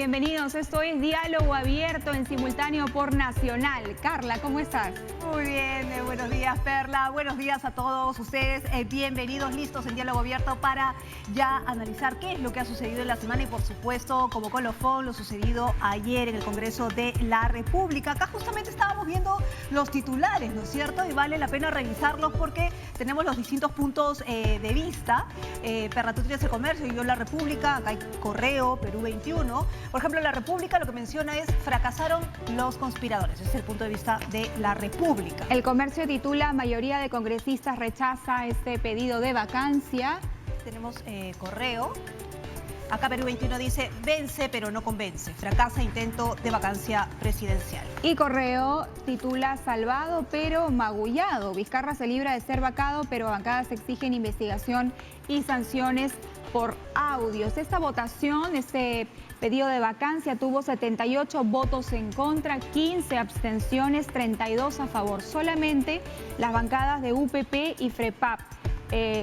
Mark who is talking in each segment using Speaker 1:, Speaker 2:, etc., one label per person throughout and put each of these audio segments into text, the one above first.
Speaker 1: bienvenidos. Esto es Diálogo Abierto en simultáneo por Nacional. Carla, ¿cómo estás?
Speaker 2: Muy bien, buenos días Perla, buenos días a todos ustedes, bienvenidos, listos en Diálogo Abierto para ya analizar qué es lo que ha sucedido en la semana y por supuesto como colofón lo sucedido ayer en el Congreso de la República. Acá justamente estábamos viendo los titulares, ¿no es cierto? Y vale la pena revisarlos porque tenemos los distintos puntos de vista. Perla, tú tienes el comercio y yo la República, acá hay Correo, Perú 21. Por ejemplo, la República lo que menciona es fracasaron los conspiradores, ese es el punto de vista de la República.
Speaker 1: El comercio titula: mayoría de congresistas rechaza este pedido de vacancia.
Speaker 2: Tenemos Correo. Acá Perú 21 dice: vence pero no convence, fracasa intento de vacancia presidencial.
Speaker 1: Y Correo titula: salvado pero magullado. Vizcarra se libra de ser vacado, pero bancadas exigen investigación y sanciones por audios. Esta votación, este pedido de vacancia tuvo 78 votos en contra, 15 abstenciones, 32 a favor. Solamente las bancadas de UPP y FREPAP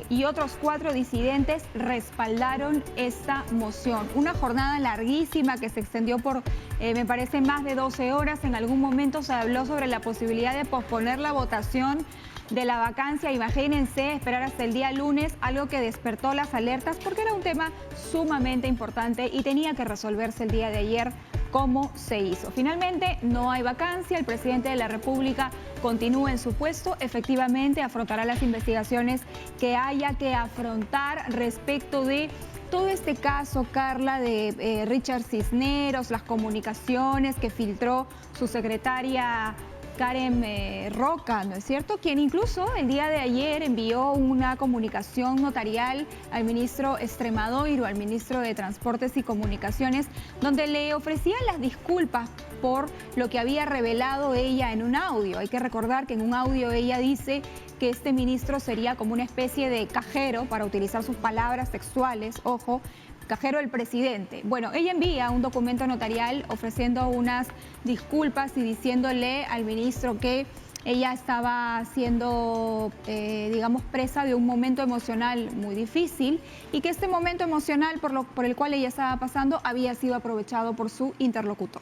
Speaker 1: y otros 4 disidentes respaldaron esta moción. Una jornada larguísima que se extendió por, me parece, más de 12 horas. En algún momento se habló sobre la posibilidad de posponer la votación de la vacancia. Imagínense esperar hasta el día lunes, algo que despertó las alertas porque era un tema sumamente importante y tenía que resolverse el día de ayer. ¿Cómo se hizo? Finalmente no hay vacancia, el presidente de la República continúa en su puesto, efectivamente afrontará las investigaciones que haya que afrontar respecto de todo este caso, Carla, de Richard Cisneros, las comunicaciones que filtró su secretaria Karen Roca, ¿no es cierto? Quien incluso el día de ayer envió una comunicación notarial al ministro Extremadoiro, al ministro de Transportes y Comunicaciones, donde le ofrecía las disculpas por lo que había revelado ella en un audio. Hay que recordar que en un audio ella dice que este ministro sería como una especie de cajero, para utilizar sus palabras textuales, ojo, cajero del presidente. Bueno, ella envía un documento notarial ofreciendo unas disculpas y diciéndole al ministro que ella estaba siendo, digamos, presa de un momento emocional muy difícil y que este momento emocional por el cual ella estaba pasando había sido aprovechado por su interlocutor.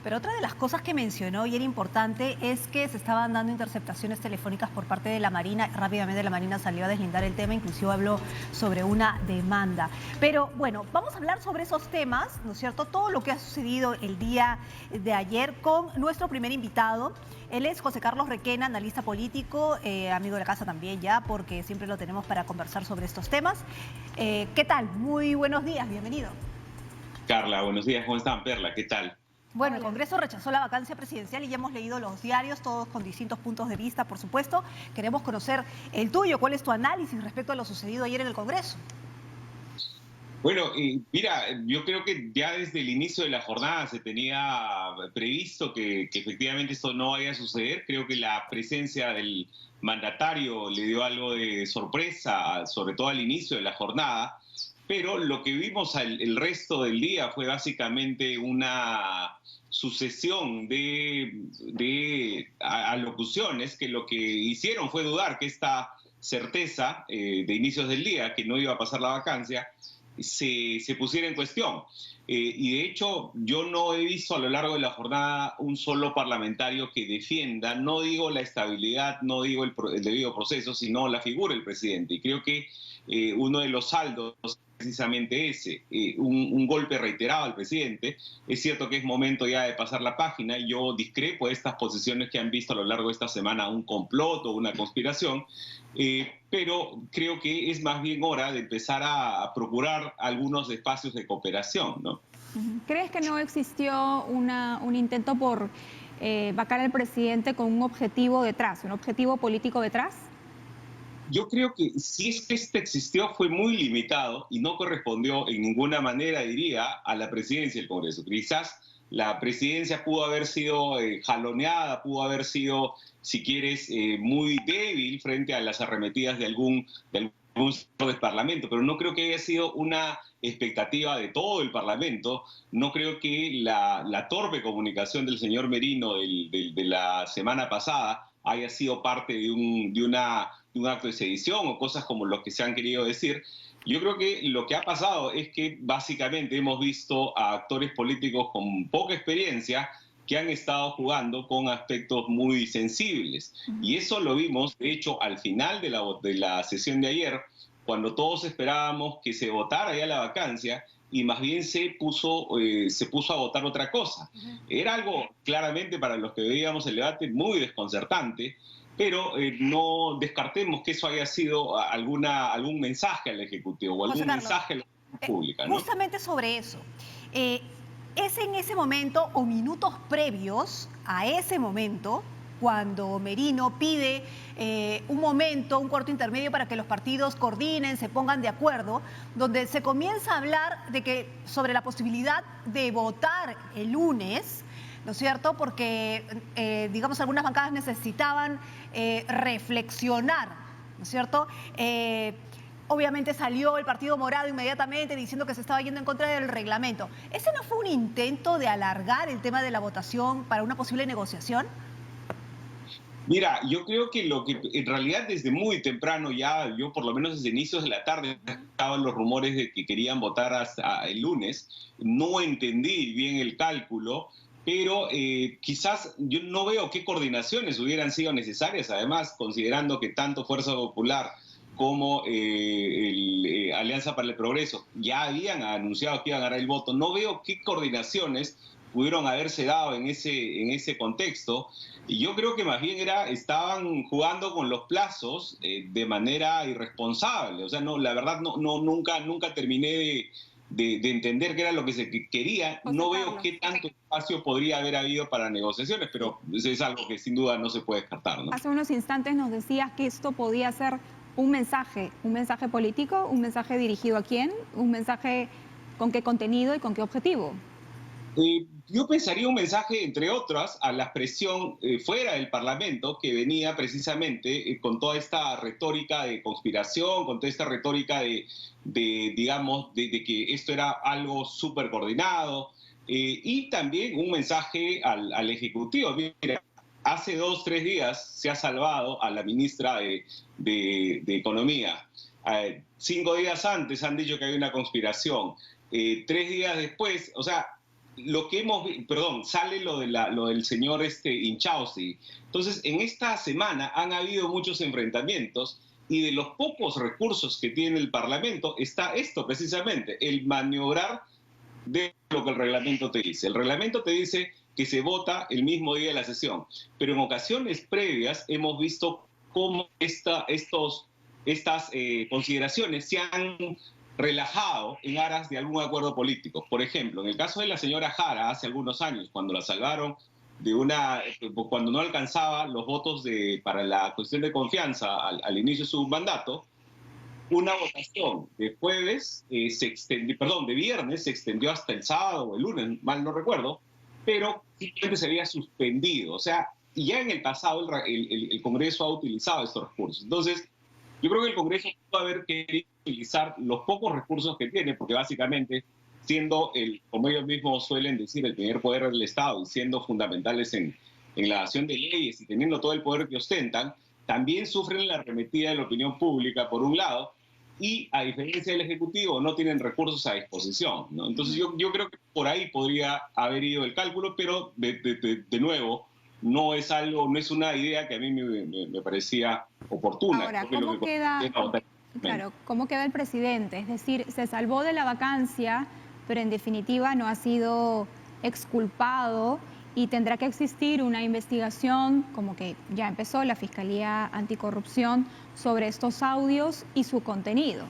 Speaker 2: Pero otra de las cosas que mencionó y era importante es que se estaban dando interceptaciones telefónicas por parte de la Marina. Rápidamente la Marina salió a deslindar el tema, inclusive habló sobre una demanda. Pero bueno, vamos a hablar sobre esos temas, ¿no es cierto? Todo lo que ha sucedido el día de ayer con nuestro primer invitado. Él es José Carlos Requena, analista político, amigo de la casa también ya, porque siempre lo tenemos para conversar sobre estos temas. ¿Qué tal? Muy buenos días, bienvenido.
Speaker 3: Carla, buenos días, ¿cómo están? Perla, ¿qué tal?
Speaker 2: Bueno, el Congreso rechazó la vacancia presidencial y ya hemos leído los diarios, todos con distintos puntos de vista, por supuesto. Queremos conocer el tuyo, ¿cuál es tu análisis respecto a lo sucedido ayer en el Congreso?
Speaker 3: Bueno, mira, yo creo que ya desde el inicio de la jornada se tenía previsto que efectivamente esto no vaya a suceder. Creo que la presencia del mandatario le dio algo de sorpresa, sobre todo al inicio de la jornada, pero lo que vimos el resto del día fue básicamente una sucesión de alocuciones que lo que hicieron fue dudar que esta certeza de inicios del día, que no iba a pasar la vacancia, se pusiera en cuestión. Y de hecho yo no he visto a lo largo de la jornada un solo parlamentario que defienda, no digo la estabilidad, no digo el debido proceso, sino la figura del presidente. Y creo que uno de los saldos precisamente ese, un golpe reiterado al presidente. Es cierto que es momento ya de pasar la página. Yo discrepo de estas posiciones que han visto a lo largo de esta semana un complot o una conspiración, pero creo que es más bien hora de empezar a procurar algunos espacios de cooperación, ¿no?
Speaker 1: ¿Crees que no existió un intento por vacar al presidente con un objetivo detrás, un objetivo político detrás?
Speaker 3: Yo creo que si es que este existió fue muy limitado y no correspondió en ninguna manera, diría, a la presidencia del Congreso. Quizás la presidencia pudo haber sido jaloneada, pudo haber sido, si quieres, muy débil frente a las arremetidas de algún sector del Parlamento, pero no creo que haya sido una expectativa de todo el Parlamento. No creo que la torpe comunicación del señor Merino de la semana pasada haya sido parte de un acto de sedición o cosas como lo que se han querido decir. Yo creo que lo que ha pasado es que básicamente hemos visto a actores políticos con poca experiencia que han estado jugando con aspectos muy sensibles. Y eso lo vimos, de hecho, al final de la sesión de ayer, cuando todos esperábamos que se votara ya la vacancia y más bien se puso a votar otra cosa. Era algo claramente para los que veíamos el debate muy desconcertante, pero no descartemos que eso haya sido algún mensaje al Ejecutivo o algún mensaje a la opinión pública, ¿no?
Speaker 2: Justamente sobre eso. ¿Es en ese momento o minutos previos a ese momento cuando Merino pide un momento, un cuarto intermedio para que los partidos coordinen, se pongan de acuerdo, donde se comienza a hablar sobre la posibilidad de votar el lunes, ¿no es cierto? Porque, digamos, algunas bancadas necesitaban reflexionar, ¿no es cierto? Obviamente salió el Partido Morado inmediatamente diciendo que se estaba yendo en contra del reglamento. ¿Ese no fue un intento de alargar el tema de la votación para una posible negociación?
Speaker 3: Mira, yo creo que en realidad desde muy temprano ya, yo por lo menos desde inicios de la tarde, estaban los rumores de que querían votar hasta el lunes. No entendí bien el cálculo, pero quizás yo no veo qué coordinaciones hubieran sido necesarias, además, considerando que tanto Fuerza Popular como Alianza para el Progreso ya habían anunciado que iban a ganar el voto. No veo qué coordinaciones pudieron haberse dado en ese contexto. Y yo creo que más bien estaban jugando con los plazos de manera irresponsable. O sea, no, la verdad nunca terminé de entender qué era lo que se quería. No veo qué tanto espacio podría haber habido para negociaciones, pero es algo que sin duda no se puede descartar, ¿no?
Speaker 1: Hace unos instantes nos decías que esto podía ser un mensaje político, un mensaje dirigido a quién, un mensaje con qué contenido y con qué objetivo.
Speaker 3: Yo pensaría un mensaje, entre otras, a la presión fuera del Parlamento, que venía precisamente con toda esta retórica de conspiración, con toda esta retórica digamos, de que esto era algo súper coordinado, y también un mensaje al Ejecutivo. Mira, hace 2 o 3 días se ha salvado a la ministra de Economía. 5 días antes han dicho que hay una conspiración. 3 días después, o sea, lo que sale lo del señor Inchausti. Entonces, en esta semana han habido muchos enfrentamientos y de los pocos recursos que tiene el Parlamento está esto precisamente, el maniobrar de lo que el reglamento te dice. El reglamento te dice que se vota el mismo día de la sesión, pero en ocasiones previas hemos visto cómo estas consideraciones se han relajado en aras de algún acuerdo político. Por ejemplo, en el caso de la señora Jara, hace algunos años, cuando la salvaron cuando no alcanzaba los votos para la cuestión de confianza al inicio de su mandato, una votación de de viernes se extendió hasta el sábado o el lunes, mal no recuerdo, pero simplemente se había suspendido. O sea, ya en el pasado el Congreso ha utilizado estos recursos. Entonces, yo creo que el Congreso puede haber querido utilizar los pocos recursos que tiene, porque básicamente, siendo, como ellos mismos suelen decir, el primer poder del Estado y siendo fundamentales en la acción de leyes y teniendo todo el poder que ostentan, también sufren la arremetida de la opinión pública, por un lado, y a diferencia del Ejecutivo, no tienen recursos a disposición, ¿no? Entonces yo creo que por ahí podría haber ido el cálculo, pero de nuevo, no es una idea que a mí me parecía oportuna.
Speaker 1: Ahora, ¿cómo queda el presidente? Es decir, se salvó de la vacancia, pero en definitiva no ha sido exculpado y tendrá que existir una investigación, como que ya empezó la Fiscalía Anticorrupción, sobre estos audios y su contenido.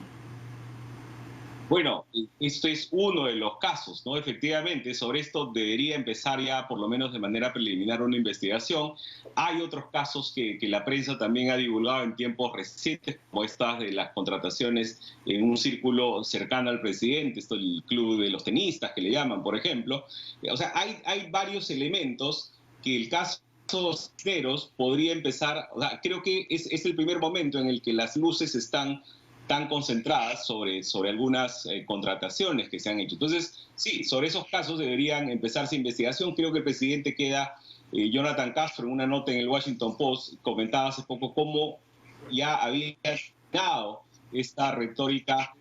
Speaker 3: Bueno, esto es uno de los casos, ¿no? Efectivamente, sobre esto debería empezar ya, por lo menos de manera preliminar, una investigación. Hay otros casos que la prensa también ha divulgado en tiempos recientes, como estas de las contrataciones en un círculo cercano al presidente, esto el club de los tenistas, que le llaman, por ejemplo. O sea, hay varios elementos que el caso Cisneros podría empezar. O sea, creo que es el primer momento en el que las luces están tan concentradas sobre algunas contrataciones que se han hecho. Entonces, sí, sobre esos casos deberían empezarse investigación. Creo que el presidente Jonathan Castro, en una nota en el Washington Post, comentaba hace poco cómo ya había terminado esta retórica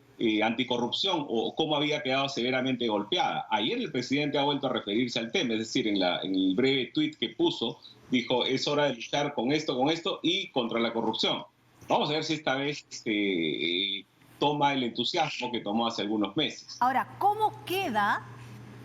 Speaker 3: anticorrupción o cómo había quedado severamente golpeada. Ayer el presidente ha vuelto a referirse al tema, es decir, en el breve tuit que puso, dijo, es hora de luchar con esto y contra la corrupción. Vamos a ver si esta vez toma el entusiasmo que tomó hace algunos meses.
Speaker 2: Ahora, ¿cómo queda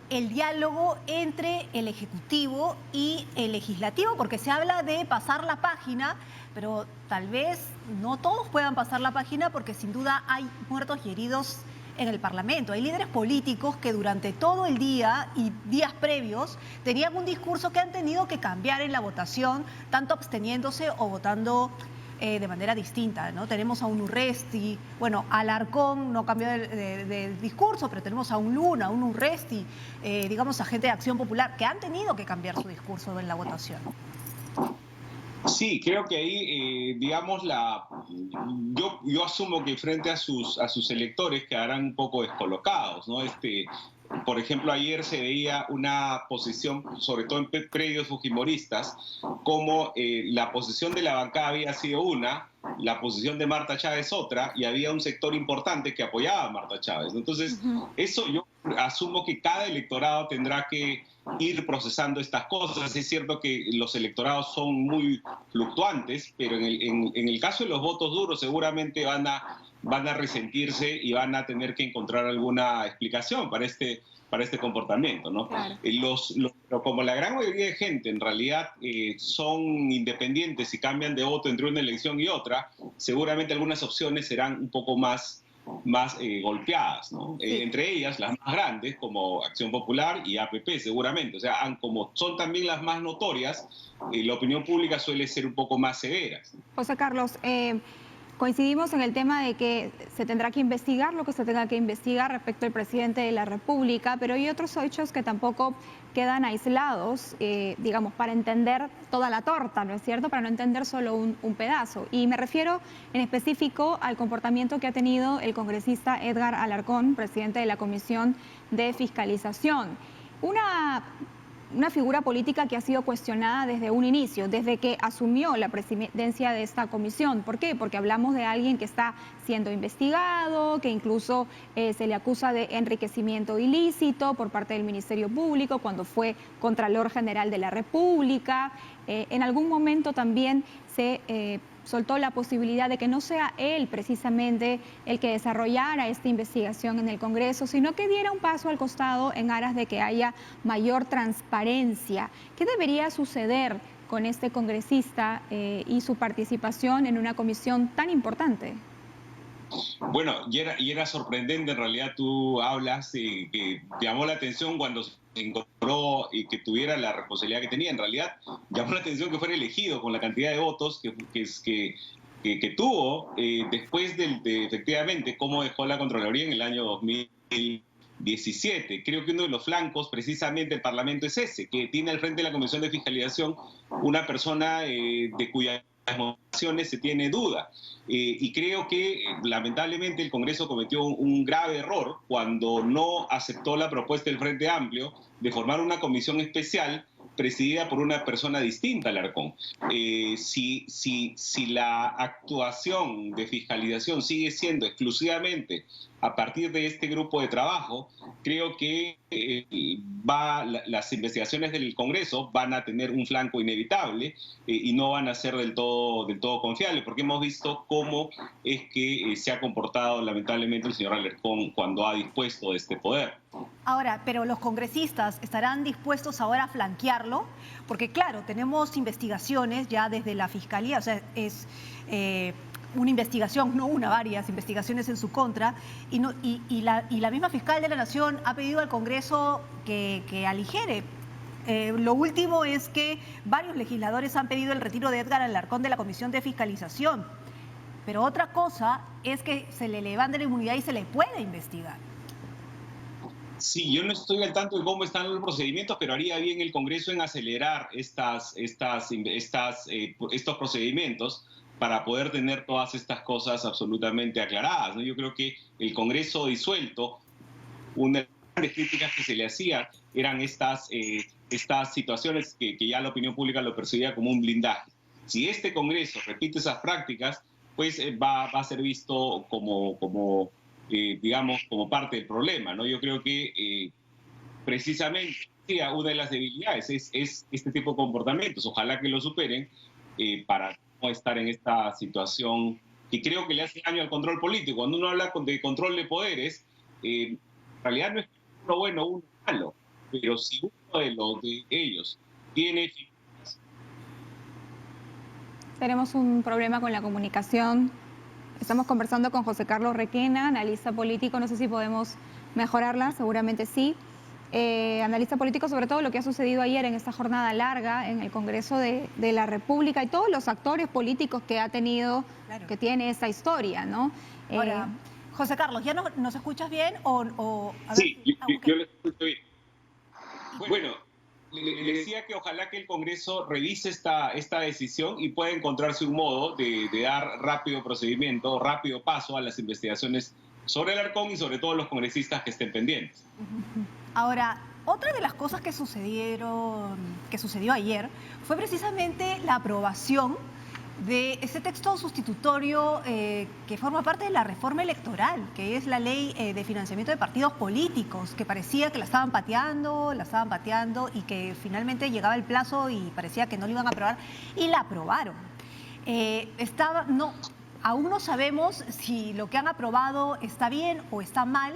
Speaker 2: el diálogo entre el Ejecutivo y el Legislativo? Porque se habla de pasar la página, pero tal vez no todos puedan pasar la página porque sin duda hay muertos y heridos en el Parlamento. Hay líderes políticos que durante todo el día y días previos tenían un discurso que han tenido que cambiar en la votación, tanto absteniéndose o votando de manera distinta, ¿no? Tenemos a un Urresti, bueno, Alarcón no cambió de discurso, pero tenemos a un Luna, a un Urresti, digamos a gente de Acción Popular, que han tenido que cambiar su discurso en la votación.
Speaker 3: Sí, creo que ahí, digamos, yo asumo que frente a sus electores quedarán un poco descolocados, ¿no? Por ejemplo, ayer se veía una posición, sobre todo en predios fujimoristas, como la posición de la bancada había sido una, la posición de Marta Chávez otra, y había un sector importante que apoyaba a Marta Chávez, ¿no? Entonces, eso yo asumo que cada electorado tendrá que ir procesando estas cosas. Es cierto que los electorados son muy fluctuantes, pero en el caso de los votos duros seguramente van a resentirse y van a tener que encontrar alguna explicación para este comportamiento, ¿no?
Speaker 1: Claro.
Speaker 3: Pero como la gran mayoría de gente en realidad son independientes y cambian de voto entre una elección y otra, seguramente algunas opciones serán un poco más golpeadas, ¿no?
Speaker 2: Sí.
Speaker 3: Entre ellas las más grandes como Acción Popular y APP seguramente, o sea, como son también las más notorias, la opinión pública suele ser un poco más severa.
Speaker 1: José Carlos, coincidimos en el tema de que se tendrá que investigar lo que se tenga que investigar respecto al presidente de la República, pero hay otros hechos que tampoco quedan aislados, digamos, para entender toda la torta, ¿no es cierto? Para no entender solo un pedazo. Y me refiero en específico al comportamiento que ha tenido el congresista Edgar Alarcón, presidente de la Comisión de Fiscalización. Una figura política que ha sido cuestionada desde un inicio, desde que asumió la presidencia de esta comisión. ¿Por qué? Porque hablamos de alguien que está siendo investigado, que incluso se le acusa de enriquecimiento ilícito por parte del Ministerio Público cuando fue Contralor General de la República. En algún momento también se soltó la posibilidad de que no sea él precisamente el que desarrollara esta investigación en el Congreso, sino que diera un paso al costado en aras de que haya mayor transparencia. ¿Qué debería suceder con este congresista y su participación en una comisión tan importante?
Speaker 3: Bueno, y era sorprendente, en realidad tú hablas que llamó la atención cuando se incorporó y que tuviera la responsabilidad que tenía. En realidad llamó la atención que fuera elegido con la cantidad de votos que tuvo después de efectivamente cómo dejó la Contraloría en el año 2017. Creo que uno de los flancos precisamente del Parlamento es ese, que tiene al frente de la Comisión de Fiscalización una persona de cuyas mociones se tiene duda. Y creo que lamentablemente el Congreso cometió un grave error cuando no aceptó la propuesta del Frente Amplio de formar una comisión especial presidida por una persona distinta al Alarcón. Si la actuación de fiscalización sigue siendo exclusivamente a partir de este grupo de trabajo, creo que las investigaciones del Congreso van a tener un flanco inevitable y no van a ser del todo confiables, porque hemos visto cómo es que se ha comportado lamentablemente el señor Alarcón cuando ha dispuesto de este poder.
Speaker 2: Ahora, pero los congresistas estarán dispuestos ahora a flanquearlo, porque claro, tenemos investigaciones ya desde la Fiscalía, o sea, es una investigación, no una, varias investigaciones en su contra, y la misma fiscal de la Nación ha pedido al Congreso que aligere. Lo último es que varios legisladores han pedido el retiro de Edgar Alarcón de la Comisión de Fiscalización, pero otra cosa es que se le levante la inmunidad y se le pueda investigar.
Speaker 3: Sí, yo no estoy al tanto de cómo están los procedimientos, pero haría bien el Congreso en acelerar estos procedimientos para poder tener todas estas cosas absolutamente aclaradas, ¿no? Yo creo que el Congreso disuelto, una de las grandes críticas que se le hacía eran estas situaciones que ya la opinión pública lo percibía como un blindaje. Si este Congreso repite esas prácticas, pues va a ser visto como digamos, como parte del problema, ¿no? Yo creo que precisamente una de las debilidades es este tipo de comportamientos. Ojalá que lo superen para no estar en esta situación que creo que le hace daño al control político. Cuando uno habla de control de poderes, en realidad no es uno bueno o uno malo, pero si uno de ellos tiene...
Speaker 1: Tenemos un problema con la comunicación. Estamos conversando con José Carlos Requena, analista político. No sé si podemos mejorarla, seguramente sí. Analista político sobre todo lo que ha sucedido ayer en esta jornada larga en el Congreso de la República y todos los actores políticos que ha tenido, claro, que tiene esta historia, ¿no?
Speaker 2: Ahora, José Carlos, ¿ya nos escuchas bien?
Speaker 3: Sí, yo lo escucho bien. Bueno, le decía que ojalá que el Congreso revise esta decisión y pueda encontrarse un modo de dar rápido procedimiento, rápido paso a las investigaciones sobre Alarcón y sobre todo los congresistas que estén pendientes.
Speaker 2: Ahora, otra de las cosas que sucedió ayer fue precisamente la aprobación de ese texto sustitutorio que forma parte de la reforma electoral, que es la ley de financiamiento de partidos políticos, que parecía que la estaban pateando y que finalmente llegaba el plazo y parecía que no la iban a aprobar y la aprobaron. Aún no sabemos si lo que han aprobado está bien o está mal.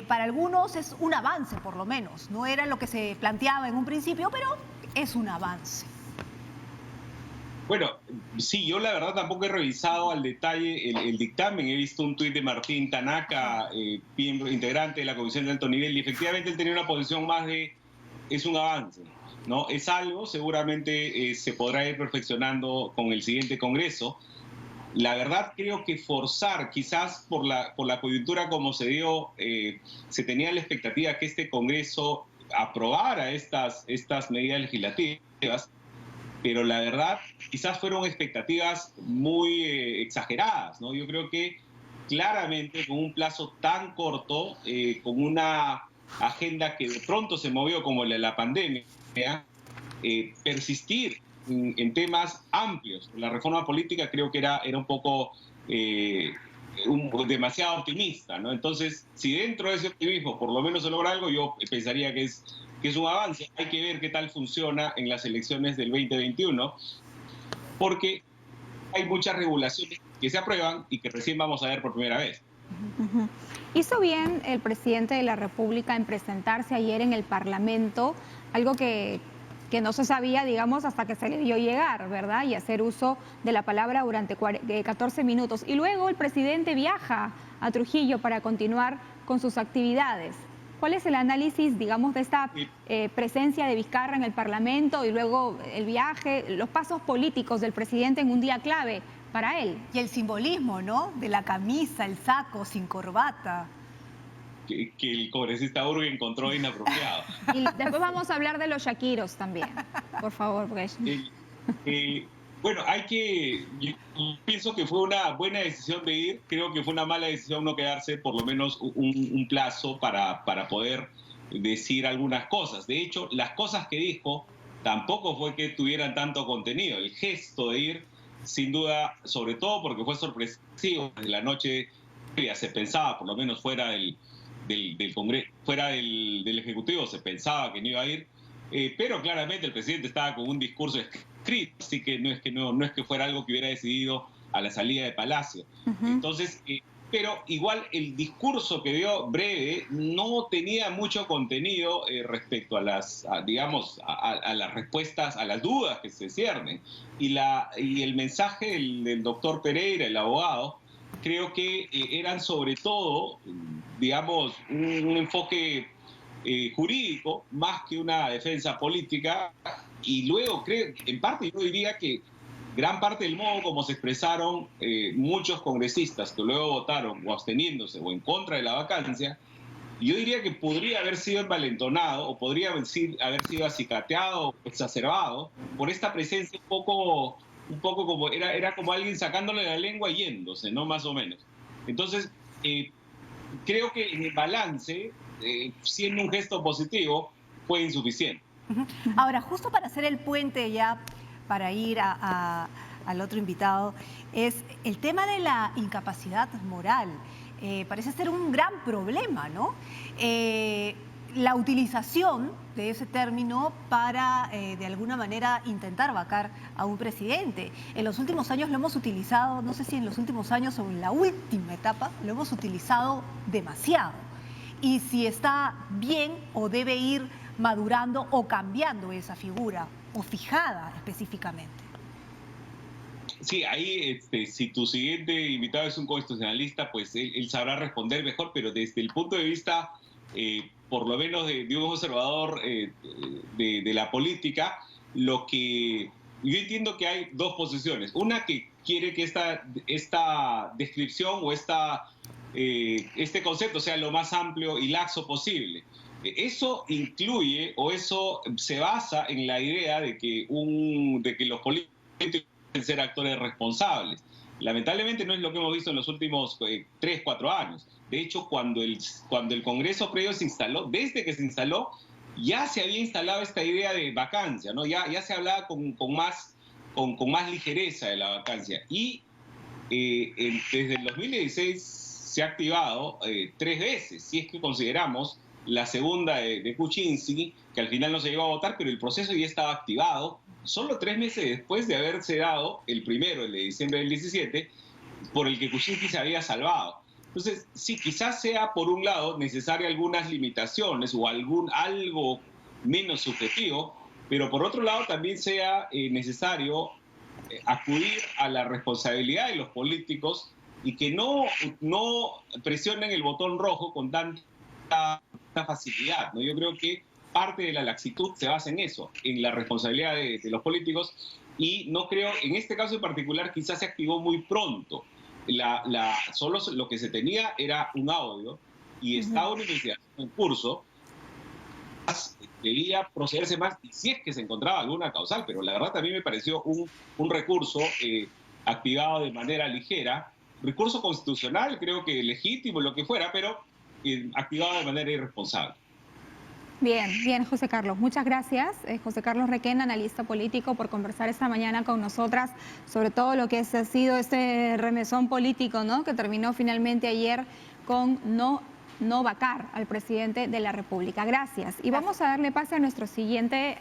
Speaker 2: Para algunos es un avance, por lo menos. No era lo que se planteaba en un principio, pero es un avance.
Speaker 3: Bueno, sí, yo la verdad tampoco he revisado al detalle el dictamen. He visto un tuit de Martín Tanaka, miembro integrante de la Comisión de Alto Nivel, y efectivamente él tenía una posición más de es un avance, ¿no? Es algo, seguramente se podrá ir perfeccionando con el siguiente Congreso. La verdad creo que forzar, quizás por la coyuntura como se dio, se tenía la expectativa que este Congreso aprobara estas medidas legislativas, pero la verdad quizás fueron expectativas muy exageradas, ¿no? Yo creo que claramente con un plazo tan corto, con una agenda que de pronto se movió como la pandemia, persistir en temas amplios. La reforma política creo que era un poco demasiado optimista, ¿no? Entonces, si dentro de ese optimismo por lo menos se logra algo, yo pensaría que es un avance. Hay que ver qué tal funciona en las elecciones del 2021, porque hay muchas regulaciones que se aprueban y que recién vamos a ver por primera vez.
Speaker 1: Hizo bien el presidente de la República en presentarse ayer en el Parlamento, algo que no se sabía, digamos, hasta que se le vio llegar, ¿verdad? Y hacer uso de la palabra durante 14 minutos. Y luego el presidente viaja a Trujillo para continuar con sus actividades. ¿Cuál es el análisis, digamos, de esta presencia de Vizcarra en el Parlamento y luego el viaje, los pasos políticos del presidente en un día clave para él?
Speaker 2: Y el simbolismo, ¿no? De la camisa, el saco, sin corbata.
Speaker 3: Que el congresista Urge encontró inapropiado.
Speaker 1: Y después vamos a hablar de los Shakiros también, por favor. Porque...
Speaker 3: Bueno, yo pienso que fue una buena decisión de ir. Creo que fue una mala decisión no quedarse por lo menos un plazo para poder decir algunas cosas. De hecho, las cosas que dijo tampoco fue que tuvieran tanto contenido. El gesto de ir, sin duda, sobre todo porque fue sorpresivo. Desde la noche se pensaba, por lo menos fuera del Congreso, fuera del Ejecutivo, se pensaba que no iba a ir, pero claramente el presidente estaba con un discurso escrito, así que no es que fuera algo que hubiera decidido a la salida de Palacio. Entonces, pero igual el discurso que dio breve no tenía mucho contenido respecto a las respuestas, a las dudas que se ciernen. Y el mensaje del doctor Pereira, el abogado, creo que eran sobre todo, digamos, un enfoque jurídico más que una defensa política. Y luego creo, en parte yo diría que gran parte del modo como se expresaron muchos congresistas que luego votaron o absteniéndose o en contra de la vacancia, yo diría que podría haber sido envalentonado o podría haber sido acicateado o exacerbado por esta presencia un poco como era como alguien sacándole la lengua y yéndose, ¿no? Más o menos. Entonces, creo que en el balance, siendo un gesto positivo, fue insuficiente.
Speaker 2: Ahora, justo para hacer el puente ya, para ir al otro invitado, es el tema de la incapacidad moral. parece ser un gran problema, ¿no? La utilización de ese término para, de alguna manera, intentar vacar a un presidente. En los últimos años lo hemos utilizado, no sé si en los últimos años o en la última etapa, lo hemos utilizado demasiado. Y si está bien o debe ir madurando o cambiando esa figura, o fijada específicamente.
Speaker 3: Sí, ahí si tu siguiente invitado es un constitucionalista, pues él sabrá responder mejor, pero desde el punto de vista, por lo menos de un observador de la política, lo que yo entiendo que hay dos posiciones. Una que quiere que esta descripción o este concepto sea lo más amplio y laxo posible. Eso incluye o eso se basa en la idea de que los políticos deben ser actores responsables. Lamentablemente no es lo que hemos visto en los últimos 3, 4 años. De hecho, cuando el Congreso previo se instaló, desde que se instaló, ya se había instalado esta idea de vacancia, ¿no? Ya se hablaba con más ligereza de la vacancia. Y desde el 2016 se ha activado 3 veces, si es que consideramos la segunda de Kuczynski, que al final no se llegó a votar, pero el proceso ya estaba activado, solo 3 meses después de haberse dado el primero, el de diciembre del 17, por el que Kuczynski se había salvado. Entonces, sí, quizás sea, por un lado, necesaria algunas limitaciones o algo menos subjetivo, pero por otro lado también sea necesario acudir a la responsabilidad de los políticos y que no presionen el botón rojo con tanta facilidad, ¿no? Yo creo que parte de la laxitud se basa en eso, en la responsabilidad de los políticos, y no creo, en este caso en particular, quizás se activó muy pronto. Solo lo que se tenía era un audio y estaba una investigación en curso. Debía procederse más y si es que se encontraba alguna causal, pero la verdad también me pareció un recurso activado de manera ligera, recurso constitucional, creo que legítimo, lo que fuera, pero activado de manera irresponsable.
Speaker 1: Bien, José Carlos. Muchas gracias. José Carlos Requena, analista político, por conversar esta mañana con nosotras sobre todo lo que ha sido este remesón político, ¿no?, que terminó finalmente ayer con no vacar al presidente de la República. Gracias. Y vamos a darle pase a nuestra siguiente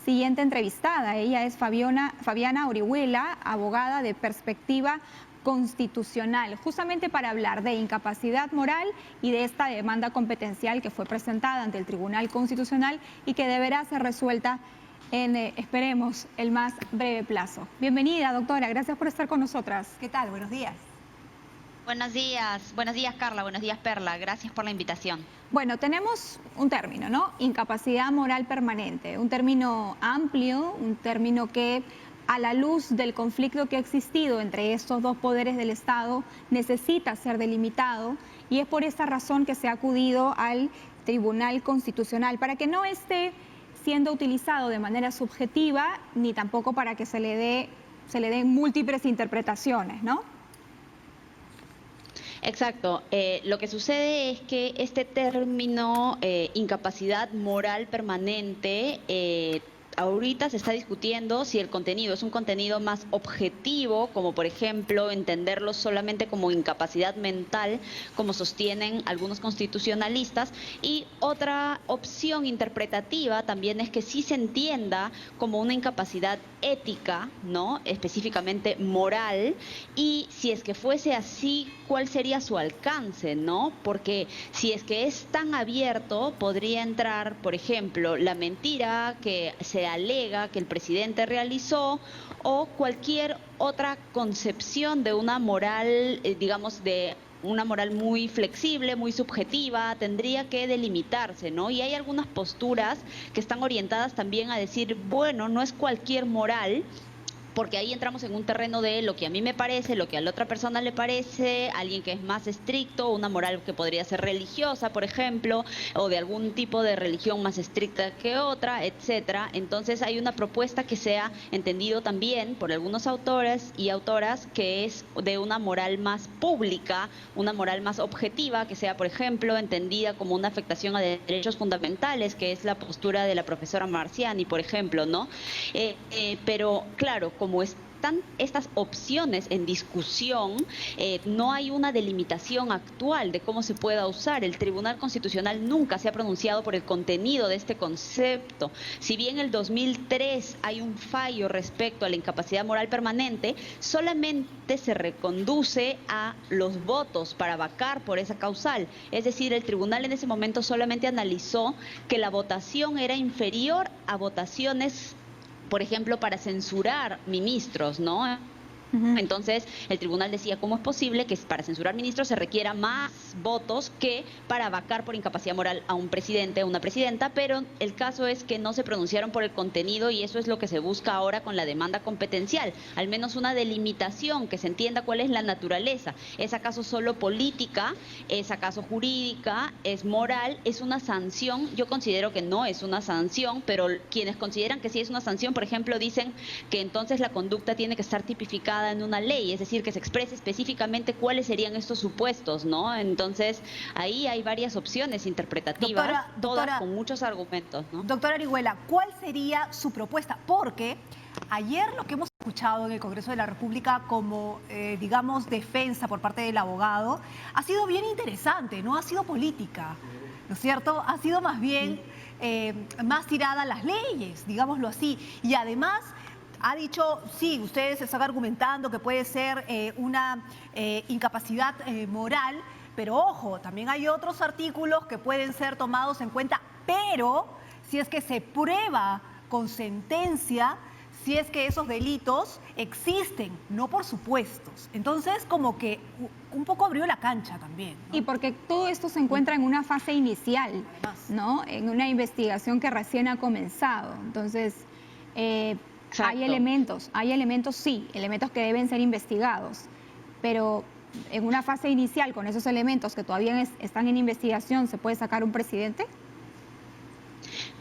Speaker 1: entrevistada. Ella es Fabiana Orihuela, abogada de Perspectiva Constitucional, justamente para hablar de incapacidad moral y de esta demanda competencial que fue presentada ante el Tribunal Constitucional y que deberá ser resuelta en, esperemos, el más breve plazo. Bienvenida, doctora, gracias por estar con nosotras.
Speaker 2: ¿Qué tal? Buenos días.
Speaker 4: Buenos días Carla, buenos días Perla, gracias por la invitación.
Speaker 1: Bueno, tenemos un término, ¿no? Incapacidad moral permanente, un término amplio, un término que a la luz del conflicto que ha existido entre estos dos poderes del Estado, necesita ser delimitado y es por esa razón que se ha acudido al Tribunal Constitucional, para que no esté siendo utilizado de manera subjetiva ni tampoco para que se le den múltiples interpretaciones, ¿no?
Speaker 4: Exacto. Lo que sucede es que este término incapacidad moral permanente ahorita se está discutiendo si el contenido es un contenido más objetivo, como por ejemplo entenderlo solamente como incapacidad mental, como sostienen algunos constitucionalistas, y otra opción interpretativa también es que sí se entienda como una incapacidad ética, ¿no?, específicamente moral, y si es que fuese así, ¿cuál sería su alcance, no? Porque si es que es tan abierto, podría entrar, por ejemplo, la mentira que se alega que el presidente realizó o cualquier otra concepción de una moral, digamos, de una moral muy flexible, muy subjetiva, tendría que delimitarse, ¿no? Y hay algunas posturas que están orientadas también a decir, bueno, no es cualquier moral, porque ahí entramos en un terreno de lo que a mí me parece, lo que a la otra persona le parece, alguien que es más estricto, una moral que podría ser religiosa, por ejemplo, o de algún tipo de religión más estricta que otra, etcétera. Entonces hay una propuesta que se ha entendido también por algunos autores y autoras que es de una moral más pública, una moral más objetiva, que sea, por ejemplo, entendida como una afectación a derechos fundamentales, que es la postura de la profesora Marciani, por ejemplo, ¿no? Pero claro, como están estas opciones en discusión, no hay una delimitación actual de cómo se pueda usar. El Tribunal Constitucional nunca se ha pronunciado por el contenido de este concepto. Si bien en el 2003 hay un fallo respecto a la incapacidad moral permanente, solamente se reconduce a los votos para vacar por esa causal. Es decir, el tribunal en ese momento solamente analizó que la votación era inferior a votaciones, por ejemplo, para censurar ministros, ¿no? Entonces, el tribunal decía, ¿cómo es posible que para censurar ministros se requiera más votos que para vacar por incapacidad moral a un presidente o una presidenta? Pero el caso es que no se pronunciaron por el contenido y eso es lo que se busca ahora con la demanda competencial. Al menos una delimitación, que se entienda cuál es la naturaleza. ¿Es acaso solo política? ¿Es acaso jurídica? ¿Es moral? ¿Es una sanción? Yo considero que no es una sanción, pero quienes consideran que sí es una sanción, por ejemplo, dicen que entonces la conducta tiene que estar tipificada en una ley, es decir, que se exprese específicamente cuáles serían estos supuestos, ¿no? Entonces, ahí hay varias opciones interpretativas, todas con muchos argumentos, ¿no?
Speaker 2: Doctora Orihuela, ¿cuál sería su propuesta? Porque ayer lo que hemos escuchado en el Congreso de la República como, digamos, defensa por parte del abogado, ha sido bien interesante, no ha sido política, ¿no es cierto? Ha sido más bien más tirada a las leyes, digámoslo así, y además ha dicho, sí, ustedes están argumentando que puede ser una incapacidad moral, pero ojo, también hay otros artículos que pueden ser tomados en cuenta, pero si es que se prueba con sentencia, si es que esos delitos existen, no por supuestos. Entonces, como que un poco abrió la cancha también, ¿no?
Speaker 1: Y porque todo esto se encuentra en una fase inicial, ¿no? En una investigación que recién ha comenzado. Entonces, hay elementos, sí, elementos que deben ser investigados, pero en una fase inicial, con esos elementos que todavía están en investigación, ¿se puede sacar un presidente?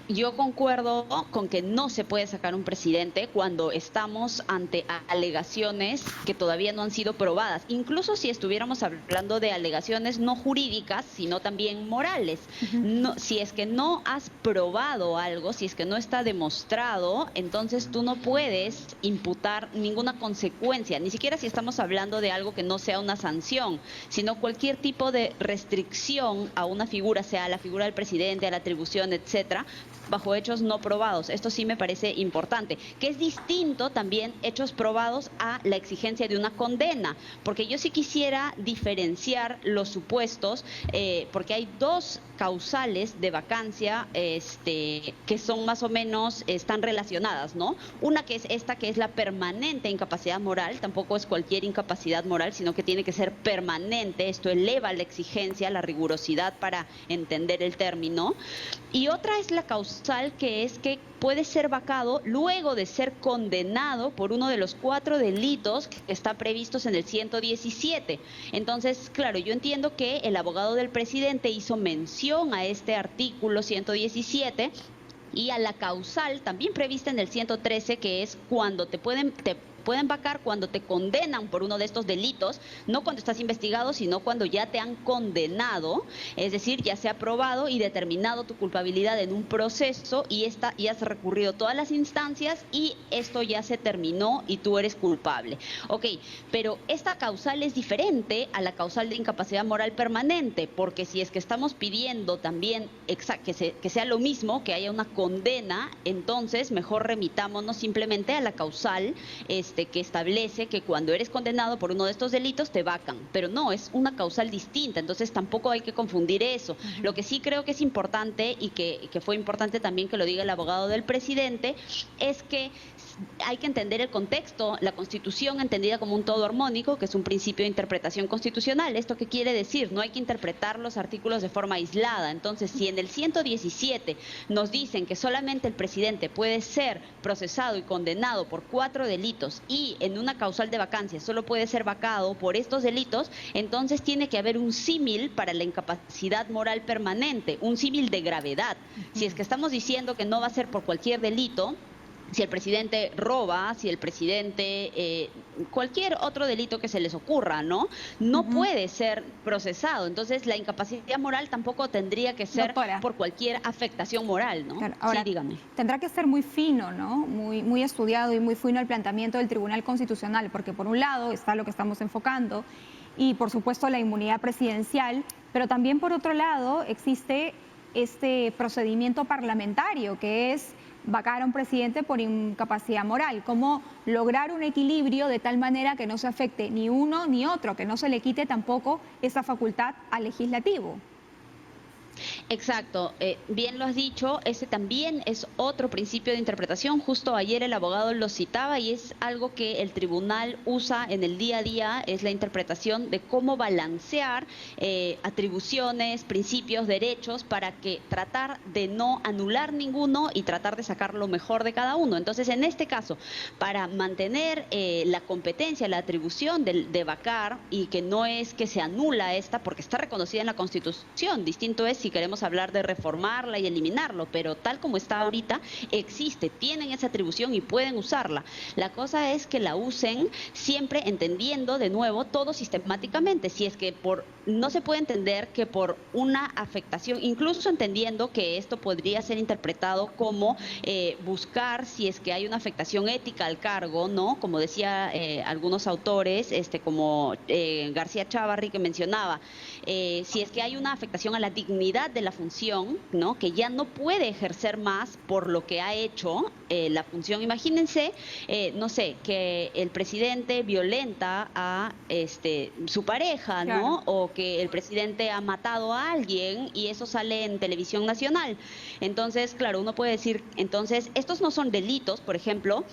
Speaker 4: Yo concuerdo con que no se puede sacar un presidente cuando estamos ante alegaciones que todavía no han sido probadas, incluso si estuviéramos hablando de alegaciones no jurídicas, sino también morales. No, si es que no has probado algo, si es que no está demostrado, entonces tú no puedes imputar ninguna consecuencia, ni siquiera si estamos hablando de algo que no sea una sanción, sino cualquier tipo de restricción a una figura, sea la figura del presidente, a la atribución, etcétera, bajo hechos no probados. Esto sí me parece importante, que es distinto también hechos probados a la exigencia de una condena, porque yo sí quisiera diferenciar los supuestos, porque hay dos causales de vacancia que son más o menos, están relacionadas, ¿no? Una que es esta, que es la permanente incapacidad moral, tampoco es cualquier incapacidad moral, sino que tiene que ser permanente, esto eleva la exigencia, la rigurosidad para entender el término, y otra es la causal que es que puede ser vacado luego de ser condenado por uno de los 4 delitos que están previstos en el 117. Entonces, claro, yo entiendo que el abogado del presidente hizo mención a este artículo 117 y a la causal también prevista en el 113, que es cuando te pueden vacar cuando te condenan por uno de estos delitos, no cuando estás investigado, sino cuando ya te han condenado, es decir, ya se ha probado y determinado tu culpabilidad en un proceso y has recurrido todas las instancias y esto ya se terminó y tú eres culpable. Ok, pero esta causal es diferente a la causal de incapacidad moral permanente, porque si es que estamos pidiendo también que sea lo mismo, que haya una condena, entonces mejor remitámonos simplemente a la causal que establece que cuando eres condenado por uno de estos delitos te vacan, pero no, es una causal distinta, entonces tampoco hay que confundir eso. Lo que sí creo que es importante y que fue importante también que lo diga el abogado del presidente, es que hay que entender el contexto, la Constitución entendida como un todo armónico, que es un principio de interpretación constitucional. ¿Esto qué quiere decir? No hay que interpretar los artículos de forma aislada. Entonces, si en el 117 nos dicen que solamente el presidente puede ser procesado y condenado por 4 delitos y en una causal de vacancia solo puede ser vacado por estos delitos, entonces tiene que haber un símil para la incapacidad moral permanente, un símil de gravedad. Si es que estamos diciendo que no va a ser por cualquier delito, si el presidente roba, si el presidente, cualquier otro delito que se les ocurra, ¿no? No puede ser procesado. Entonces, la incapacidad moral tampoco tendría que ser por cualquier afectación moral, ¿no?
Speaker 1: Claro. Ahora,
Speaker 4: sí, dígame.
Speaker 1: Tendrá que ser muy fino, ¿no? Muy estudiado y muy fino el planteamiento del Tribunal Constitucional, porque por un lado está lo que estamos enfocando y por supuesto la inmunidad presidencial, pero también por otro lado existe este procedimiento parlamentario que es vacar a un presidente por incapacidad moral. ¿Cómo lograr un equilibrio de tal manera que no se afecte ni uno ni otro, que no se le quite tampoco esa facultad al legislativo?
Speaker 4: Exacto, bien lo has dicho, ese también es otro principio de interpretación. Justo ayer el abogado lo citaba y es algo que el tribunal usa en el día a día, es la interpretación de cómo balancear atribuciones, principios, derechos para que tratar de no anular ninguno y tratar de sacar lo mejor de cada uno. Entonces, en este caso, para mantener la competencia, la atribución de vacar y que no es que se anula esta porque está reconocida en la Constitución, distinto es si queremos hablar de reformarla y eliminarlo, pero tal como está ahorita, existe, tienen esa atribución y pueden usarla. La cosa es que la usen siempre entendiendo de nuevo todo sistemáticamente, si es que no se puede entender que por una afectación, incluso entendiendo que esto podría ser interpretado como buscar si es que hay una afectación ética al cargo, ¿no? Como decía algunos autores, como García Chávarri que mencionaba, si es que hay una afectación a la dignidad de la función, ¿no? Que ya no puede ejercer más por lo que ha hecho la función. Imagínense, no sé, que el presidente violenta a su pareja, ¿no? O que el presidente ha matado a alguien y eso sale en televisión nacional. Entonces, claro, uno puede decir, entonces, estos no son delitos, por ejemplo,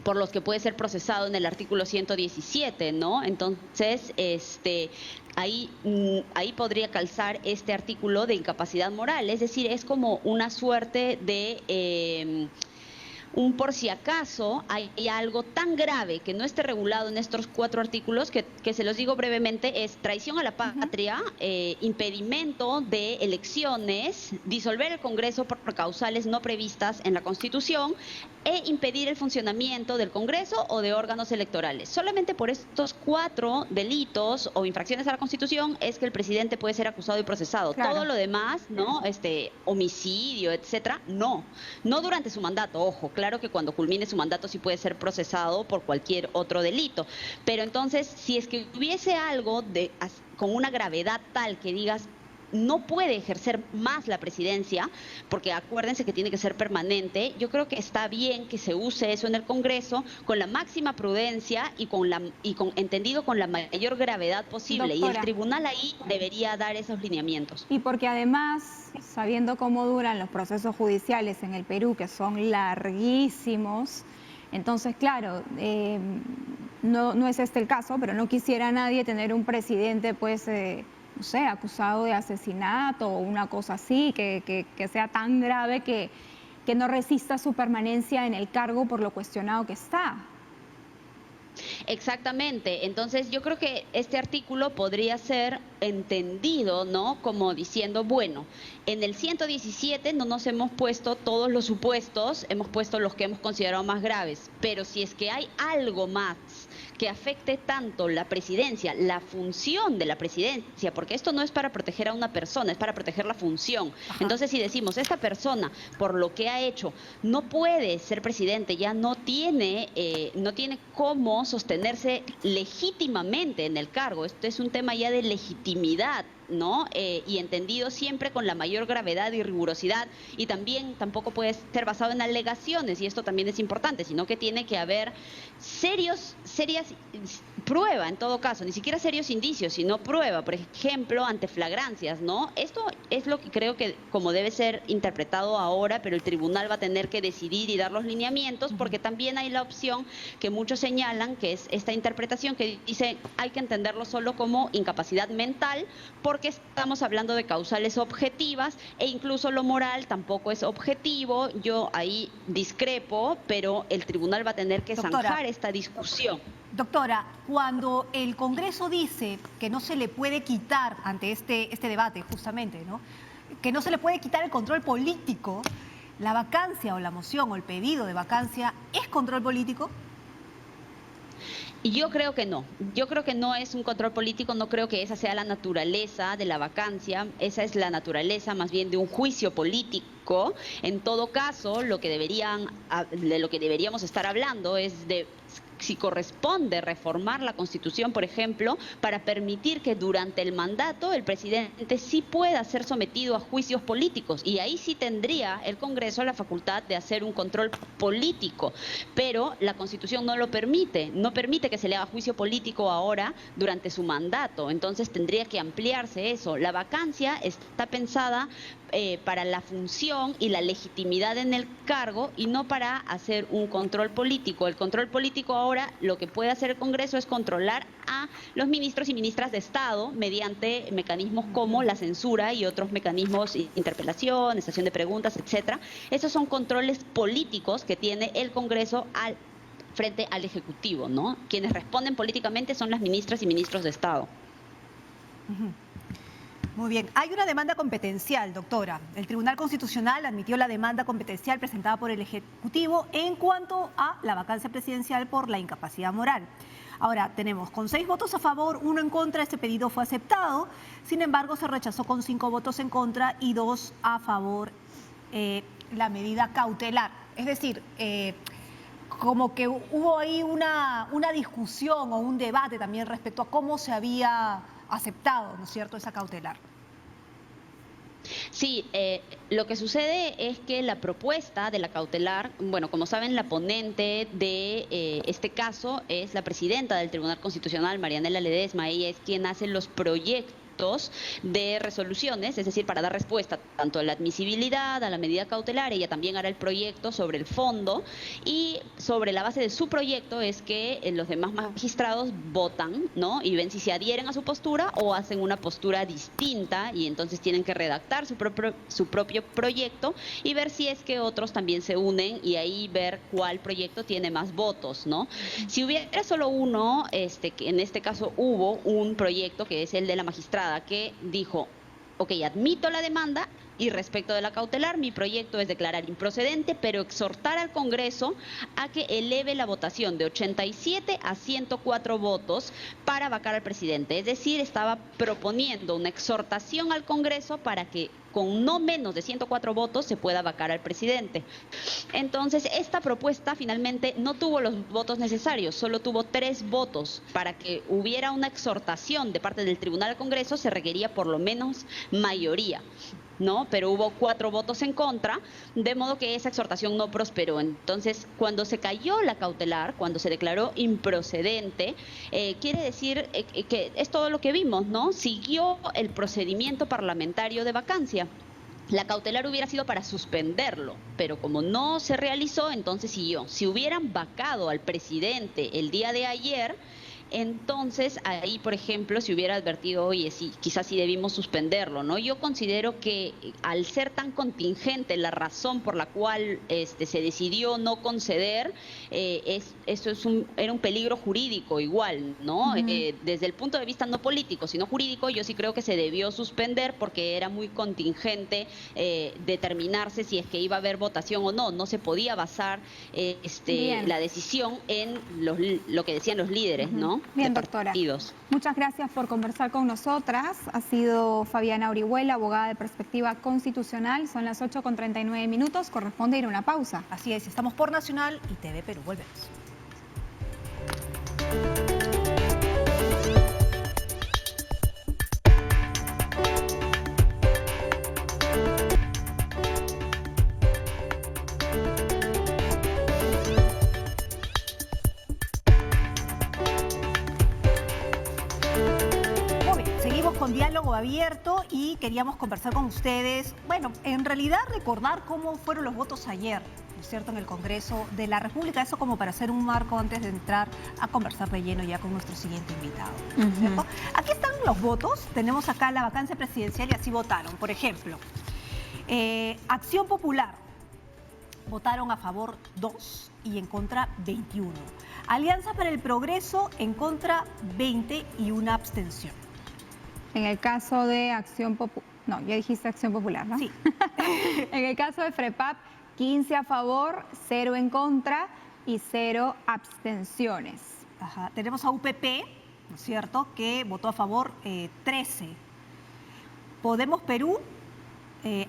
Speaker 4: por los que puede ser procesado en el artículo 117, ¿no? Entonces, ahí podría calzar este artículo de incapacidad moral, es decir, es como una suerte de un por si acaso hay algo tan grave que no esté regulado en estos 4 artículos, que se los digo brevemente, es traición a la patria, impedimento de elecciones, disolver el Congreso por causales no previstas en la Constitución e impedir el funcionamiento del Congreso o de órganos electorales. Solamente por estos 4 delitos o infracciones a la Constitución es que el presidente puede ser acusado y procesado. Claro. Todo lo demás, ¿no? Homicidio, etcétera, no durante su mandato, ojo. Claro que cuando culmine su mandato sí puede ser procesado por cualquier otro delito. Pero entonces, si es que hubiese algo con una gravedad tal que digas, no puede ejercer más la presidencia, porque acuérdense que tiene que ser permanente, yo creo que está bien que se use eso en el Congreso con la máxima prudencia y entendido con la mayor gravedad posible. Doctora, y el tribunal ahí debería dar esos lineamientos.
Speaker 1: Y porque además, sabiendo cómo duran los procesos judiciales en el Perú, que son larguísimos, entonces, claro, no es este el caso, pero no quisiera nadie tener un presidente, pues, no sé, acusado de asesinato o una cosa así, que sea tan grave que no resista su permanencia en el cargo por lo cuestionado que está.
Speaker 4: Exactamente, entonces yo creo que este artículo podría ser entendido, ¿no? Como diciendo, bueno, en el 117 no nos hemos puesto todos los supuestos, hemos puesto los que hemos considerado más graves, pero si es que hay algo más que afecte tanto la presidencia, la función de la presidencia, porque esto no es para proteger a una persona, es para proteger la función. Entonces, si decimos, esta persona, por lo que ha hecho, no puede ser presidente, ya no tiene cómo sostenerse legítimamente en el cargo. Esto es un tema ya de legitimidad, ¿no? Y entendido siempre con la mayor gravedad y rigurosidad, y tampoco puede ser basado en alegaciones, y esto también es importante, sino que tiene que haber serias prueba en todo caso, ni siquiera serios indicios, sino prueba, por ejemplo, ante flagrancias, ¿no? Esto es lo que creo que como debe ser interpretado ahora, pero el tribunal va a tener que decidir y dar los lineamientos, porque también hay la opción que muchos señalan, que es esta interpretación que dice hay que entenderlo solo como incapacidad mental, porque estamos hablando de causales objetivas e incluso lo moral tampoco es objetivo. Yo ahí discrepo, pero el tribunal va a tener que zanjar esta discusión.
Speaker 2: Doctora, cuando el Congreso dice que no se le puede quitar ante este debate justamente, ¿no? Que no se le puede quitar el control político, ¿La vacancia o la moción o el pedido de vacancia es control político?
Speaker 4: Y yo creo que no. Yo creo que no es un control político, no creo que esa sea la naturaleza de la vacancia, esa es la naturaleza más bien de un juicio político. En todo caso, de lo que deberíamos estar hablando es de si corresponde reformar la Constitución, por ejemplo, para permitir que durante el mandato el presidente sí pueda ser sometido a juicios políticos, y ahí sí tendría el Congreso la facultad de hacer un control político, pero la Constitución no lo permite, no permite que se le haga juicio político ahora durante su mandato, entonces tendría que ampliarse eso. La vacancia está pensada para la función y la legitimidad en el cargo y no para hacer un control político. El control político ahora lo que puede hacer el Congreso es controlar a los ministros y ministras de Estado mediante mecanismos como la censura y otros mecanismos, interpelación, estación de preguntas, etcétera. Esos son controles políticos que tiene el Congreso frente al Ejecutivo, ¿no? Quienes responden políticamente son las ministras y ministros de Estado.
Speaker 2: Muy bien. Hay una demanda competencial, doctora. El Tribunal Constitucional admitió la demanda competencial presentada por el Ejecutivo en cuanto a la vacancia presidencial por la incapacidad moral. Ahora, tenemos con 6 votos a favor, 1 en contra, este pedido fue aceptado. Sin embargo, se rechazó con 5 votos en contra y 2 a favor la medida cautelar. Es decir, como que hubo ahí una discusión o un debate también respecto a cómo se había aceptado, ¿no es cierto?, esa cautelar.
Speaker 4: Sí, lo que sucede es que la propuesta de la cautelar, bueno, como saben, la ponente de este caso es la presidenta del Tribunal Constitucional, Marianela Ledesma. Ella es quien hace los proyectos de resoluciones, es decir, para dar respuesta tanto a la admisibilidad, a la medida cautelar. Ella también hará el proyecto sobre el fondo, y sobre la base de su proyecto es que los demás magistrados votan, ¿no? Y ven si se adhieren a su postura o hacen una postura distinta, y entonces tienen que redactar su propio proyecto y ver si es que otros también se unen, y ahí ver cuál proyecto tiene más votos, ¿no? Si hubiera solo uno, que en este caso hubo un proyecto que es el de la magistrada, que dijo: ok, admito la demanda y respecto de la cautelar, mi proyecto es declarar improcedente, pero exhortar al Congreso a que eleve la votación de 87 a 104 votos para vacar al presidente. Es decir, estaba proponiendo una exhortación al Congreso para que con no menos de 104 votos se pueda vacar al presidente. Entonces, esta propuesta finalmente no tuvo los votos necesarios, solo tuvo 3 votos. Para que hubiera una exhortación de parte del Tribunal al Congreso se requería por lo menos mayoría, ¿no? Pero hubo 4 votos en contra, de modo que esa exhortación no prosperó. Entonces, cuando se cayó la cautelar, cuando se declaró improcedente, quiere decir que es todo lo que vimos, ¿no? Siguió el procedimiento parlamentario de vacancia. La cautelar hubiera sido para suspenderlo, pero como no se realizó, entonces siguió. Si hubieran vacado al presidente el día de ayer, entonces ahí, por ejemplo, se hubiera advertido: oye, sí, quizás sí debimos suspenderlo, ¿no? Yo considero que al ser tan contingente la razón por la cual se decidió no conceder, era un peligro jurídico igual, ¿no? Desde el punto de vista no político, sino jurídico, yo sí creo que se debió suspender porque era muy contingente determinarse si es que iba a haber votación o no. No se podía basar la decisión en lo que decían los líderes, ¿no?
Speaker 1: Bien, doctora. Muchas gracias por conversar con nosotras. Ha sido Fabiana Orihuela, abogada de Perspectiva Constitucional. Son las 8:39. Corresponde ir a una pausa.
Speaker 2: Así es, estamos por Nacional y TV Perú. Volvemos. Con diálogo abierto, y queríamos conversar con ustedes, bueno, en realidad recordar cómo fueron los votos ayer, ¿no es cierto?, en el Congreso de la República, eso como para hacer un marco antes de entrar a conversar de lleno ya con nuestro siguiente invitado, ¿no es cierto? Aquí están los votos, tenemos acá la vacancia presidencial y así votaron. Por ejemplo, Acción Popular, votaron a favor 2 y en contra 21. Alianza para el Progreso, en contra 20 y una abstención.
Speaker 1: En el caso de Acción Popular, no, ya dijiste Acción Popular, ¿no?
Speaker 2: Sí.
Speaker 1: En el caso de FREPAP, 15 a favor, 0 en contra y 0 abstenciones.
Speaker 2: Ajá. Tenemos a UPP, ¿no es cierto?, que votó a favor 13. Podemos Perú,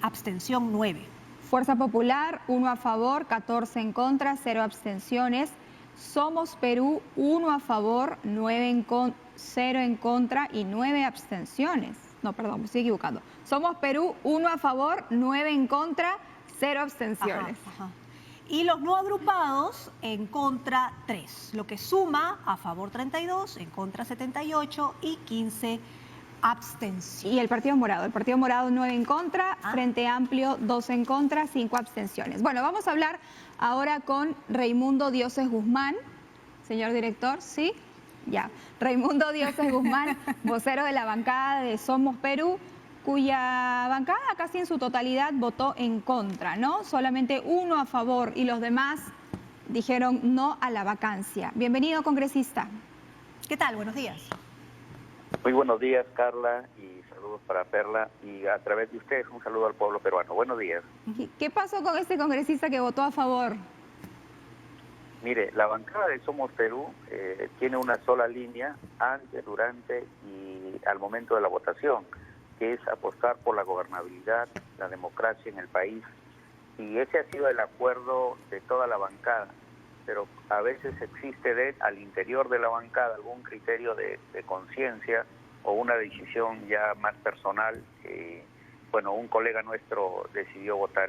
Speaker 2: abstención 9.
Speaker 1: Fuerza Popular, 1 a favor, 14 en contra, 0 abstenciones. Somos Perú, 1 a favor, 0 en contra y 9 abstenciones. No, perdón, me estoy equivocando. Somos Perú, 1 a favor, 9 en contra, 0 abstenciones.
Speaker 2: Ajá. Y los no agrupados, en contra 3, lo que suma a favor 32, en contra 78 y 15 abstenciones.
Speaker 1: Y el Partido Morado 9 en contra, Frente Amplio 2 en contra, 5 abstenciones. Bueno, vamos a hablar ahora con Raimundo Dioses Guzmán. Señor director, ¿sí? Ya. Raimundo Dioses Guzmán, vocero de la bancada de Somos Perú, cuya bancada casi en su totalidad votó en contra, ¿no? Solamente 1 a favor y los demás dijeron no a la vacancia. Bienvenido, congresista.
Speaker 2: ¿Qué tal? Buenos días.
Speaker 5: Muy buenos días, Carla, y saludos para Perla, y a través de ustedes un saludo al pueblo peruano. Buenos días.
Speaker 1: ¿Qué pasó con este congresista que votó a favor?
Speaker 5: Mire, la bancada de Somos Perú tiene una sola línea antes, durante y al momento de la votación, que es apostar por la gobernabilidad, la democracia en el país, y ese ha sido el acuerdo de toda la bancada, pero a veces existe al interior de la bancada algún criterio de conciencia o una decisión ya más personal. Bueno, un colega nuestro decidió votar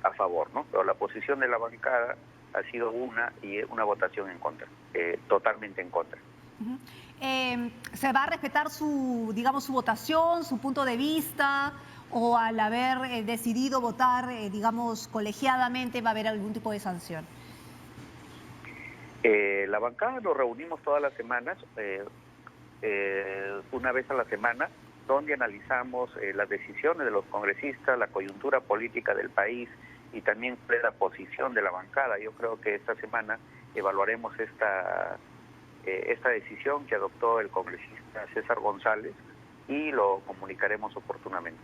Speaker 5: a favor, ¿no? Pero la posición de la bancada ha sido una votación en contra, totalmente en contra.
Speaker 2: ¿Se va a respetar su votación, su punto de vista, o al haber decidido votar, colegiadamente, va a haber algún tipo de sanción?
Speaker 5: La bancada nos reunimos todas las semanas, una vez a la semana, donde analizamos las decisiones de los congresistas, la coyuntura política del país y también la posición de la bancada. Yo creo que esta semana evaluaremos esta decisión que adoptó el congresista César González y lo comunicaremos oportunamente.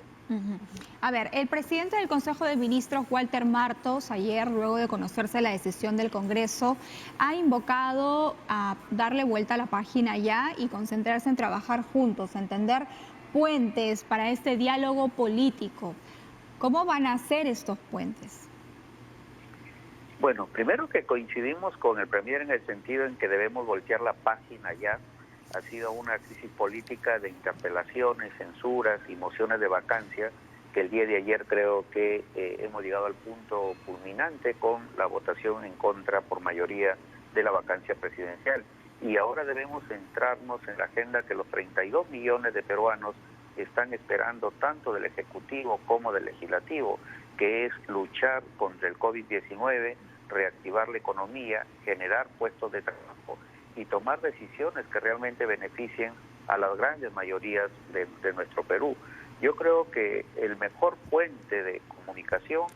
Speaker 1: A ver, el presidente del Consejo de Ministros, Walter Martos, ayer, luego de conocerse la decisión del Congreso, ha invocado a darle vuelta a la página ya y concentrarse en trabajar juntos, entender puentes para este diálogo político. ¿Cómo van a ser estos puentes?
Speaker 5: Bueno, primero que coincidimos con el Premier en el sentido en que debemos voltear la página ya. Ha sido una crisis política de interpelaciones, censuras y mociones de vacancia, que el día de ayer creo que hemos llegado al punto culminante con la votación en contra por mayoría de la vacancia presidencial. Y ahora debemos centrarnos en la agenda que los 32 millones de peruanos están esperando tanto del Ejecutivo como del Legislativo, que es luchar contra el COVID-19, reactivar la economía, generar puestos de trabajo y tomar decisiones que realmente beneficien a las grandes mayorías de nuestro Perú. Yo creo que el mejor puente de comunicación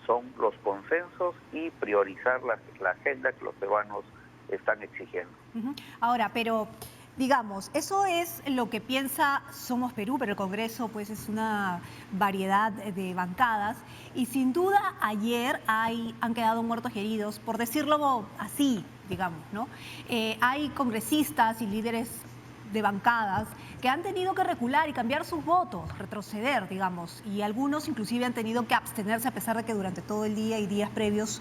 Speaker 5: son los consensos y priorizar la agenda que los peruanos están exigiendo.
Speaker 2: Ahora, pero digamos, eso es lo que piensa Somos Perú, pero el Congreso pues es una variedad de bancadas y sin duda ayer han quedado muertos y heridos, por decirlo así, digamos, ¿no? Hay congresistas y líderes de bancadas que han tenido que recular y cambiar sus votos, retroceder, digamos, y algunos inclusive han tenido que abstenerse a pesar de que durante todo el día y días previos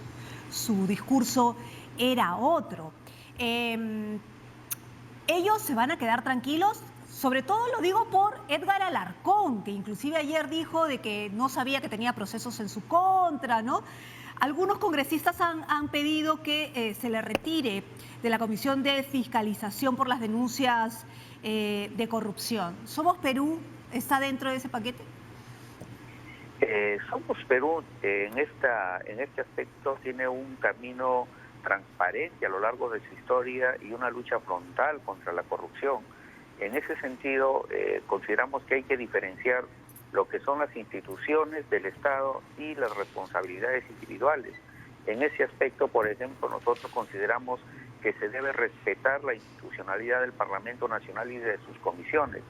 Speaker 2: su discurso era otro. ¿Ellos se van a quedar tranquilos? Sobre todo lo digo por Edgar Alarcón, que inclusive ayer dijo de que no sabía que tenía procesos en su contra, ¿no? Algunos congresistas han pedido que se le retire de la Comisión de Fiscalización por las denuncias de corrupción. ¿Somos Perú está dentro de ese paquete?
Speaker 5: Somos Perú en este aspecto tiene un camino transparente a lo largo de su historia y una lucha frontal contra la corrupción. En ese sentido, consideramos que hay que diferenciar lo que son las instituciones del Estado y las responsabilidades individuales. En ese aspecto, por ejemplo, nosotros consideramos que se debe respetar la institucionalidad del Parlamento Nacional y de sus comisiones.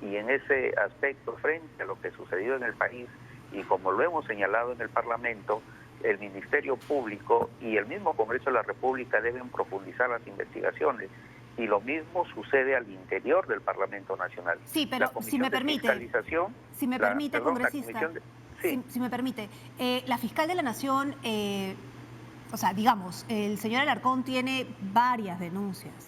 Speaker 5: Y en ese aspecto, frente a lo que sucedió en el país, y como lo hemos señalado en el Parlamento, el Ministerio Público y el mismo Congreso de la República deben profundizar las investigaciones. Y lo mismo sucede al interior del Parlamento Nacional.
Speaker 2: Sí, pero si me permite, congresista, si me permite, la fiscal de la Nación, o sea, digamos, el señor Alarcón tiene varias denuncias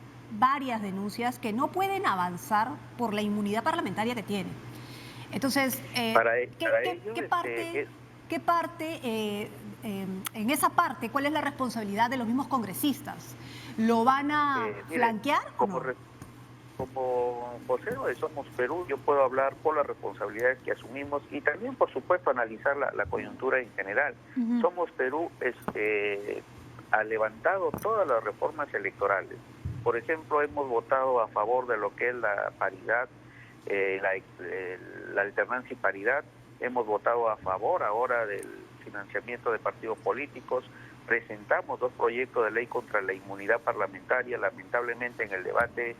Speaker 2: que no pueden avanzar por la inmunidad parlamentaria que tiene. Entonces, ¿qué parte, en esa parte, cuál es la responsabilidad de los mismos congresistas? ¿Lo van a flanquear o no?
Speaker 5: Como vocero de Somos Perú, yo puedo hablar por las responsabilidades que asumimos y también, por supuesto, analizar la coyuntura en general. Somos Perú ha levantado todas las reformas electorales. Por ejemplo, hemos votado a favor de lo que es la paridad, la alternancia y paridad. Hemos votado a favor ahora del financiamiento de partidos políticos. Presentamos 2 proyectos de ley contra la inmunidad parlamentaria. Lamentablemente en el debate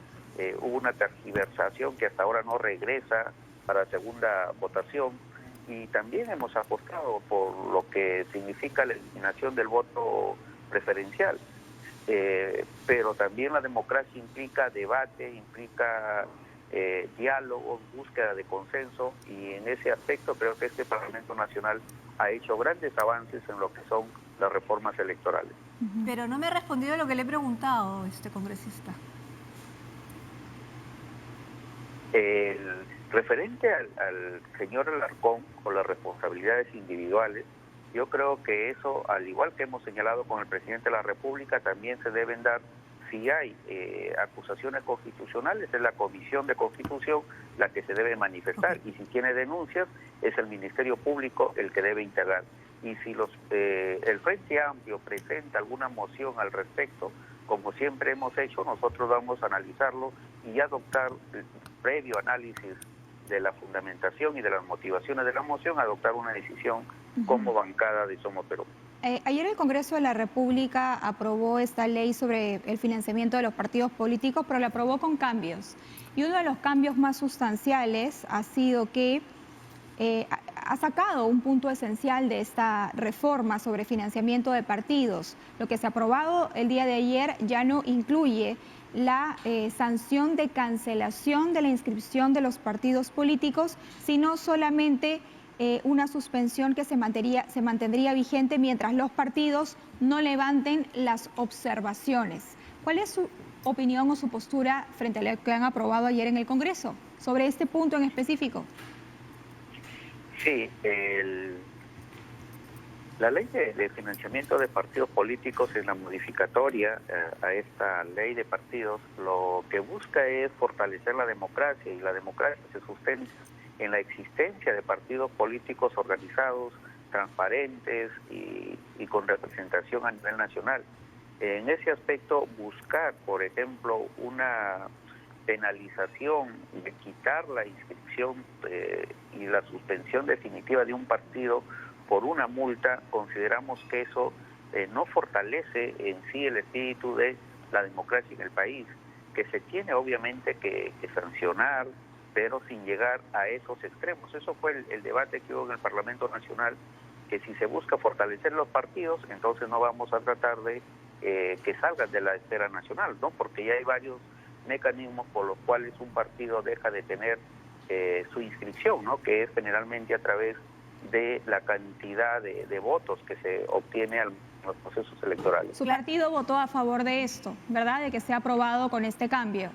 Speaker 5: hubo una tergiversación que hasta ahora no regresa para segunda votación. Y también hemos apostado por lo que significa la eliminación del voto preferencial. Pero también la democracia implica debate, implica diálogo, búsqueda de consenso, y en ese aspecto creo que este Parlamento Nacional ha hecho grandes avances en lo que son las reformas electorales.
Speaker 2: Pero no me ha respondido a lo que le he preguntado, congresista.
Speaker 5: Referente al señor Alarcón con las responsabilidades individuales, yo creo que eso, al igual que hemos señalado con el presidente de la República, también se deben dar. Si hay acusaciones constitucionales, es la Comisión de Constitución la que se debe manifestar, y si tiene denuncias, es el Ministerio Público el que debe integrar. Y si el Frente Amplio presenta alguna moción al respecto, como siempre hemos hecho, nosotros vamos a analizarlo y adoptar, previo análisis de la fundamentación y de las motivaciones de la moción, adoptar una decisión como bancada de Somos Perú.
Speaker 1: Ayer el Congreso de la República aprobó esta ley sobre el financiamiento de los partidos políticos, pero la aprobó con cambios. Y uno de los cambios más sustanciales ha sido que ha sacado un punto esencial de esta reforma sobre financiamiento de partidos. Lo que se ha aprobado el día de ayer ya no incluye la sanción de cancelación de la inscripción de los partidos políticos, sino solamente una suspensión que se mantendría vigente mientras los partidos no levanten las observaciones. ¿Cuál es su opinión o su postura frente a lo que han aprobado ayer en el Congreso sobre este punto en específico?
Speaker 5: Sí, la ley de financiamiento de partidos políticos, en la modificatoria a esta ley de partidos, lo que busca es fortalecer la democracia, y la democracia se sustenta en la existencia de partidos políticos organizados, transparentes y con representación a nivel nacional. En ese aspecto, buscar, por ejemplo, una penalización de quitar la inscripción y la suspensión definitiva de un partido por una multa, consideramos que eso no fortalece en sí el espíritu de la democracia en el país, que se tiene obviamente que sancionar, pero sin llegar a esos extremos. Eso fue el debate que hubo en el Parlamento Nacional, que si se busca fortalecer los partidos, entonces no vamos a tratar de que salgan de la esfera nacional, ¿no? Porque ya hay varios mecanismos por los cuales un partido deja de tener su inscripción, ¿no? Que es generalmente a través de la cantidad de votos que se obtiene en los procesos electorales.
Speaker 1: Su partido votó a favor de esto, ¿verdad? De que sea aprobado con este cambio.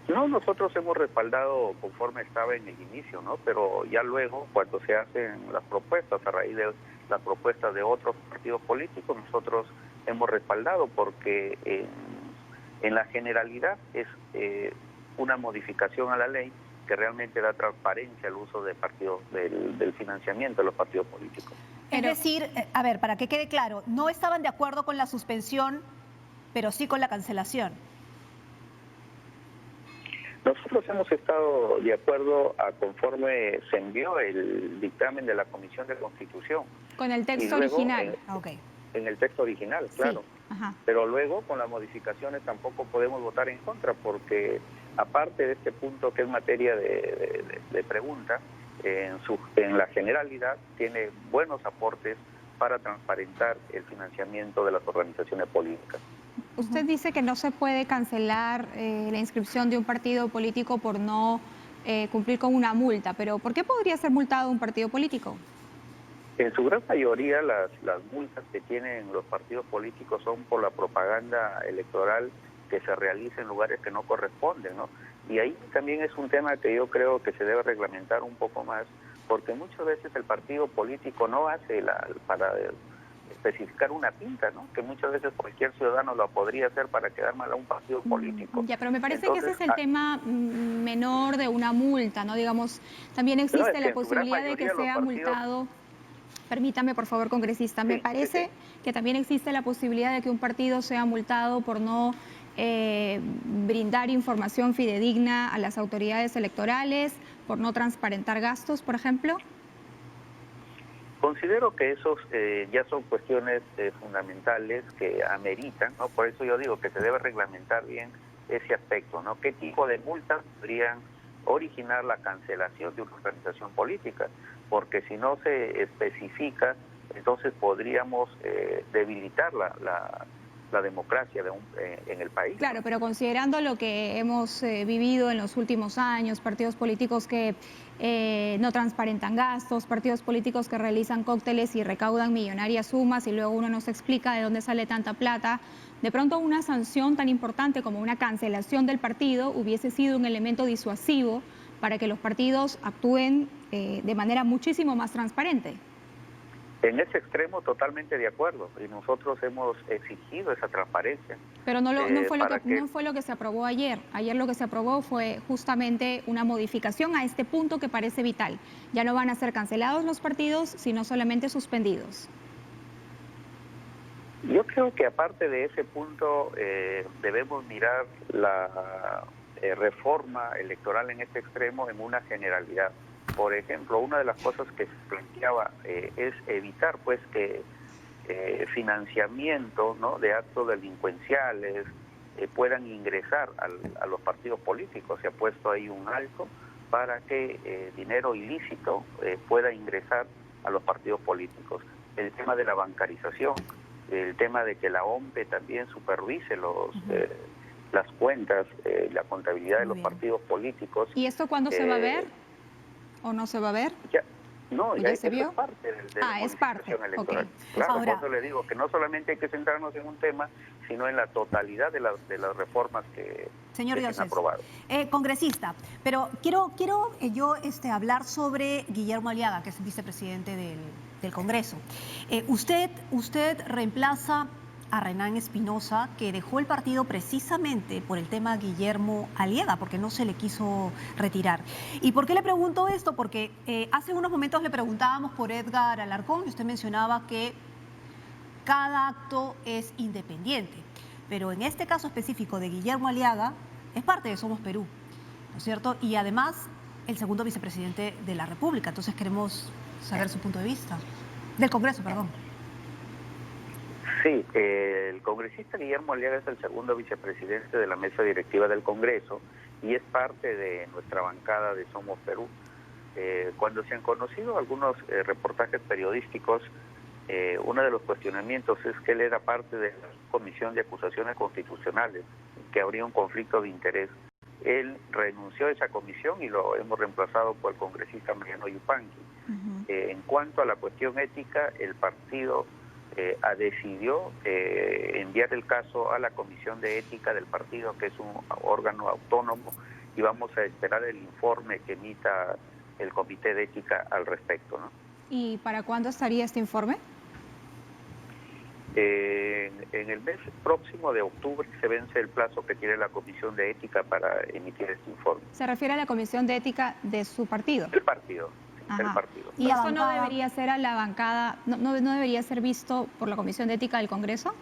Speaker 5: No, nosotros hemos respaldado conforme estaba en el inicio, ¿no? Pero ya luego, cuando se hacen las propuestas, a raíz de las propuestas de otros partidos políticos, nosotros hemos respaldado, porque en la generalidad es una modificación a la ley que realmente da transparencia al uso de partidos, del financiamiento de los partidos políticos.
Speaker 2: Es decir, a ver, para que quede claro, no estaban de acuerdo con la suspensión, pero sí con la cancelación.
Speaker 5: Nosotros hemos estado de acuerdo a conforme se envió el dictamen de la Comisión de Constitución.
Speaker 1: Con el texto original.
Speaker 5: En el texto original, claro. Sí. Pero luego con las modificaciones tampoco podemos votar en contra, porque aparte de este punto que es materia de pregunta, en la generalidad tiene buenos aportes para transparentar el financiamiento de las organizaciones políticas.
Speaker 1: Usted dice que no se puede cancelar la inscripción de un partido político por no cumplir con una multa, pero ¿por qué podría ser multado un partido político?
Speaker 5: En su gran mayoría las multas que tienen los partidos políticos son por la propaganda electoral que se realiza en lugares que no corresponden, ¿no? Y ahí también es un tema que yo creo que se debe reglamentar un poco más, porque muchas veces el partido político no hace para especificar una pinta, ¿no? Que muchas veces cualquier ciudadano lo podría hacer para quedar mal a un partido político.
Speaker 1: Ya, pero me parece que ese es el tema menor de una multa, ¿no? Digamos, también existe la posibilidad de que sea multado. Permítame, por favor, congresista. Me parece que también existe la posibilidad de que un partido sea multado por no brindar información fidedigna a las autoridades electorales, por no transparentar gastos, por ejemplo.
Speaker 5: Considero que esos ya son cuestiones fundamentales que ameritan, ¿no? Por eso yo digo que se debe reglamentar bien ese aspecto, ¿no? ¿Qué tipo de multas podrían originar la cancelación de una organización política? Porque si no se especifica, entonces podríamos debilitar la democracia en el país.
Speaker 1: Claro, pero considerando lo que hemos vivido en los últimos años, partidos políticos que no transparentan gastos, partidos políticos que realizan cócteles y recaudan millonarias sumas y luego uno no se explica de dónde sale tanta plata, de pronto una sanción tan importante como una cancelación del partido hubiese sido un elemento disuasivo para que los partidos actúen de manera muchísimo más transparente.
Speaker 5: En ese extremo totalmente de acuerdo, y nosotros hemos exigido esa transparencia.
Speaker 1: Pero no fue lo que se aprobó ayer. Ayer lo que se aprobó fue justamente una modificación a este punto que parece vital. Ya no van a ser cancelados los partidos, sino solamente suspendidos.
Speaker 5: Yo creo que aparte de ese punto debemos mirar la reforma electoral en este extremo en una generalidad. Por ejemplo, una de las cosas que se planteaba es evitar pues que financiamiento, ¿no?, de actos delincuenciales puedan ingresar a los partidos políticos. Se ha puesto ahí un alto para que dinero ilícito pueda ingresar a los partidos políticos. El tema de la bancarización, el tema de que la OMPE también supervise las cuentas, la contabilidad de los partidos políticos.
Speaker 1: ¿Y esto cuándo se va a ver? ¿O no se va a ver?
Speaker 5: Ya se
Speaker 1: vio.
Speaker 5: Es parte de la modificación electoral.
Speaker 1: Okay.
Speaker 5: Claro,
Speaker 2: ahora,
Speaker 5: por eso le digo que no solamente hay que centrarnos en un tema, sino en la totalidad de las reformas que se han aprobado.
Speaker 2: Congresista, pero quiero yo hablar sobre Guillermo Aliaga, que es vicepresidente del Congreso. Usted reemplaza a Renán Espinosa, que dejó el partido precisamente por el tema Guillermo Aliaga, porque no se le quiso retirar. ¿Y por qué le pregunto esto? Porque hace unos momentos le preguntábamos por Edgar Alarcón y usted mencionaba que cada acto es independiente, pero en este caso específico de Guillermo Aliaga es parte de Somos Perú, ¿no es cierto? Y además el segundo vicepresidente de la República, entonces queremos saber su punto de vista, del Congreso, perdón.
Speaker 5: Sí, el congresista Guillermo Aliaga es el segundo vicepresidente de la mesa directiva del Congreso y es parte de nuestra bancada de Somos Perú. Cuando se han conocido algunos reportajes periodísticos, uno de los cuestionamientos es que él era parte de la Comisión de Acusaciones Constitucionales, que habría un conflicto de interés. Él renunció a esa comisión y lo hemos reemplazado por el congresista Mariano Yupanqui. En cuanto a la cuestión ética, el partido decidió enviar el caso a la Comisión de Ética del partido, que es un órgano autónomo, y vamos a esperar el informe que emita el Comité de Ética al respecto, ¿no?
Speaker 1: ¿Y para cuándo estaría este informe?
Speaker 5: En el mes próximo de octubre se vence el plazo que tiene la Comisión de Ética para emitir este informe.
Speaker 1: ¿Se refiere a la Comisión de Ética de su partido?
Speaker 5: El partido. El partido.
Speaker 1: ¿Y esto no debería ser a la bancada, no debería ser visto por la Comisión de Ética del Congreso?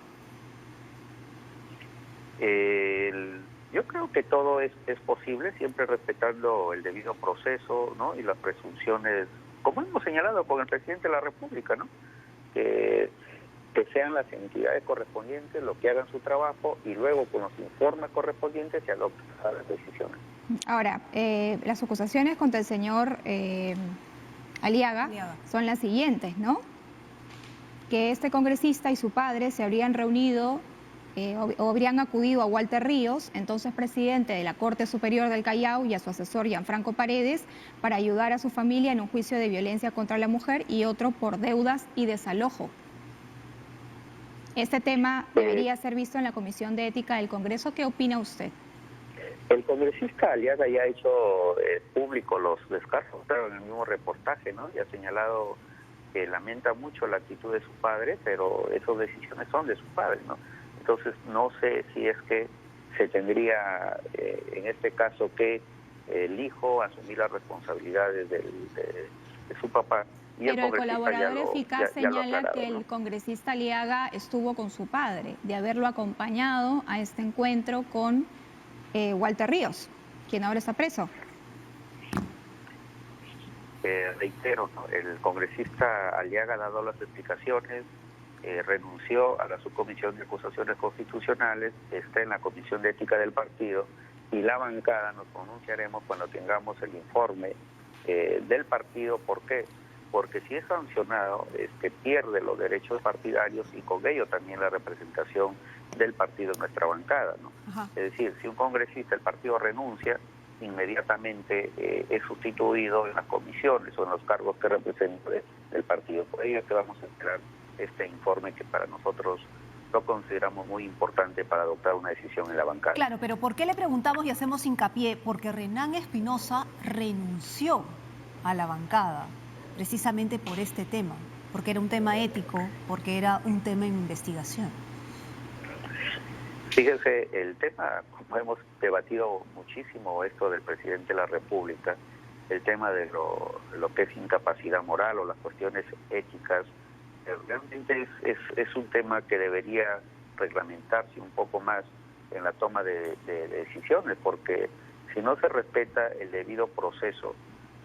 Speaker 5: Yo creo que todo es posible, siempre respetando el debido proceso, ¿no?, y las presunciones, como hemos señalado con el presidente de la República, ¿no?, que sean las entidades correspondientes los que hagan su trabajo y luego con los informes correspondientes se adoptan las decisiones.
Speaker 1: Ahora, las acusaciones contra el señor Aliaga son las siguientes, ¿no? que este congresista y su padre se habrían reunido o habrían acudido a Walter Ríos, entonces presidente de la Corte Superior del Callao, y a su asesor Gianfranco Paredes, para ayudar a su familia en un juicio de violencia contra la mujer y otro por deudas y desalojo. Este tema debería ser visto en la Comisión de Ética del Congreso. ¿Qué opina usted?
Speaker 5: El congresista Aliaga ya ha hecho público los descargos, claro, en el mismo reportaje, ¿no? Y ha señalado que lamenta mucho la actitud de su padre, pero esas decisiones son de su padre, ¿no? Entonces no sé si es que se tendría, en este caso, que el hijo asumir las responsabilidades de su papá.
Speaker 1: Pero el colaborador eficaz señala que el congresista Aliaga estuvo con su padre, de haberlo acompañado a este encuentro con Walter Ríos, quien ahora está preso.
Speaker 5: Reitero, ¿no? El congresista Aliaga ha dado las explicaciones, renunció a la subcomisión de acusaciones constitucionales, está en la comisión de ética del partido, y la bancada nos pronunciaremos cuando tengamos el informe del partido. ¿Por qué? Porque si es sancionado, pierde los derechos partidarios y con ello también la representación del partido en nuestra bancada, ¿no? Es decir, si un congresista del partido renuncia, inmediatamente es sustituido en las comisiones o en los cargos que representa del partido. Por ello es que vamos a esperar este informe, que para nosotros lo consideramos muy importante para adoptar una decisión en la bancada.
Speaker 2: Claro, pero ¿por qué le preguntamos y hacemos hincapié? Porque Renan Espinosa renunció a la bancada precisamente por este tema, porque era un tema ético, porque era un tema en investigación.
Speaker 5: Fíjense, el tema, como hemos debatido muchísimo esto del presidente de la República, el tema de lo que es incapacidad moral o las cuestiones éticas, realmente es un tema que debería reglamentarse un poco más en la toma de decisiones, porque si no se respeta el debido proceso,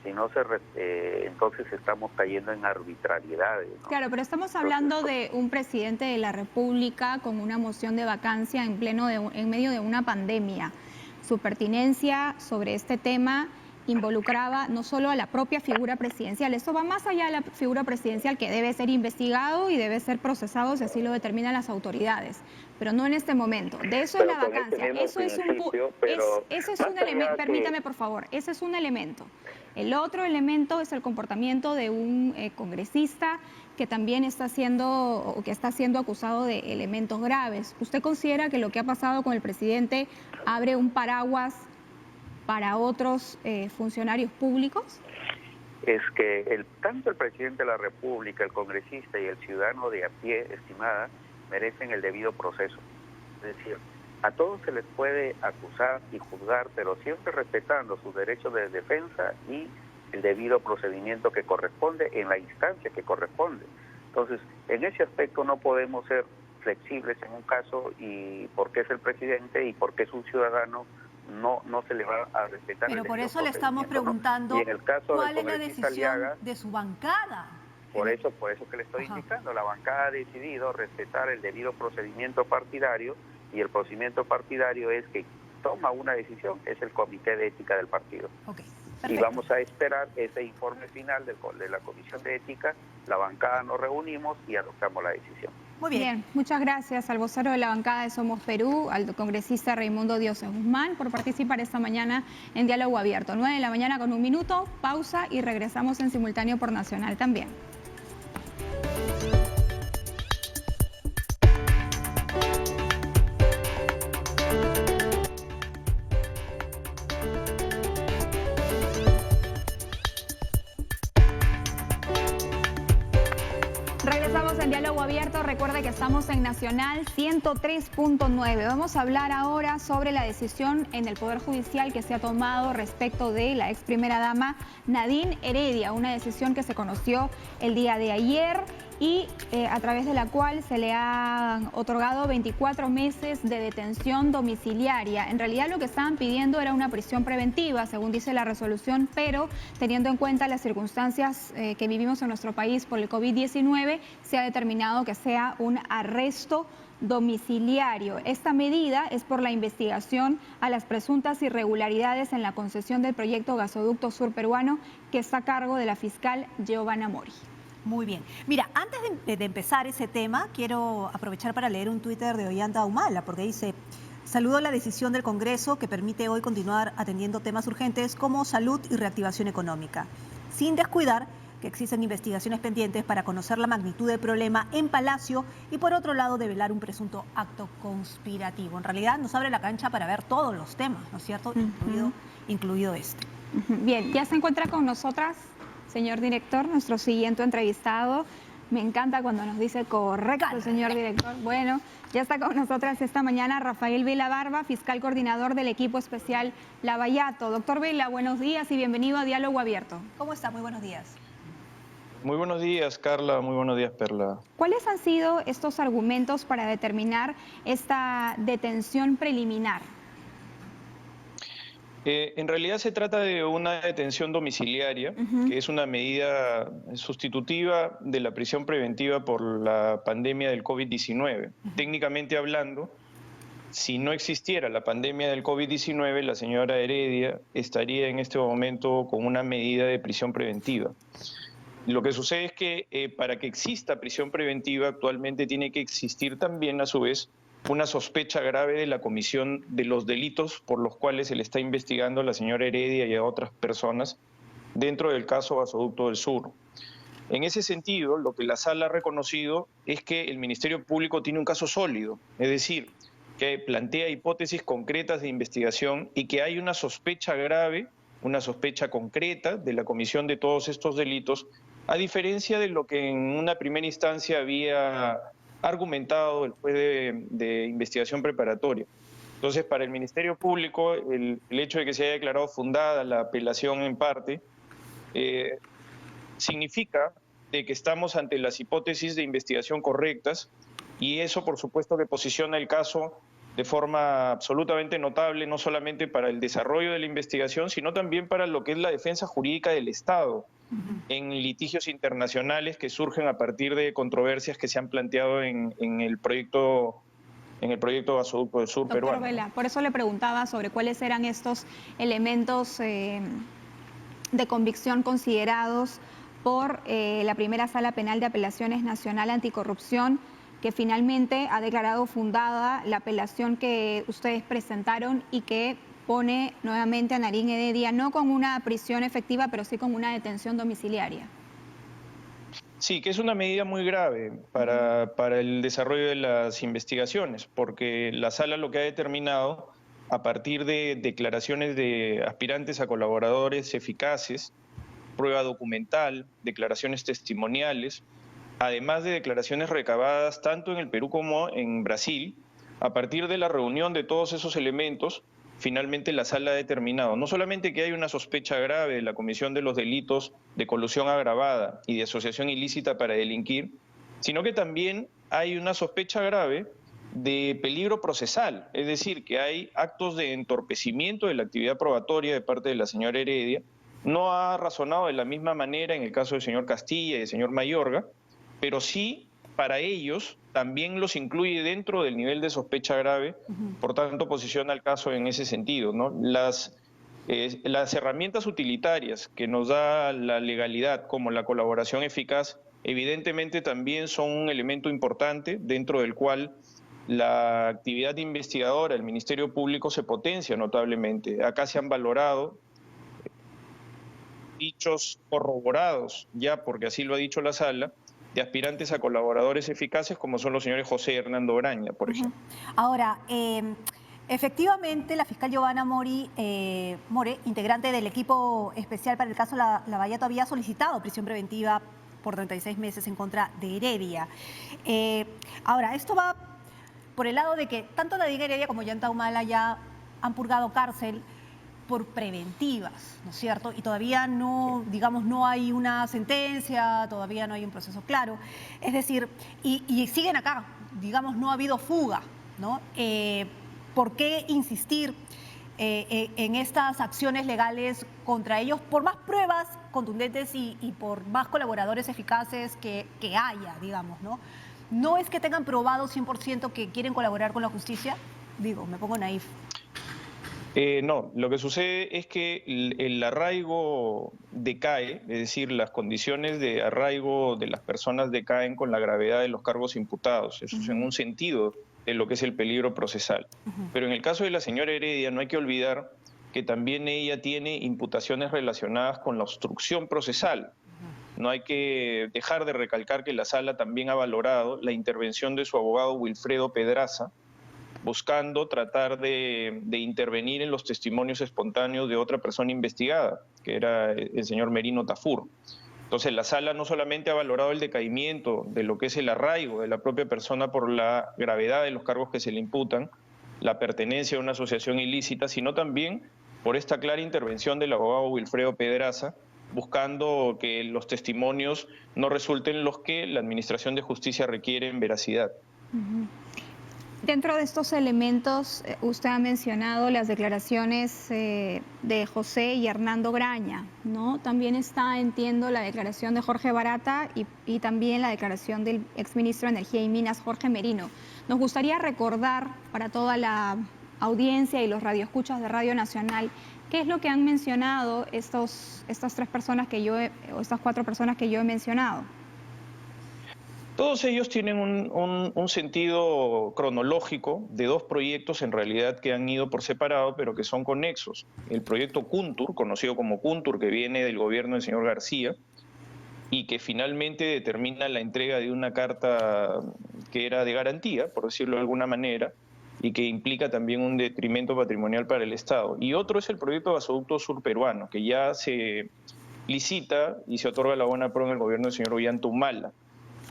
Speaker 5: si no entonces estamos cayendo en arbitrariedades, ¿no?
Speaker 1: Claro, pero estamos hablando de un presidente de la República con una moción de vacancia en medio de una pandemia. Su pertinencia sobre este tema involucraba no solo a la propia figura presidencial, esto va más allá de la figura presidencial, que debe ser investigado y debe ser procesado si así lo determinan las autoridades, pero no en este momento. De eso es la vacancia, eso es un elemento, permítame por favor, ese es un elemento. El otro elemento es el comportamiento de un congresista que también está siendo acusado de elementos graves. ¿Usted considera que lo que ha pasado con el presidente abre un paraguas para otros funcionarios públicos?
Speaker 5: Es que tanto el presidente de la República, el congresista y el ciudadano de a pie, estimada, merecen el debido proceso. Es decir, a todos se les puede acusar y juzgar, pero siempre respetando sus derechos de defensa y el debido procedimiento que corresponde en la instancia que corresponde. Entonces, en ese aspecto no podemos ser flexibles en un caso, y porque es el presidente y porque es un ciudadano, no se le va a respetar.
Speaker 2: Pero por eso le estamos preguntando,
Speaker 5: ¿no? Y en el caso
Speaker 2: ¿cuál
Speaker 5: del
Speaker 2: es la decisión
Speaker 5: Aliaga,
Speaker 2: de su bancada?
Speaker 5: Por eso que le estoy indicando, la bancada ha decidido respetar el debido procedimiento partidario, y el procedimiento partidario es que toma una decisión, es el Comité de Ética del partido.
Speaker 2: Okay,
Speaker 5: y vamos a esperar ese informe final de la Comisión de Ética, la bancada nos reunimos y adoptamos la decisión.
Speaker 2: Muy bien.
Speaker 1: Muchas gracias al vocero de la bancada de Somos Perú, al congresista Raimundo Dioses Guzmán, por participar esta mañana en Diálogo Abierto. 9 de la mañana con 1 minuto, pausa y regresamos en simultáneo por Nacional también. Regresamos en Diálogo Abierto. Recuerde que estamos en Nacional 103.9. Vamos a hablar ahora sobre la decisión en el Poder Judicial que se ha tomado respecto de la ex primera dama Nadine Heredia, una decisión que se conoció el día de ayer y a través de la cual se le han otorgado 24 meses de detención domiciliaria. En realidad lo que estaban pidiendo era una prisión preventiva, según dice la resolución, pero teniendo en cuenta las circunstancias que vivimos en nuestro país por el COVID-19, se ha determinado que sea un arresto domiciliario. Esta medida es por la investigación a las presuntas irregularidades en la concesión del proyecto Gasoducto Sur Peruano, que está a cargo de la fiscal Giovanna Mori.
Speaker 2: Muy bien. Mira, antes de empezar ese tema, quiero aprovechar para leer un Twitter de Ollanta Humala, porque dice: saludo la decisión del Congreso que permite hoy continuar atendiendo temas urgentes como salud y reactivación económica, sin descuidar que existen investigaciones pendientes para conocer la magnitud del problema en Palacio y, por otro lado, develar un presunto acto conspirativo. En realidad nos abre la cancha para ver todos los temas, ¿no es cierto? Incluido este.
Speaker 1: Bien, ya se encuentra con nosotras, señor director, nuestro siguiente entrevistado. Me encanta cuando nos dice correcto, señor director. Bueno, ya está con nosotras esta mañana Rafael Vila Barba, fiscal coordinador del equipo especial Lavallato. Doctor Vila, buenos días y bienvenido a Diálogo Abierto.
Speaker 2: ¿Cómo está? Muy buenos días.
Speaker 6: Muy buenos días, Carla. Muy buenos días, Perla.
Speaker 1: ¿Cuáles han sido estos argumentos para determinar esta detención preliminar?
Speaker 6: En realidad se trata de una detención domiciliaria, que es una medida sustitutiva de la prisión preventiva por la pandemia del COVID-19. Técnicamente hablando, si no existiera la pandemia del COVID-19, la señora Heredia estaría en este momento con una medida de prisión preventiva. Lo que sucede es que para que exista prisión preventiva actualmente tiene que existir también, a su vez, una sospecha grave de la comisión de los delitos por los cuales se le está investigando a la señora Heredia y a otras personas dentro del caso Gasoducto del Sur. En ese sentido, lo que la Sala ha reconocido es que el Ministerio Público tiene un caso sólido, es decir, que plantea hipótesis concretas de investigación y que hay una sospecha grave, una sospecha concreta de la comisión de todos estos delitos, a diferencia de lo que en una primera instancia había argumentado el juez de investigación preparatoria. Entonces, para el Ministerio Público, el hecho de que se haya declarado fundada la apelación en parte, significa de que estamos ante las hipótesis de investigación correctas, y eso, por supuesto, que posiciona el caso de forma absolutamente notable, no solamente para el desarrollo de la investigación, sino también para lo que es la defensa jurídica del Estado en litigios internacionales que surgen a partir de controversias que se han planteado en el proyecto Gasoducto del Sur peruano.
Speaker 1: Doctor Vela, por eso le preguntaba sobre cuáles eran estos elementos de convicción considerados por la primera Sala Penal de Apelaciones Nacional Anticorrupción, que finalmente ha declarado fundada la apelación que ustedes presentaron y que pone nuevamente a Narín Heredia no con una prisión efectiva, pero sí con una detención domiciliaria.
Speaker 6: Sí, que es una medida muy grave para el desarrollo de las investigaciones, porque la Sala lo que ha determinado, a partir de declaraciones de aspirantes a colaboradores eficaces, prueba documental, declaraciones testimoniales, además de declaraciones recabadas tanto en el Perú como en Brasil, a partir de la reunión de todos esos elementos, finalmente la Sala ha determinado no solamente que hay una sospecha grave de la comisión de los delitos de colusión agravada y de asociación ilícita para delinquir, sino que también hay una sospecha grave de peligro procesal, es decir, que hay actos de entorpecimiento de la actividad probatoria de parte de la señora Heredia. No ha razonado de la misma manera en el caso del señor Castilla y del señor Mayorga, pero sí para ellos también los incluye dentro del nivel de sospecha grave, por tanto posiciona el caso en ese sentido, ¿no? Las herramientas utilitarias que nos da la legalidad, como la colaboración eficaz, evidentemente también son un elemento importante dentro del cual la actividad investigadora del Ministerio Público se potencia notablemente. Acá se han valorado dichos corroborados ya, porque así lo ha dicho la Sala, de aspirantes a colaboradores eficaces, como son los señores José y Hernando Braña, por ejemplo.
Speaker 2: Ahora, efectivamente, la fiscal Giovanna More, integrante del equipo especial para el caso Lavallato, había solicitado prisión preventiva por 36 meses en contra de Heredia. Ahora, esto va por el lado de que tanto Narín Heredia como Ollanta Humala ya han purgado cárcel por preventivas, ¿no es cierto? Y todavía no, digamos, no hay una sentencia, todavía no hay un proceso claro. Es decir, y siguen acá, digamos, no ha habido fuga, ¿no? ¿Por qué insistir en estas acciones legales contra ellos por más pruebas contundentes y por más colaboradores eficaces que haya, digamos, ¿no? ¿No es que tengan probado 100% que quieren colaborar con la justicia? Digo, me pongo naif.
Speaker 6: No, lo que sucede es que el arraigo decae, es decir, las condiciones de arraigo de las personas decaen con la gravedad de los cargos imputados. Eso es en un sentido de lo que es el peligro procesal. Pero en el caso de la señora Heredia no hay que olvidar que también ella tiene imputaciones relacionadas con la obstrucción procesal. No hay que dejar de recalcar que la sala también ha valorado la intervención de su abogado Wilfredo Pedraza, buscando tratar de intervenir en los testimonios espontáneos de otra persona investigada, que era el señor Merino Tafur. Entonces, la sala no solamente ha valorado el decaimiento de lo que es el arraigo de la propia persona por la gravedad de los cargos que se le imputan, la pertenencia a una asociación ilícita, sino también por esta clara intervención del abogado Wilfredo Pedraza, buscando que los testimonios no resulten los que la Administración de Justicia requiere en veracidad.
Speaker 1: Dentro de estos elementos, usted ha mencionado las declaraciones de José y Hernando Graña, ¿no? También está, entiendo, la declaración de Jorge Barata y también la declaración del exministro de Energía y Minas, Jorge Merino. Nos gustaría recordar para toda la audiencia y los radioescuchas de Radio Nacional qué es lo que han mencionado estas cuatro personas que yo he mencionado.
Speaker 6: Todos ellos tienen un sentido cronológico de dos proyectos en realidad que han ido por separado, pero que son conexos. El proyecto Kuntur, conocido como Kuntur, que viene del gobierno del señor García, y que finalmente determina la entrega de una carta que era de garantía, por decirlo de alguna manera, y que implica también un detrimento patrimonial para el Estado. Y otro es el proyecto Gasoducto Sur Peruano, que ya se licita y se otorga la buena pro en el gobierno del señor Ollanta Humala.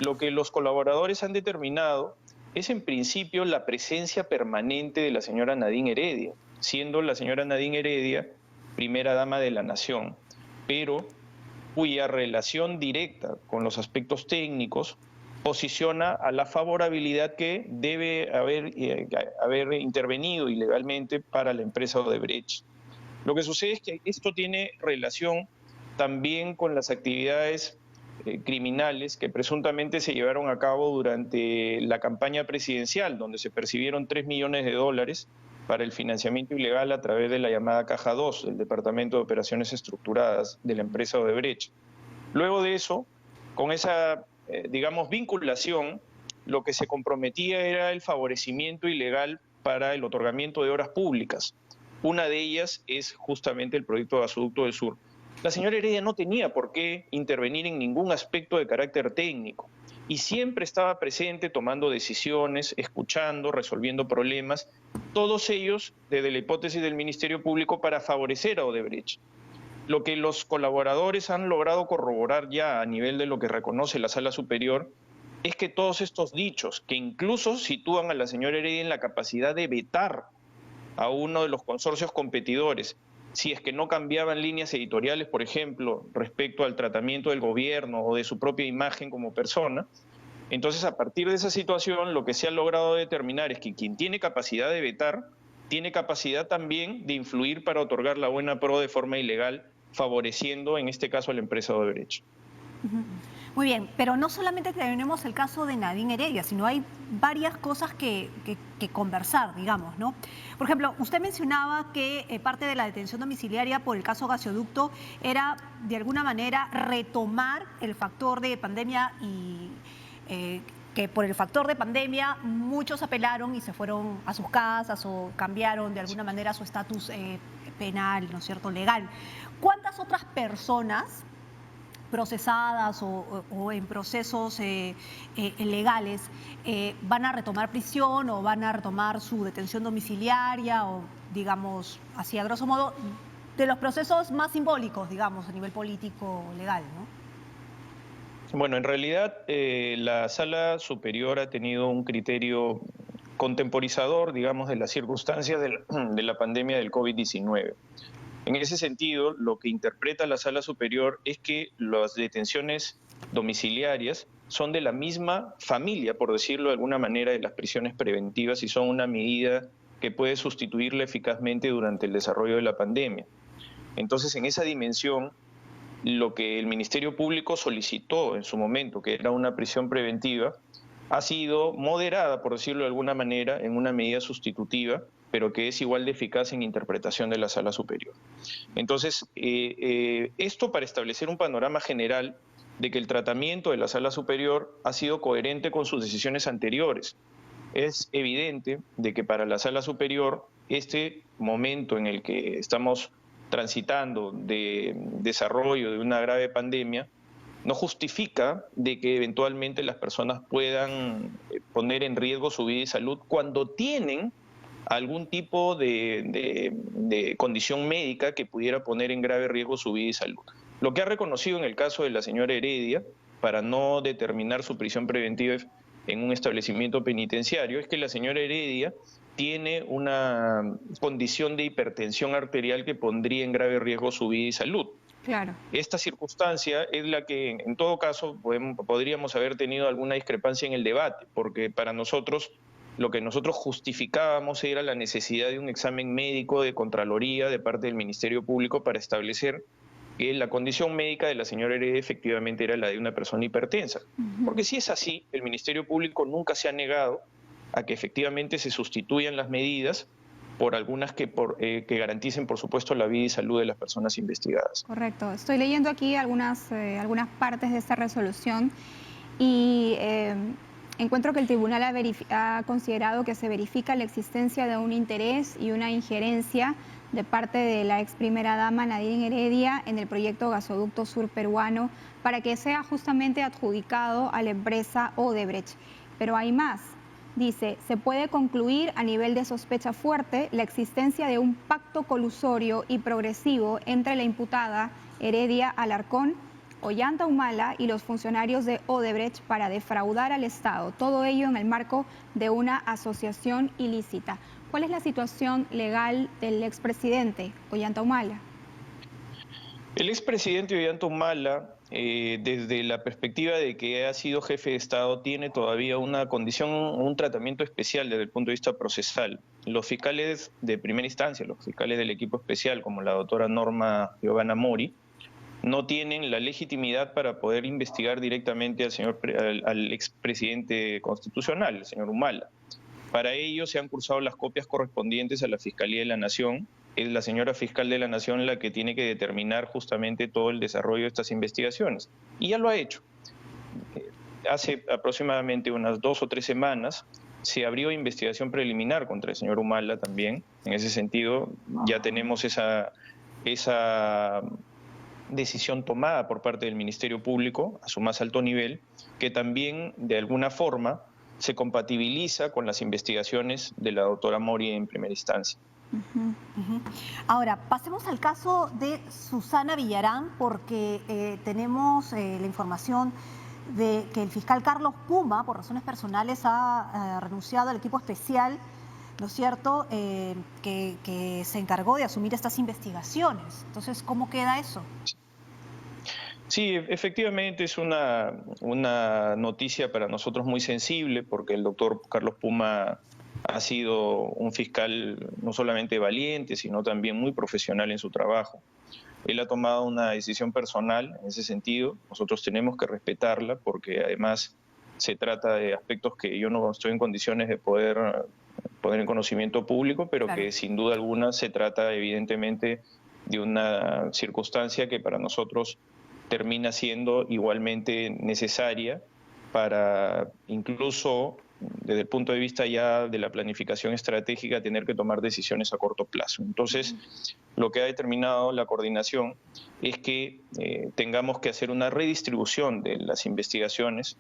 Speaker 6: Lo que los colaboradores han determinado es en principio la presencia permanente de la señora Nadine Heredia, siendo la señora Nadine Heredia primera dama de la nación, pero cuya relación directa con los aspectos técnicos posiciona a la favorabilidad que debe haber intervenido ilegalmente para la empresa Odebrecht. Lo que sucede es que esto tiene relación también con las actividades criminales que presuntamente se llevaron a cabo durante la campaña presidencial, donde se percibieron $3 millones para el financiamiento ilegal a través de la llamada Caja 2, del Departamento de Operaciones Estructuradas de la empresa Odebrecht. Luego de eso, con esa, vinculación, lo que se comprometía era el favorecimiento ilegal para el otorgamiento de obras públicas. Una de ellas es justamente el proyecto de Gasoducto del Sur. La señora Heredia no tenía por qué intervenir en ningún aspecto de carácter técnico y siempre estaba presente tomando decisiones, escuchando, resolviendo problemas, todos ellos desde la hipótesis del Ministerio Público para favorecer a Odebrecht. Lo que los colaboradores han logrado corroborar ya a nivel de lo que reconoce la Sala Superior es que todos estos dichos, que incluso sitúan a la señora Heredia en la capacidad de vetar a uno de los consorcios competidores, si es que no cambiaban líneas editoriales, por ejemplo, respecto al tratamiento del gobierno o de su propia imagen como persona, entonces a partir de esa situación lo que se ha logrado determinar es que quien tiene capacidad de vetar, tiene capacidad también de influir para otorgar la buena pro de forma ilegal, favoreciendo en este caso a la empresa Odebrecht.
Speaker 2: Muy bien, pero no solamente tenemos el caso de Nadine Heredia, sino hay varias cosas que conversar, digamos, ¿no? Por ejemplo, usted mencionaba que parte de la detención domiciliaria por el caso Gasoducto era, de alguna manera, retomar el factor de pandemia y que por el factor de pandemia muchos apelaron y se fueron a sus casas o cambiaron de alguna manera su estatus penal, ¿no es cierto?, legal. ¿Cuántas otras personas procesadas o en procesos legales van a retomar prisión o van a retomar su detención domiciliaria o, digamos, así a grosso modo, de los procesos más simbólicos, digamos, a nivel político legal, ¿no?
Speaker 6: Bueno, en realidad la Sala Superior ha tenido un criterio contemporizador, digamos, de las circunstancias de la pandemia del COVID-19. En ese sentido, lo que interpreta la Sala Superior es que las detenciones domiciliarias son de la misma familia, por decirlo de alguna manera, de las prisiones preventivas y son una medida que puede sustituirla eficazmente durante el desarrollo de la pandemia. Entonces, en esa dimensión, lo que el Ministerio Público solicitó en su momento, que era una prisión preventiva, ha sido moderada, por decirlo de alguna manera, en una medida sustitutiva, pero que es igual de eficaz en interpretación de la Sala Superior. Entonces, esto para establecer un panorama general de que el tratamiento de la Sala Superior ha sido coherente con sus decisiones anteriores. Es evidente de que para la Sala Superior, este momento en el que estamos transitando de desarrollo de una grave pandemia, no justifica de que eventualmente las personas puedan poner en riesgo su vida y salud cuando tienen algún tipo de condición médica que pudiera poner en grave riesgo su vida y salud. Lo que ha reconocido en el caso de la señora Heredia, para no determinar su prisión preventiva en un establecimiento penitenciario, es que la señora Heredia tiene una condición de hipertensión arterial que pondría en grave riesgo su vida y salud.
Speaker 1: Claro.
Speaker 6: Esta circunstancia es la que, en todo caso, podríamos haber tenido alguna discrepancia en el debate, porque para nosotros, lo que nosotros justificábamos era la necesidad de un examen médico de Contraloría de parte del Ministerio Público para establecer que la condición médica de la señora Heredia efectivamente era la de una persona hipertensa. Porque si es así, el Ministerio Público nunca se ha negado a que efectivamente se sustituyan las medidas por algunas que garanticen, por supuesto, la vida y salud de las personas investigadas.
Speaker 1: Correcto. Estoy leyendo aquí algunas partes de esta resolución y encuentro que el tribunal ha considerado que se verifica la existencia de un interés y una injerencia de parte de la ex primera dama Nadine Heredia en el proyecto Gasoducto Sur Peruano para que sea justamente adjudicado a la empresa Odebrecht. Pero hay más. Dice, se puede concluir a nivel de sospecha fuerte la existencia de un pacto colusorio y progresivo entre la imputada Heredia Alarcón, Ollanta Humala y los funcionarios de Odebrecht para defraudar al Estado. Todo ello en el marco de una asociación ilícita. ¿Cuál es la situación legal del expresidente Ollanta Humala?
Speaker 6: El expresidente Ollanta Humala, desde la perspectiva de que ha sido jefe de Estado, tiene todavía una condición, un tratamiento especial desde el punto de vista procesal. Los fiscales de primera instancia, los fiscales del equipo especial, como la doctora Norma Giovanna Mori, no tienen la legitimidad para poder investigar directamente al expresidente constitucional, el señor Humala. Para ello se han cursado las copias correspondientes a la Fiscalía de la Nación. Es la señora fiscal de la Nación la que tiene que determinar justamente todo el desarrollo de estas investigaciones. Y ya lo ha hecho. Hace aproximadamente unas 2 o 3 semanas se abrió investigación preliminar contra el señor Humala también. En ese sentido ya tenemos esa decisión tomada por parte del Ministerio Público a su más alto nivel, que también de alguna forma se compatibiliza con las investigaciones de la doctora Mori en primera instancia.
Speaker 2: Ahora, pasemos al caso de Susana Villarán, porque tenemos la información de que el fiscal Carlos Puma, por razones personales, ha renunciado al equipo especial, ¿no es cierto?, que se encargó de asumir estas investigaciones. Entonces, ¿cómo queda eso?
Speaker 6: Sí, efectivamente es una noticia para nosotros muy sensible, porque el doctor Carlos Puma ha sido un fiscal no solamente valiente, sino también muy profesional en su trabajo. Él ha tomado una decisión personal en ese sentido, nosotros tenemos que respetarla, porque además se trata de aspectos que yo no estoy en condiciones de poder poner en conocimiento público, pero claro, que sin duda alguna se trata evidentemente de una circunstancia que para nosotros termina siendo igualmente necesaria para incluso desde el punto de vista ya de la planificación estratégica tener que tomar decisiones a corto plazo. Entonces, lo que ha determinado la coordinación es que tengamos que hacer una redistribución de las investigaciones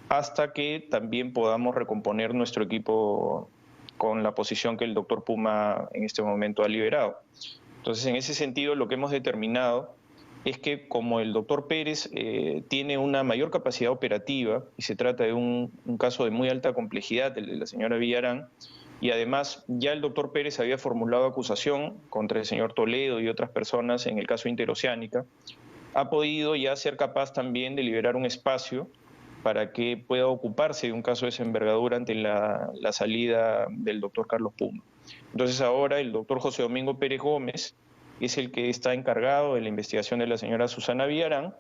Speaker 6: hasta que también podamos recomponer nuestro equipo con la posición que el doctor Puma en este momento ha liberado. Entonces, en ese sentido, lo que hemos determinado es que como el doctor Pérez tiene una mayor capacidad operativa y se trata de un caso de muy alta complejidad, el de la señora Villarán, y además ya el doctor Pérez había formulado acusación contra el señor Toledo y otras personas en el caso Interoceánica, ha podido ya ser capaz también de liberar un espacio para que pueda ocuparse de un caso de esa envergadura ante la salida del doctor Carlos Puma. Entonces ahora el doctor José Domingo Pérez Gómez es el que está encargado de la investigación de la señora Susana Villarán,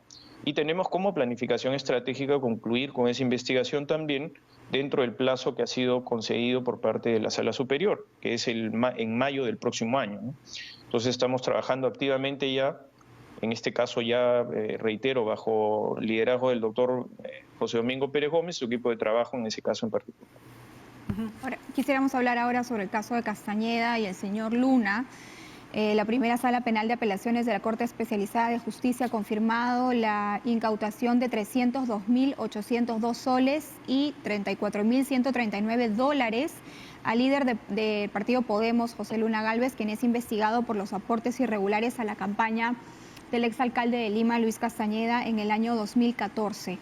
Speaker 6: y tenemos como planificación estratégica concluir con esa investigación también dentro del plazo que ha sido concedido por parte de la Sala Superior, que es en mayo del próximo año, ¿no? Entonces estamos trabajando activamente ya, en este caso ya, reitero, bajo liderazgo del doctor José Domingo Pérez Gómez, su equipo de trabajo en ese caso en particular.
Speaker 1: Ahora, quisiéramos hablar ahora sobre el caso de Castañeda y el señor Luna. La primera sala penal de apelaciones de la Corte Especializada de Justicia ha confirmado la incautación de 302.802 soles y 34.139 dólares al líder del partido Podemos, José Luna Gálvez, quien es investigado por los aportes irregulares a la campaña del exalcalde de Lima, Luis Castañeda, en el año 2014.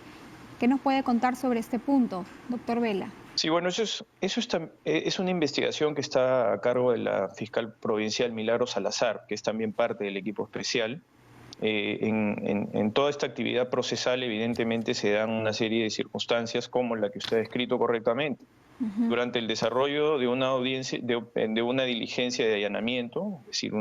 Speaker 1: ¿Qué nos puede contar sobre este punto, doctor Vela?
Speaker 6: Sí, bueno, eso es una investigación que está a cargo de la fiscal provincial Milagros Salazar, que es también parte del equipo especial. En toda esta actividad procesal, evidentemente, se dan una serie de circunstancias como la que usted ha descrito correctamente. Durante el desarrollo de una audiencia, de una diligencia de allanamiento, es decir,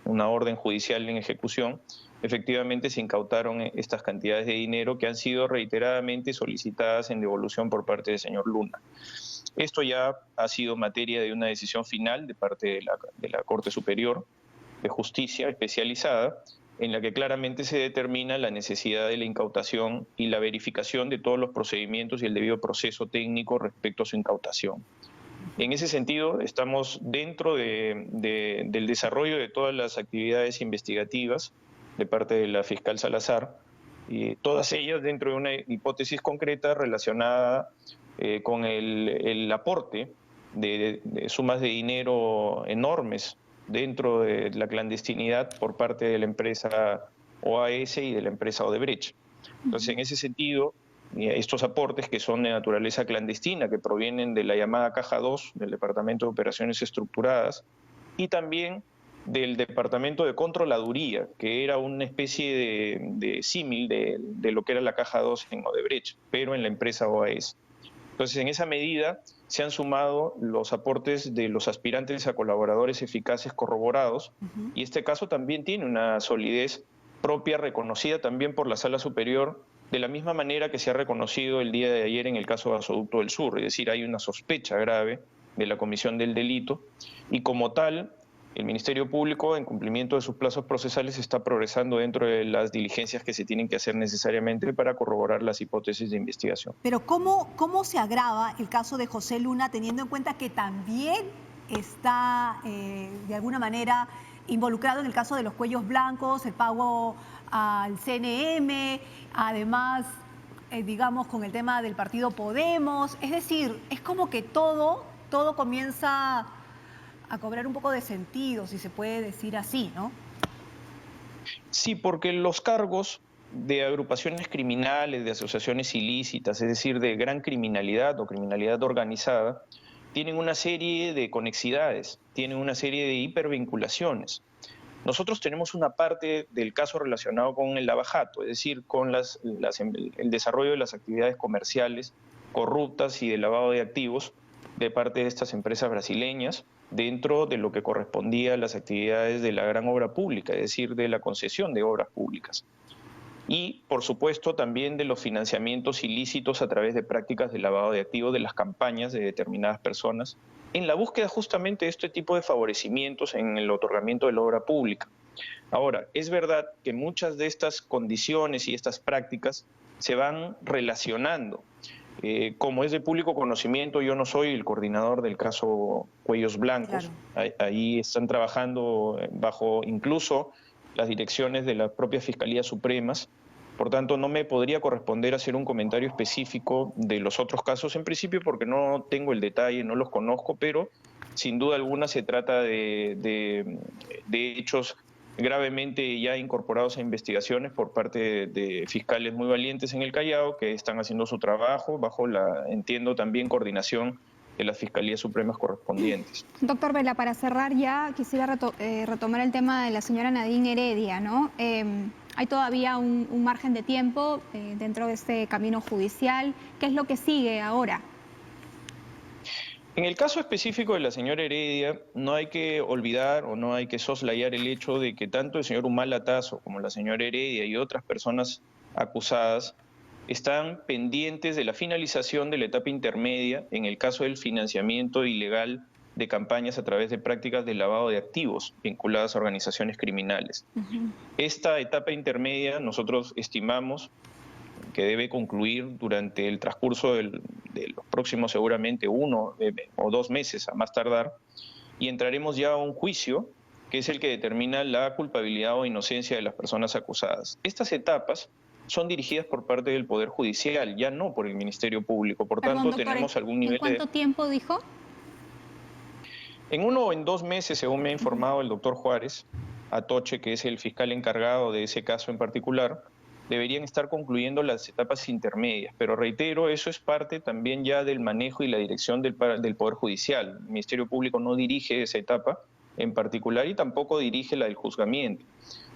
Speaker 6: una orden judicial en ejecución, efectivamente se incautaron estas cantidades de dinero que han sido reiteradamente solicitadas en devolución por parte del señor Luna. Esto ya ha sido materia de una decisión final de parte de la Corte Superior de Justicia especializada, en la que claramente se determina la necesidad de la incautación y la verificación de todos los procedimientos y el debido proceso técnico respecto a su incautación. En ese sentido, estamos dentro del desarrollo de todas las actividades investigativas de parte de la fiscal Salazar, y todas ellas dentro de una hipótesis concreta relacionada con el aporte de sumas de dinero enormes dentro de la clandestinidad por parte de la empresa OAS y de la empresa Odebrecht. Entonces, en ese sentido, estos aportes que son de naturaleza clandestina, que provienen de la llamada Caja 2 del Departamento de Operaciones Estructuradas, y también del Departamento de Controladuría, que era una especie de símil de lo que era la Caja 2 en Odebrecht, pero en la empresa OAS. Entonces, en esa medida se han sumado los aportes de los aspirantes a colaboradores eficaces corroborados, y este caso también tiene una solidez propia reconocida también por la Sala Superior, de la misma manera que se ha reconocido el día de ayer en el caso de Gasoducto del Sur, es decir, hay una sospecha grave de la comisión del delito, y como tal, el Ministerio Público, en cumplimiento de sus plazos procesales, está progresando dentro de las diligencias que se tienen que hacer necesariamente para corroborar las hipótesis de investigación.
Speaker 2: Pero ¿cómo se agrava el caso de José Luna, teniendo en cuenta que también está, de alguna manera, involucrado en el caso de los cuellos blancos, el pago al CNM, además, digamos, con el tema del partido Podemos? Es decir, es como que todo comienza a cobrar un poco de sentido, si se puede decir así, ¿no?
Speaker 6: Sí, porque los cargos de agrupaciones criminales, de asociaciones ilícitas, es decir, de gran criminalidad o criminalidad organizada, tienen una serie de conexidades, tienen una serie de hipervinculaciones. Nosotros tenemos una parte del caso relacionado con el lavajato, es decir, con el desarrollo de las actividades comerciales corruptas y de lavado de activos de parte de estas empresas brasileñas, dentro de lo que correspondía a las actividades de la gran obra pública, es decir, de la concesión de obras públicas. Y, por supuesto, también de los financiamientos ilícitos a través de prácticas de lavado de activos de las campañas de determinadas personas, en la búsqueda justamente de este tipo de favorecimientos en el otorgamiento de la obra pública. Ahora, es verdad que muchas de estas condiciones y estas prácticas se van relacionando. Como es de público conocimiento, yo no soy el coordinador del caso Cuellos Blancos. Claro. Ahí están trabajando bajo incluso las direcciones de las propias Fiscalías Supremas. Por tanto, no me podría corresponder hacer un comentario específico de los otros casos en principio porque no tengo el detalle, no los conozco, pero sin duda alguna se trata de hechos gravemente ya incorporados a investigaciones por parte de fiscales muy valientes en el Callao, que están haciendo su trabajo bajo la, entiendo, también coordinación de las Fiscalías Supremas correspondientes.
Speaker 1: Doctor Vela, para cerrar ya quisiera retomar el tema de la señora Nadine Heredia, ¿no? Hay todavía un margen de tiempo dentro de este camino judicial. ¿Qué es lo que sigue ahora?
Speaker 6: En el caso específico de la señora Heredia, no hay que olvidar o no hay que soslayar el hecho de que tanto el señor Humala Tasso como la señora Heredia y otras personas acusadas están pendientes de la finalización de la etapa intermedia en el caso del financiamiento ilegal de campañas a través de prácticas de lavado de activos vinculadas a organizaciones criminales. Esta etapa intermedia nosotros estimamos que debe concluir durante el transcurso de los próximos seguramente 1 o 2 meses a más tardar, y entraremos ya a un juicio que es el que determina la culpabilidad o inocencia de las personas acusadas. Estas etapas son dirigidas por parte del Poder Judicial, ya no por el Ministerio Público. Por tanto,
Speaker 1: doctor,
Speaker 6: tenemos algún nivel de...
Speaker 1: ¿En cuánto tiempo dijo?
Speaker 6: En 1 o en 2 meses, según me ha informado el doctor Juárez Atoche, que es el fiscal encargado de ese caso en particular, deberían estar concluyendo las etapas intermedias. Pero reitero, eso es parte también ya del manejo y la dirección del Poder Judicial. El Ministerio Público no dirige esa etapa en particular y tampoco dirige la del juzgamiento.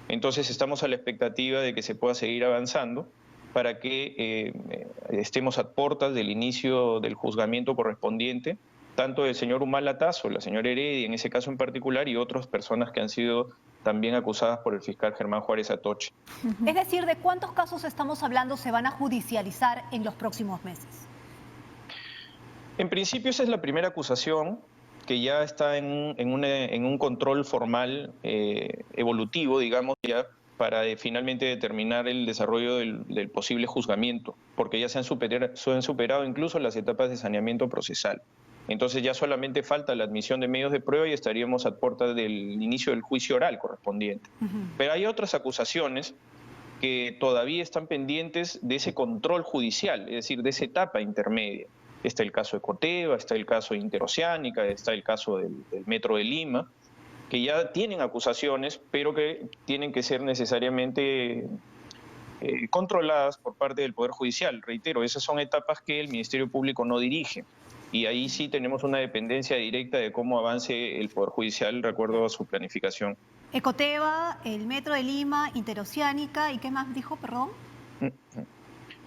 Speaker 6: Entonces estamos a la expectativa de que se pueda seguir avanzando para que estemos a puertas del inicio del juzgamiento correspondiente, tanto del señor Humala Tasso, la señora Heredia en ese caso en particular, y otras personas que han sido también acusadas por el fiscal Germán Juárez Atoche.
Speaker 2: Es decir, ¿de cuántos casos estamos hablando se van a judicializar en los próximos meses?
Speaker 6: En principio esa es la primera acusación, que ya está en un control formal evolutivo, digamos, ya para finalmente determinar el desarrollo del posible juzgamiento, porque ya se han superado incluso las etapas de saneamiento procesal. Entonces ya solamente falta la admisión de medios de prueba y estaríamos a puertas del inicio del juicio oral correspondiente. Pero hay otras acusaciones que todavía están pendientes de ese control judicial, es decir, de esa etapa intermedia. Está el caso de Ecoteva, está el caso de Interoceánica, está el caso del Metro de Lima, que ya tienen acusaciones, pero que tienen que ser necesariamente controladas por parte del Poder Judicial. Reitero, esas son etapas que el Ministerio Público no dirige. Y ahí sí tenemos una dependencia directa de cómo avance el Poder Judicial de acuerdo a su planificación.
Speaker 2: Ecoteva, el Metro de Lima, Interoceánica, ¿y qué más dijo, perdón?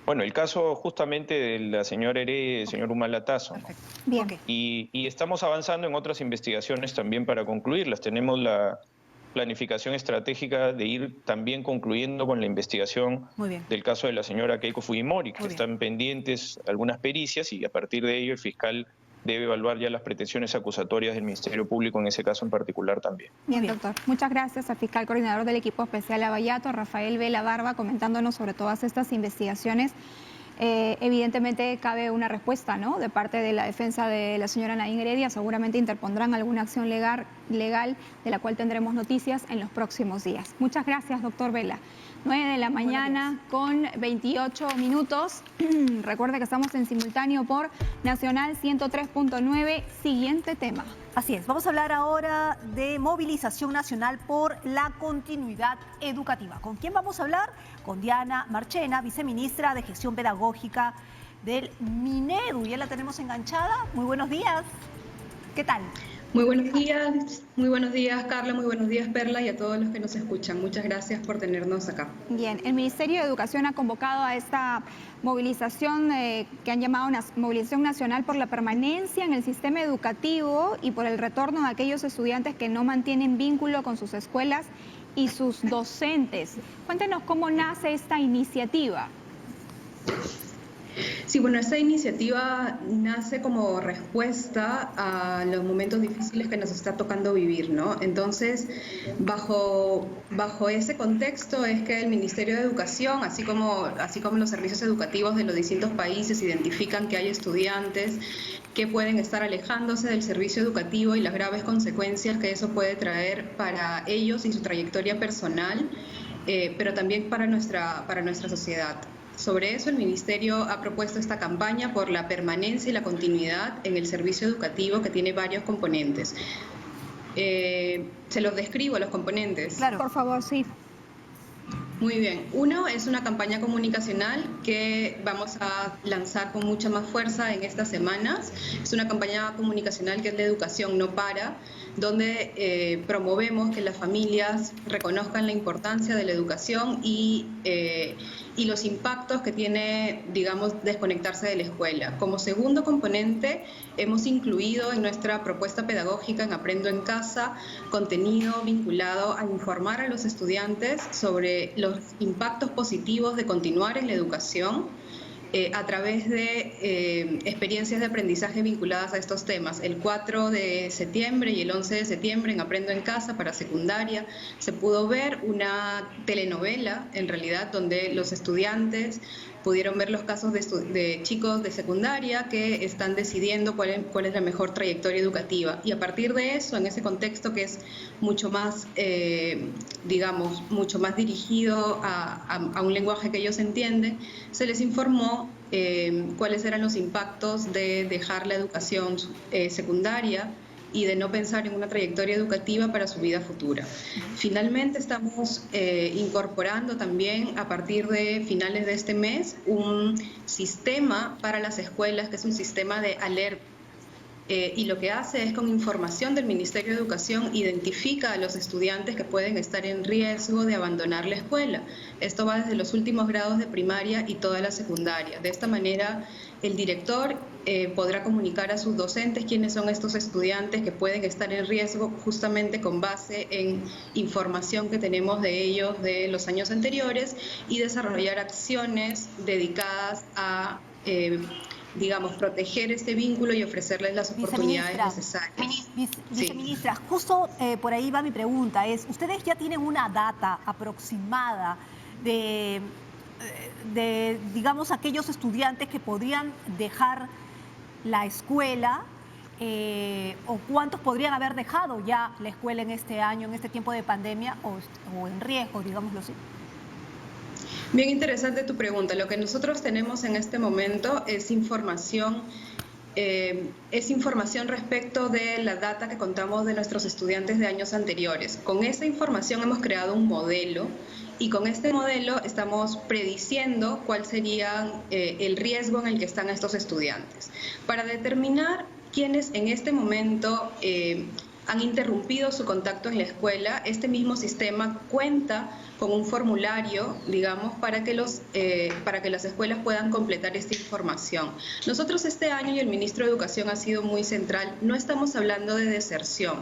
Speaker 6: Bueno, el caso justamente de la señora Heredia y del señor Humala Tasso, ¿no?
Speaker 1: Bien.
Speaker 6: Y estamos avanzando en otras investigaciones también para concluirlas. Tenemos la planificación estratégica de ir también concluyendo con la investigación del caso de la señora Keiko Fujimori, que están pendientes algunas pericias y a partir de ello el fiscal debe evaluar ya las pretensiones acusatorias del Ministerio Público en ese caso en particular también.
Speaker 1: Bien, doctor. Muchas gracias al fiscal coordinador del equipo especial Lavallato, Rafael Vela Barba, comentándonos sobre todas estas investigaciones. Evidentemente cabe una respuesta, ¿no?, de parte de la defensa de la señora Nadine Heredia. Seguramente interpondrán alguna acción legal de la cual tendremos noticias en los próximos días. Muchas gracias, doctor Vela. 9 de la mañana con 28 minutos. Recuerde que estamos en simultáneo por Nacional 103.9. Siguiente tema.
Speaker 2: Así es, vamos a hablar ahora de movilización nacional por la continuidad educativa. ¿Con quién vamos a hablar? Con Diana Marchena, viceministra de Gestión Pedagógica del Minedu. Ya la tenemos enganchada. Muy buenos días. ¿Qué tal?
Speaker 7: Muy buenos días Carla, muy buenos días Perla y a todos los que nos escuchan. Muchas gracias por tenernos acá.
Speaker 1: Bien, el Ministerio de Educación ha convocado a esta movilización que han llamado una movilización nacional por la permanencia en el sistema educativo y por el retorno de aquellos estudiantes que no mantienen vínculo con sus escuelas y sus docentes. Cuéntenos cómo nace esta iniciativa.
Speaker 7: Sí, bueno, esta iniciativa nace como respuesta a los momentos difíciles que nos está tocando vivir, ¿no? Entonces, bajo ese contexto es que el Ministerio de Educación, así como los servicios educativos de los distintos países, identifican que hay estudiantes que pueden estar alejándose del servicio educativo y las graves consecuencias que eso puede traer para ellos y su trayectoria personal, pero también para nuestra sociedad. Sobre eso, el Ministerio ha propuesto esta campaña por la permanencia y la continuidad en el servicio educativo, que tiene varios componentes. Se los describo, los componentes.
Speaker 1: Claro, por favor, sí.
Speaker 7: Muy bien. Uno es una campaña comunicacional que vamos a lanzar con mucha más fuerza en estas semanas. Es una campaña comunicacional que es de Educación No Para, donde promovemos que las familias reconozcan la importancia de la educación y los impactos que tiene, digamos, desconectarse de la escuela. Como segundo componente, hemos incluido en nuestra propuesta pedagógica en Aprendo en Casa contenido vinculado a informar a los estudiantes sobre los impactos positivos de continuar en la educación a través de experiencias de aprendizaje vinculadas a estos temas. El 4 de septiembre y el 11 de septiembre en Aprendo en Casa para secundaria se pudo ver una telenovela, en realidad, donde los estudiantes pudieron ver los casos de chicos de secundaria que están decidiendo cuál es la mejor trayectoria educativa. Y a partir de eso, en ese contexto que es mucho más, digamos, mucho más dirigido a un lenguaje que ellos entienden, se les informó cuáles eran los impactos de dejar la educación secundaria y de no pensar en una trayectoria educativa para su vida futura. Finalmente estamos incorporando también a partir de finales de este mes un sistema para las escuelas que es un sistema de alerta. Y lo que hace es, con información del Ministerio de Educación, identifica a los estudiantes que pueden estar en riesgo de abandonar la escuela. Esto va desde los últimos grados de primaria y toda la secundaria. De esta manera, el director podrá comunicar a sus docentes quiénes son estos estudiantes que pueden estar en riesgo, justamente con base en información que tenemos de ellos de los años anteriores, y desarrollar acciones dedicadas a digamos, proteger este vínculo y ofrecerles las oportunidades necesarias.
Speaker 2: Viceministra, justo por ahí va mi pregunta, ¿ustedes ya tienen una data aproximada de digamos, aquellos estudiantes que podrían dejar la escuela o cuántos podrían haber dejado ya la escuela en este año, en este tiempo de pandemia, o en riesgo, digámoslo así?
Speaker 7: Bien interesante tu pregunta. Lo que nosotros tenemos en este momento es información respecto de la data que contamos de nuestros estudiantes de años anteriores. Con esa información hemos creado un modelo y con este modelo estamos prediciendo cuál sería el riesgo en el que están estos estudiantes. Para determinar quiénes en este momento han interrumpido su contacto en la escuela, este mismo sistema cuenta con un formulario, digamos, para que las escuelas puedan completar esta información. Nosotros este año, y el ministro de Educación ha sido muy central, no estamos hablando de deserción.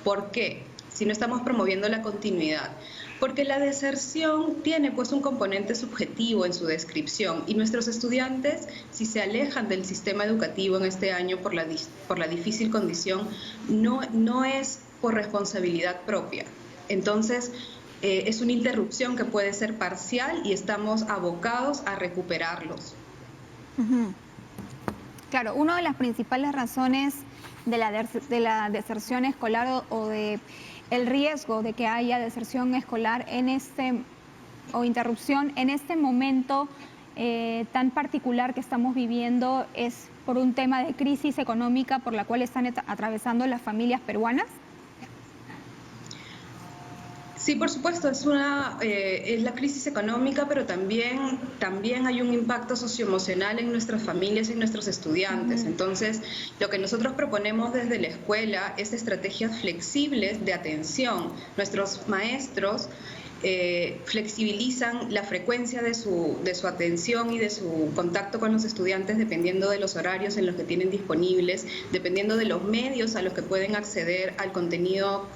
Speaker 7: ¿Por qué? Si no estamos promoviendo la continuidad. Porque la deserción tiene pues un componente subjetivo en su descripción, y nuestros estudiantes, si se alejan del sistema educativo en este año por la difícil condición, no es por responsabilidad propia. Entonces, es una interrupción que puede ser parcial y estamos abocados a recuperarlos.
Speaker 1: Claro, una de las principales razones de la deserción escolar o de el riesgo de que haya deserción escolar o interrupción en este momento tan particular que estamos viviendo es por un tema de crisis económica por la cual están atravesando las familias peruanas.
Speaker 7: Sí, por supuesto, es la crisis económica, pero también hay un impacto socioemocional en nuestras familias y en nuestros estudiantes. Entonces, lo que nosotros proponemos desde la escuela es estrategias flexibles de atención. Nuestros maestros flexibilizan la frecuencia de su atención y de su contacto con los estudiantes dependiendo de los horarios en los que tienen disponibles, dependiendo de los medios a los que pueden acceder al contenido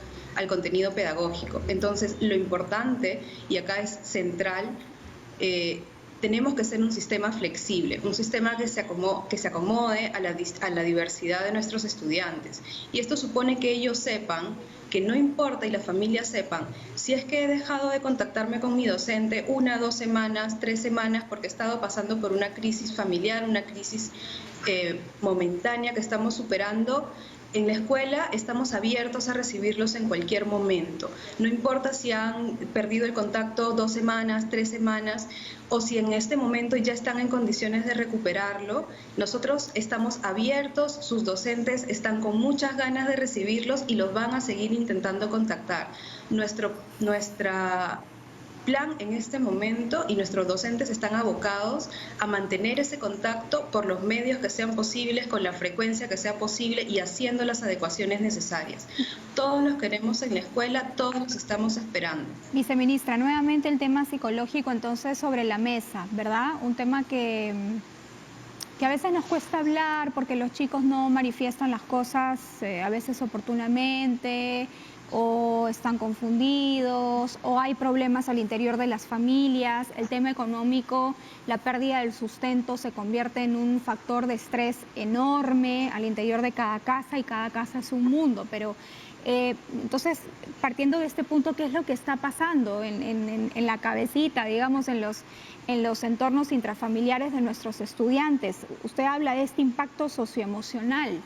Speaker 7: pedagógico. Entonces, lo importante, y acá es central, tenemos que ser un sistema flexible, un sistema que se acomode a la diversidad de nuestros estudiantes. Y esto supone que ellos sepan que no importa, y las familias sepan, si es que he dejado de contactarme con mi docente 1, 2 semanas, 3 semanas, porque he estado pasando por una crisis familiar, una crisis momentánea que estamos superando, en la escuela estamos abiertos a recibirlos en cualquier momento. No importa si han perdido el contacto 2 semanas, 3 semanas, o si en este momento ya están en condiciones de recuperarlo, nosotros estamos abiertos, sus docentes están con muchas ganas de recibirlos y los van a seguir intentando contactar. Nuestra plan en este momento, y nuestros docentes están abocados a mantener ese contacto por los medios que sean posibles, con la frecuencia que sea posible y haciendo las adecuaciones necesarias. Todos los queremos en la escuela, todos los estamos esperando.
Speaker 1: Viceministra, nuevamente el tema psicológico entonces sobre la mesa, ¿verdad? Un tema que a veces nos cuesta hablar porque los chicos no manifiestan las cosas a veces oportunamente, o están confundidos, o hay problemas al interior de las familias. El tema económico, la pérdida del sustento se convierte en un factor de estrés enorme al interior de cada casa, y cada casa es un mundo. Pero entonces, partiendo de este punto, ¿qué es lo que está pasando en la cabecita, digamos, en los entornos intrafamiliares de nuestros estudiantes? Usted habla de este impacto socioemocional.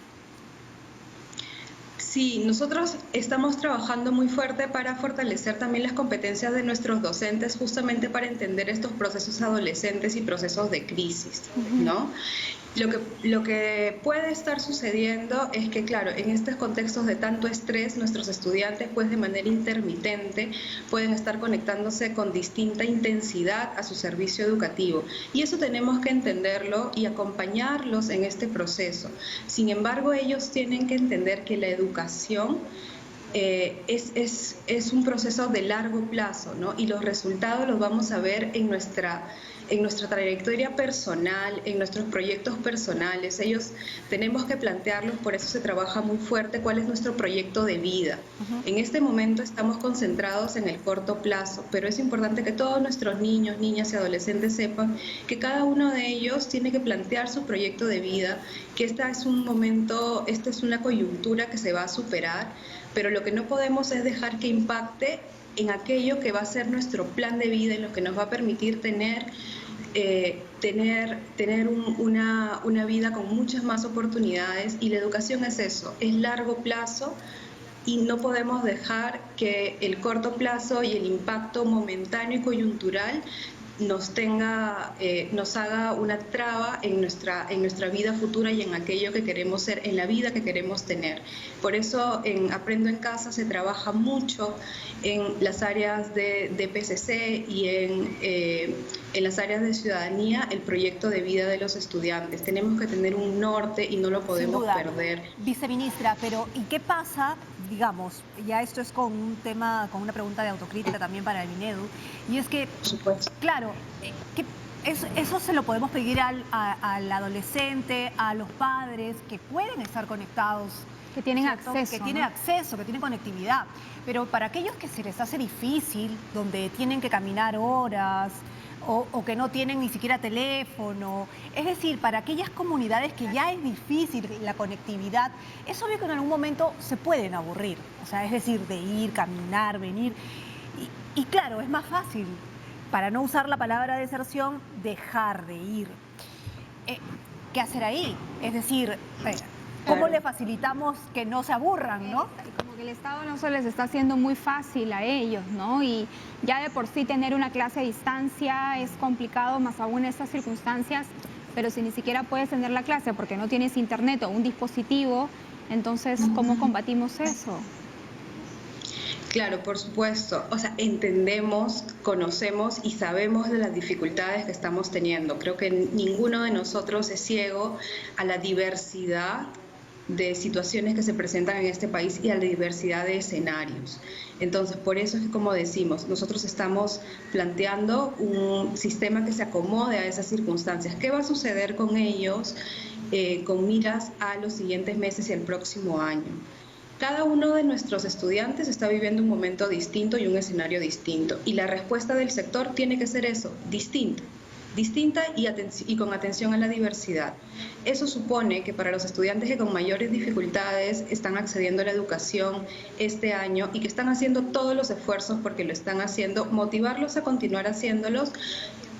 Speaker 7: Sí, nosotros estamos trabajando muy fuerte para fortalecer también las competencias de nuestros docentes, justamente para entender estos procesos adolescentes y procesos de crisis, ¿no? Lo que puede estar sucediendo es que, claro, en estos contextos de tanto estrés, nuestros estudiantes, pues de manera intermitente, pueden estar conectándose con distinta intensidad a su servicio educativo. Y eso tenemos que entenderlo y acompañarlos en este proceso. Sin embargo, ellos tienen que entender que la educación es un proceso de largo plazo, ¿no? Y los resultados los vamos a ver en nuestra trayectoria personal, en nuestros proyectos personales. Ellos tenemos que plantearlos, por eso se trabaja muy fuerte cuál es nuestro proyecto de vida. En este momento estamos concentrados en el corto plazo, pero es importante que todos nuestros niños, niñas y adolescentes sepan que cada uno de ellos tiene que plantear su proyecto de vida, que esta es una coyuntura que se va a superar, pero lo que no podemos es dejar que impacte en aquello que va a ser nuestro plan de vida, en lo que nos va a permitir tener una vida con muchas más oportunidades. Y la educación es eso, es largo plazo, y no podemos dejar que el corto plazo y el impacto momentáneo y coyuntural nos haga una traba en nuestra vida futura y en aquello que queremos ser, en la vida que queremos tener. Por eso en Aprendo en Casa se trabaja mucho en las áreas de PCC y en las áreas de ciudadanía, el proyecto de vida de los estudiantes. Tenemos que tener un norte y no lo podemos perder.
Speaker 2: Viceministra, pero ¿y qué pasa? Digamos, ya esto es con una pregunta de autocrítica también para el Minedu, y es que, claro, eso se lo podemos pedir al adolescente, a los padres que pueden estar conectados,
Speaker 1: que tienen acceso,
Speaker 2: que tienen acceso, que tienen conectividad, pero para aquellos que se les hace difícil, donde tienen que caminar horas, o que no tienen ni siquiera teléfono, es decir, para aquellas comunidades que ya es difícil la conectividad, es obvio que en algún momento se pueden aburrir, o sea, es decir, de ir, caminar, venir, y claro, es más fácil, para no usar la palabra deserción, dejar de ir. ¿Qué hacer ahí? Es decir, ¿cómo le facilitamos que no se aburran, no?
Speaker 1: Como que el Estado no se les está haciendo muy fácil a ellos, ¿no? Y ya de por sí tener una clase a distancia es complicado, más aún en estas circunstancias, pero si ni siquiera puedes tener la clase porque no tienes internet o un dispositivo, entonces, ¿cómo combatimos eso?
Speaker 7: Claro, por supuesto. O sea, entendemos, conocemos y sabemos de las dificultades que estamos teniendo. Creo que ninguno de nosotros es ciego a la diversidad de situaciones que se presentan en este país y a la diversidad de escenarios. Entonces, por eso es que, como decimos, nosotros estamos planteando un sistema que se acomode a esas circunstancias. ¿Qué va a suceder con ellos con miras a los siguientes meses y el próximo año? Cada uno de nuestros estudiantes está viviendo un momento distinto y un escenario distinto. Y la respuesta del sector tiene que ser eso, distinta y con atención a la diversidad. Eso supone que para los estudiantes que con mayores dificultades están accediendo a la educación este año y que están haciendo todos los esfuerzos porque lo están haciendo, motivarlos a continuar haciéndolos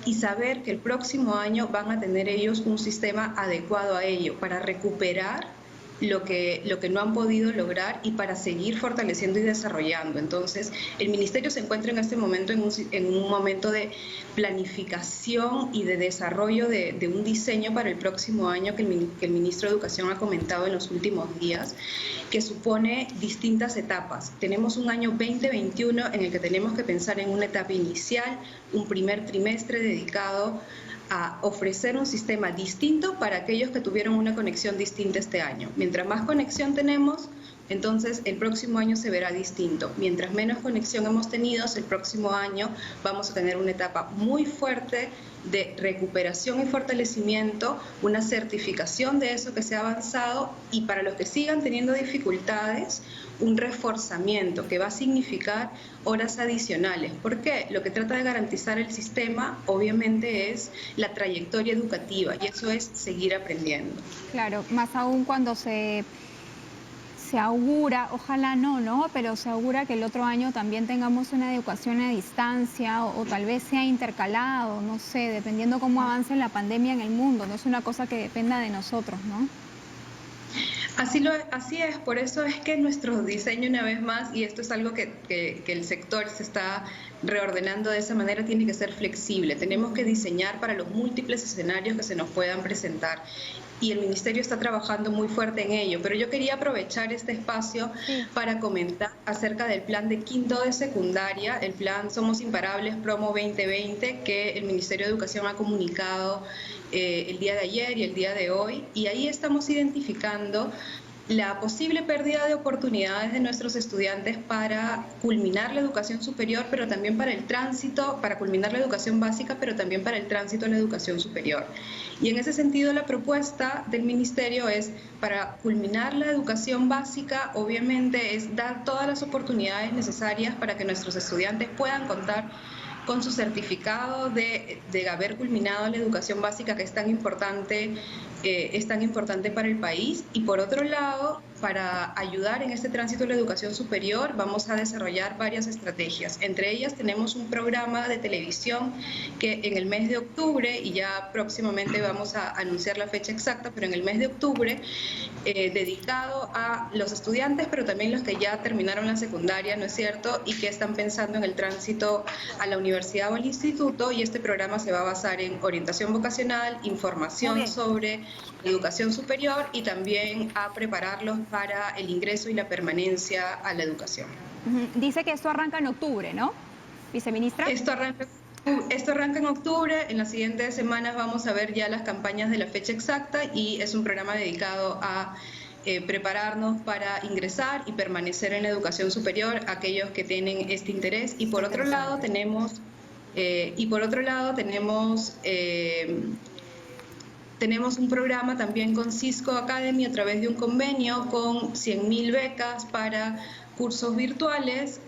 Speaker 7: y saber que el próximo año van a tener ellos un sistema adecuado a ello para recuperar lo que no han podido lograr y para seguir fortaleciendo y desarrollando. Entonces, el Ministerio se encuentra en este momento en un momento de planificación y de desarrollo de un diseño para el próximo año que el Ministro de Educación ha comentado en los últimos días, que supone distintas etapas. Tenemos un año 2021 en el que tenemos que pensar en una etapa inicial, un primer trimestre dedicado a ofrecer un sistema distinto para aquellos que tuvieron una conexión distinta este año. Mientras más conexión tenemos, Entonces, el próximo año se verá distinto. Mientras menos conexión hemos tenido, el próximo año vamos a tener una etapa muy fuerte de recuperación y fortalecimiento, una certificación de eso que se ha avanzado, y para los que sigan teniendo dificultades, un reforzamiento que va a significar horas adicionales. ¿Por qué? Lo que trata de garantizar el sistema, obviamente, es la trayectoria educativa, y eso es seguir aprendiendo.
Speaker 1: Claro, más aún cuando se augura, ojalá no, pero se augura que el otro año también tengamos una educación a distancia o tal vez sea intercalado, no sé, dependiendo cómo avance la pandemia en el mundo. No es una cosa que dependa de nosotros, ¿no?
Speaker 7: Así es, por eso es que nuestro diseño, una vez más, y esto es algo que el sector se está reordenando de esa manera, tiene que ser flexible. Tenemos que diseñar para los múltiples escenarios que se nos puedan presentar. Y el Ministerio está trabajando muy fuerte en ello, pero yo quería aprovechar este espacio para comentar acerca del plan de quinto de secundaria, el plan Somos Imparables Promo 2020, que el Ministerio de Educación ha comunicado el día de ayer y el día de hoy, y ahí estamos identificando la posible pérdida de oportunidades de nuestros estudiantes para culminar la educación superior, pero también para el tránsito, para culminar la educación básica, pero también para el tránsito a la educación superior. Y en ese sentido, la propuesta del Ministerio es, para culminar la educación básica, obviamente, es dar todas las oportunidades necesarias para que nuestros estudiantes puedan contar con su certificado de haber culminado la educación básica, que es tan importante para el país. Y por otro lado, para ayudar en este tránsito a la educación superior, vamos a desarrollar varias estrategias. Entre ellas tenemos un programa de televisión que en el mes de octubre, y ya próximamente vamos a anunciar la fecha exacta, pero en el mes de octubre, dedicado a los estudiantes, pero también los que ya terminaron la secundaria, ¿no es cierto?, y que están pensando en el tránsito a la universidad o al instituto, y este programa se va a basar en orientación vocacional, información sobre educación superior y también a prepararlos para el ingreso y la permanencia a la educación.
Speaker 1: Dice que esto arranca en octubre, ¿no, viceministra?
Speaker 7: Esto arranca en octubre. En las siguientes semanas vamos a ver ya las campañas de la fecha exacta, y es un programa dedicado a prepararnos para ingresar y permanecer en la educación superior, aquellos que tienen este interés. Y por otro lado tenemos un programa también con Cisco Academy a través de un convenio con 100.000 becas para cursos virtuales.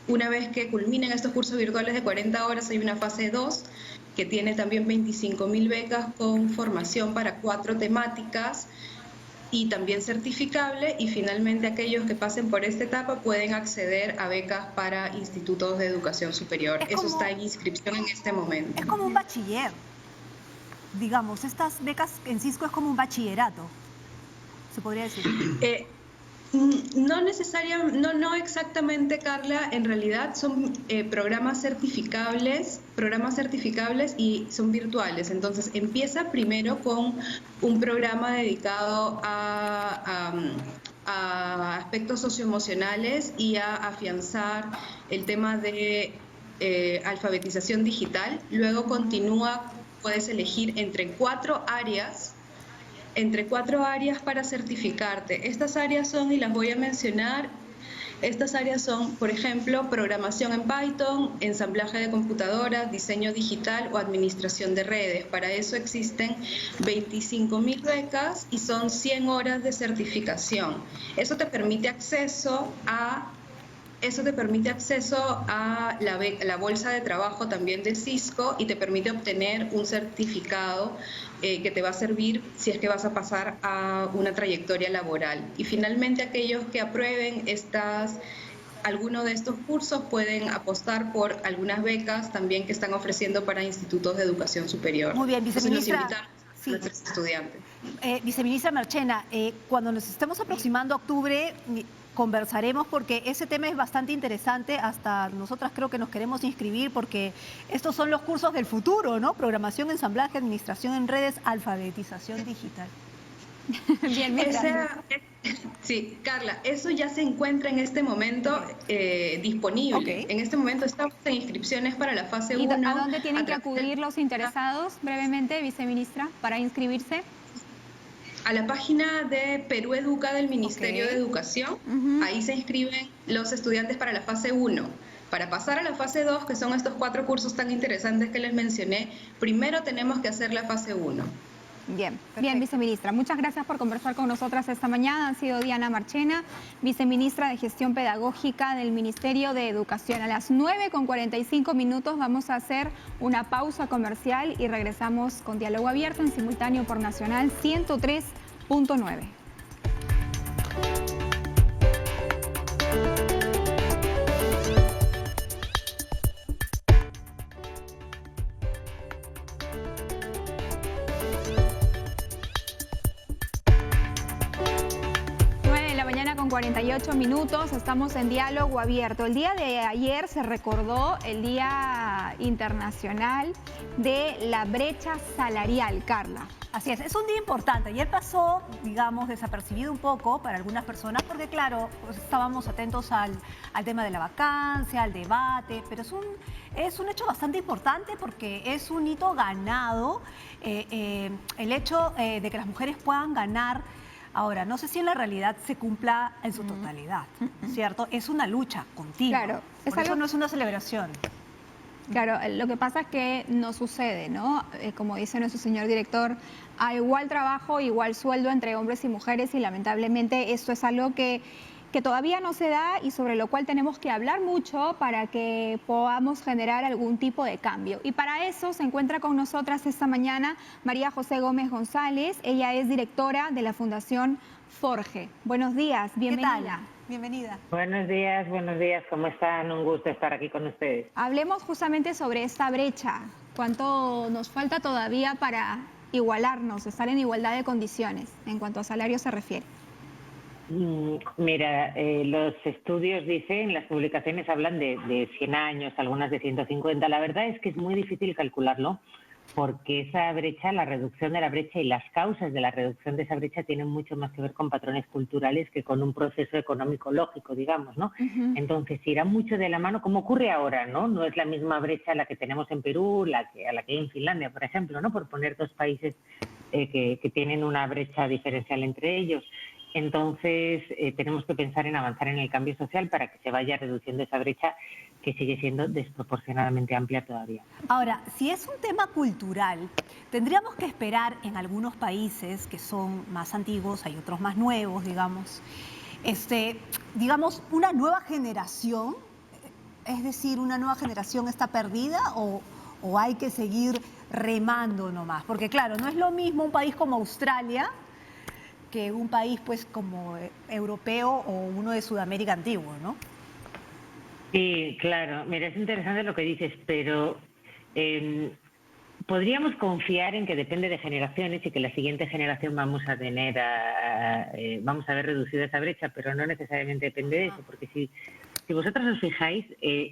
Speaker 7: Una vez que culminen estos cursos virtuales de 40 horas, hay una fase 2 que tiene también 25.000 becas con formación para 4 temáticas y también certificable, y finalmente aquellos que pasen por esta etapa pueden acceder a becas para institutos de educación superior. Eso está en inscripción en este momento.
Speaker 2: Es como un bachiller. Digamos, estas becas en Cisco es como un bachillerato, se podría decir.
Speaker 7: No necesariamente, no exactamente, Carla. En realidad son programas certificables y son virtuales. Entonces empieza primero con un programa dedicado a aspectos socioemocionales y a afianzar el tema de alfabetización digital. Luego continúa, puedes elegir entre 4 áreas para certificarte. Estas áreas son, y las voy a mencionar, por ejemplo, programación en Python, ensamblaje de computadoras, diseño digital o administración de redes. Para eso existen 25.000 becas y son 100 horas de certificación. Eso te permite acceso a la bolsa de trabajo también de Cisco, y te permite obtener un certificado que te va a servir si es que vas a pasar a una trayectoria laboral. Y finalmente, aquellos que aprueben alguno de estos cursos pueden apostar por algunas becas también que están ofreciendo para institutos de educación superior.
Speaker 2: Muy bien, viceministra.
Speaker 7: Entonces, los invitamos a nuestros estudiantes.
Speaker 2: Viceministra Marchena, cuando nos estemos aproximando a octubre, conversaremos, porque ese tema es bastante interesante. Hasta nosotras creo que nos queremos inscribir, porque estos son los cursos del futuro, ¿no? Programación, ensamblaje, administración en redes, alfabetización digital.
Speaker 1: Bien,
Speaker 7: sí, Carla, eso ya se encuentra en este momento disponible. Okay. En este momento estamos en inscripciones para la fase 1.
Speaker 1: ¿A dónde tienen que acudir los interesados, brevemente, viceministra, para inscribirse?
Speaker 7: a la página de Perú Educa del Ministerio de Educación. Ahí se inscriben los estudiantes para la fase 1. Para pasar a la fase 2, que son estos 4 cursos tan interesantes que les mencioné, primero tenemos que hacer la fase 1.
Speaker 1: Bien, bien, viceministra. Muchas gracias por conversar con nosotras esta mañana. Ha sido Diana Marchena, viceministra de Gestión Pedagógica del Ministerio de Educación. A las 9:45 vamos a hacer una pausa comercial y regresamos con Diálogo Abierto en simultáneo por Nacional 103.9. Con 48 minutos, estamos en Diálogo Abierto. El día de ayer se recordó el Día Internacional de la Brecha Salarial, Carla.
Speaker 2: Así es un día importante. Ayer pasó, digamos, desapercibido un poco para algunas personas, porque claro, pues estábamos atentos al tema de la vacancia, al debate, pero es un hecho bastante importante porque es un hito ganado, el hecho de que las mujeres puedan ganar. Ahora, no sé si en la realidad se cumpla en su totalidad, ¿cierto? Es una lucha continua.
Speaker 1: Claro,
Speaker 2: por eso no es una celebración.
Speaker 1: Claro, lo que pasa es que no sucede, ¿no? Como dice nuestro señor director, a igual trabajo, igual sueldo entre hombres y mujeres, y lamentablemente esto es algo que todavía no se da y sobre lo cual tenemos que hablar mucho para que podamos generar algún tipo de cambio. Y para eso se encuentra con nosotras esta mañana María José Gómez González. Ella es directora de la Fundación Forge. Buenos días, bienvenida.
Speaker 2: ¿Qué tal? Bienvenida.
Speaker 8: Buenos días, ¿cómo están? Un gusto estar aquí con ustedes.
Speaker 1: Hablemos justamente sobre esta brecha. ¿Cuánto nos falta todavía para igualarnos, estar en igualdad de condiciones en cuanto a salario se refiere?
Speaker 8: Mira, los estudios dicen, las publicaciones hablan de 100 años, algunas de 150. La verdad es que es muy difícil calcularlo porque esa brecha, la reducción de la brecha y las causas de la reducción de esa brecha tienen mucho más que ver con patrones culturales que con un proceso económico lógico, digamos, ¿no? Entonces irá mucho de la mano, como ocurre ahora, ¿no? No es la misma brecha la que tenemos en Perú, a la que hay en Finlandia, por ejemplo, ¿no? Por poner 2 países que tienen una brecha diferencial entre ellos. Entonces, tenemos que pensar en avanzar en el cambio social para que se vaya reduciendo esa brecha que sigue siendo desproporcionadamente amplia todavía.
Speaker 2: Ahora, si es un tema cultural, tendríamos que esperar en algunos países que son más antiguos, hay otros más nuevos, digamos, una nueva generación, es decir, una nueva generación está perdida o hay que seguir remando nomás, porque claro, no es lo mismo un país como Australia que un país pues como europeo o uno de Sudamérica antiguo, ¿no?
Speaker 8: Sí, claro. Mira, es interesante lo que dices, pero podríamos confiar en que depende de generaciones y que la siguiente generación vamos a ver reducida esa brecha, pero no necesariamente depende de eso, porque si vosotros os fijáis,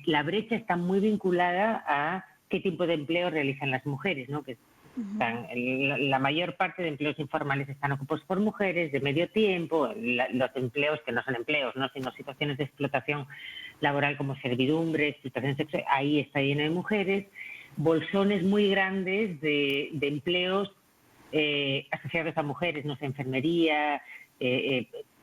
Speaker 8: la brecha está muy vinculada a qué tipo de empleo realizan las mujeres, ¿no? Que la mayor parte de empleos informales están ocupados por mujeres de medio tiempo, los empleos que no son empleos, ¿no? Sino situaciones de explotación laboral como servidumbre, explotación sexual, ahí está lleno de mujeres, bolsones muy grandes de empleos asociados a mujeres, no sé, enfermería,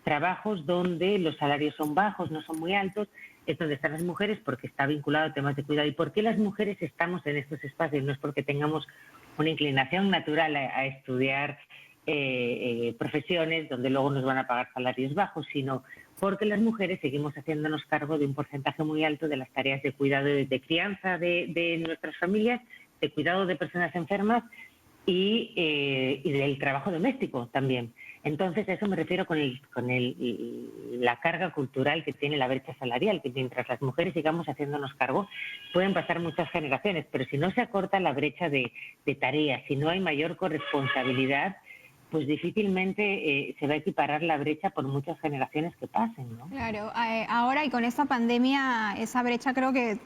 Speaker 8: trabajos donde los salarios son bajos, no son muy altos, es donde están las mujeres porque está vinculado a temas de cuidado. ¿Y por qué las mujeres estamos en estos espacios? No es porque tengamos una inclinación natural a estudiar profesiones donde luego nos van a pagar salarios bajos, sino porque las mujeres seguimos haciéndonos cargo de un porcentaje muy alto de las tareas de cuidado de crianza de nuestras familias, de cuidado de personas enfermas y del trabajo doméstico también. Entonces, a eso me refiero con la carga cultural que tiene la brecha salarial, que mientras las mujeres sigamos haciéndonos cargo, pueden pasar muchas generaciones, pero si no se acorta la brecha de tareas, si no hay mayor corresponsabilidad, pues difícilmente se va a equiparar la brecha por muchas generaciones que pasen, ¿no?
Speaker 1: Claro, ahora y con esta pandemia, esa brecha creo que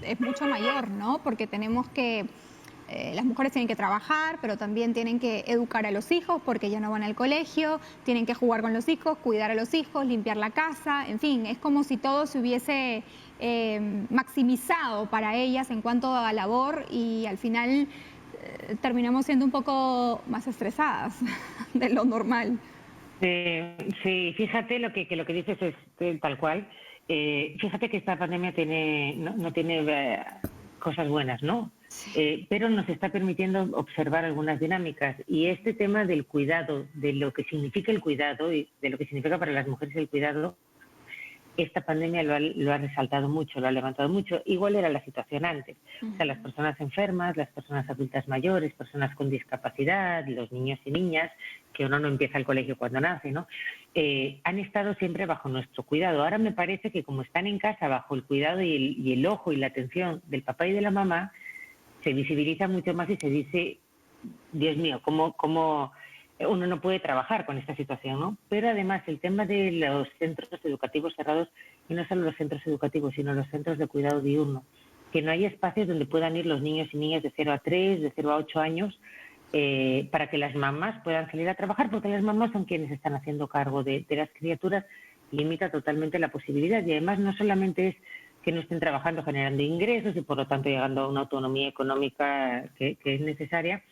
Speaker 1: es mucho mayor, ¿no? Porque tenemos que... las mujeres tienen que trabajar, pero también tienen que educar a los hijos porque ya no van al colegio, tienen que jugar con los hijos, cuidar a los hijos, limpiar la casa, en fin, es como si todo se hubiese maximizado para ellas en cuanto a labor y al final terminamos siendo un poco más estresadas de lo normal.
Speaker 8: Sí, fíjate lo que dices es tal cual. Fíjate que esta pandemia no tiene cosas buenas, ¿no? Pero nos está permitiendo observar algunas dinámicas. Y este tema del cuidado, de lo que significa el cuidado y de lo que significa para las mujeres el cuidado, esta pandemia lo ha resaltado mucho, lo ha levantado mucho. Igual era la situación antes. O sea, las personas enfermas, las personas adultas mayores, personas con discapacidad, los niños y niñas, que uno no empieza el colegio cuando nace, ¿no? Han estado siempre bajo nuestro cuidado. Ahora me parece que como están en casa bajo el cuidado y el ojo y la atención del papá y de la mamá, se visibiliza mucho más y se dice, Dios mío, cómo uno no puede trabajar con esta situación, ¿no? Pero además el tema de los centros educativos cerrados, y no solo los centros educativos, sino los centros de cuidado diurno, que no hay espacios donde puedan ir los niños y niñas de 0 a 3, de 0 a 8 años, para que las mamás puedan salir a trabajar, porque las mamás son quienes están haciendo cargo de las criaturas, limita totalmente la posibilidad. Y además no solamente es que no estén trabajando generando ingresos y por lo tanto llegando a una autonomía económica que es necesaria,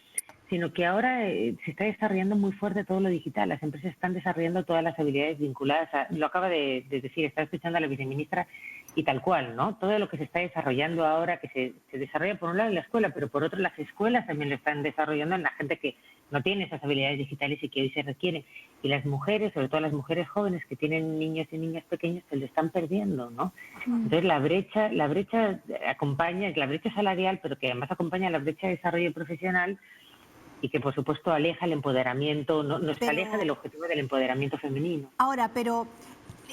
Speaker 8: sino que ahora se está desarrollando muy fuerte todo lo digital. Las empresas están desarrollando todas las habilidades vinculadas a, lo acaba de decir, está escuchando a la viceministra, y tal cual, ¿no? Todo lo que se está desarrollando ahora, que se desarrolla por un lado en la escuela, pero por otro las escuelas también lo están desarrollando en la gente que no tiene esas habilidades digitales y que hoy se requieren. Y las mujeres, sobre todo las mujeres jóvenes que tienen niños y niñas pequeños, se lo están perdiendo, ¿no? Entonces la brecha acompaña, la brecha salarial, pero que además acompaña la brecha de desarrollo profesional, y que por supuesto aleja el empoderamiento, nos aleja del objetivo del empoderamiento femenino.
Speaker 2: Ahora, pero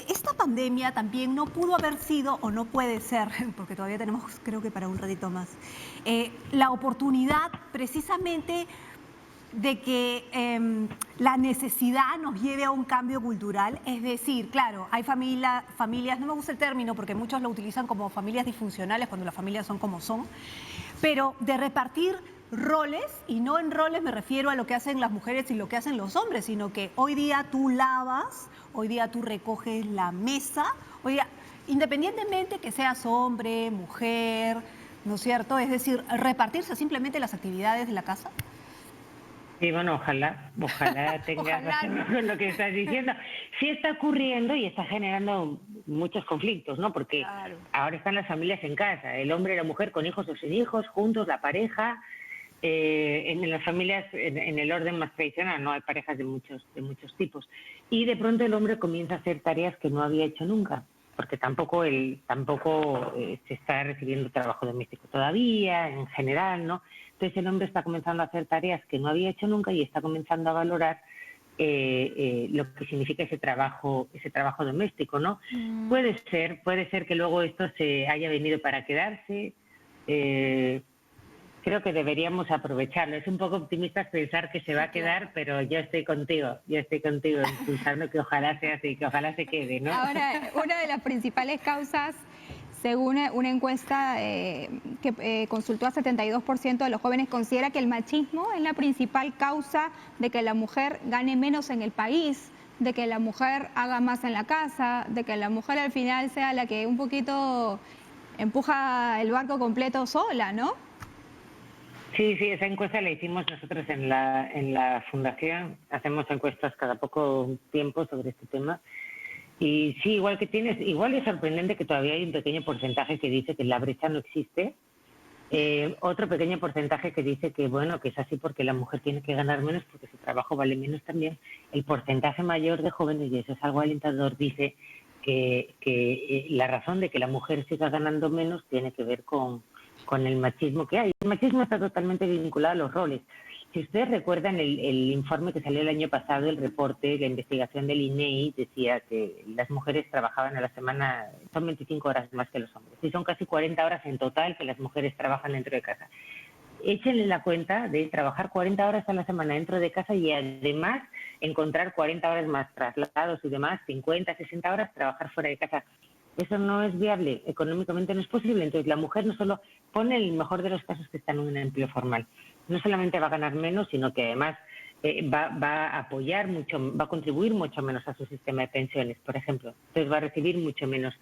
Speaker 2: esta pandemia también no pudo haber sido, o no puede ser, porque todavía tenemos, creo que para un ratito más, la oportunidad precisamente de que la necesidad nos lleve a un cambio cultural. Es decir, claro, hay familias, no me gusta el término porque muchos lo utilizan como familias disfuncionales cuando las familias son como son, pero de repartir roles, y no en roles me refiero a lo que hacen las mujeres y lo que hacen los hombres, sino que hoy día tú lavas, hoy día tú recoges la mesa, hoy día, independientemente que seas hombre, mujer, ¿no es cierto? Es decir, repartirse simplemente las actividades de la casa.
Speaker 8: Sí, bueno, ojalá tengas razón con lo que estás diciendo. Sí está ocurriendo y está generando muchos conflictos, ¿no? Porque claro, ahora están las familias en casa, el hombre y la mujer con hijos o sin hijos, juntos, la pareja. En las familias, en el orden más tradicional, no hay parejas de muchos tipos. Y de pronto el hombre comienza a hacer tareas que no había hecho nunca, porque tampoco se está recibiendo trabajo doméstico todavía, en general, ¿no? Entonces el hombre está comenzando a hacer tareas que no había hecho nunca y está comenzando a valorar lo que significa ese trabajo doméstico, ¿no? Puede ser que luego esto se haya venido para quedarse. Creo que deberíamos aprovecharlo. Es un poco optimista pensar que se va a quedar, pero yo estoy contigo impulsando que ojalá sea así, que ojalá se quede, ¿no?
Speaker 1: Ahora, una de las principales causas, según una encuesta que consultó a 72% de los jóvenes, considera que el machismo es la principal causa de que la mujer gane menos en el país, de que la mujer haga más en la casa, de que la mujer al final sea la que un poquito empuja el barco completo sola, ¿no?
Speaker 8: Sí, esa encuesta la hicimos nosotros en la fundación. Hacemos encuestas cada poco tiempo sobre este tema. Y sí, igual es sorprendente que todavía hay un pequeño porcentaje que dice que la brecha no existe. Otro pequeño porcentaje que dice que bueno, que es así porque la mujer tiene que ganar menos porque su trabajo vale menos también. El porcentaje mayor de jóvenes, y eso es algo alentador, dice que la razón de que la mujer siga ganando menos tiene que ver con el machismo que hay. El machismo está totalmente vinculado a los roles. Si ustedes recuerdan el informe que salió el año pasado, el reporte, la investigación del INEI, decía que las mujeres trabajaban a la semana, son 25 horas más que los hombres, y son casi 40 horas en total que las mujeres trabajan dentro de casa. Échenle la cuenta de trabajar 40 horas a la semana dentro de casa y además encontrar 40 horas más traslados y demás, 50, 60 horas trabajar fuera de casa. Eso no es viable, económicamente no es posible. Entonces la mujer no solo pone el mejor de los casos que está en un empleo formal, no solamente va a ganar menos, sino que además va a apoyar mucho, va a contribuir mucho menos a su sistema de pensiones, por ejemplo. Entonces va a recibir mucho menos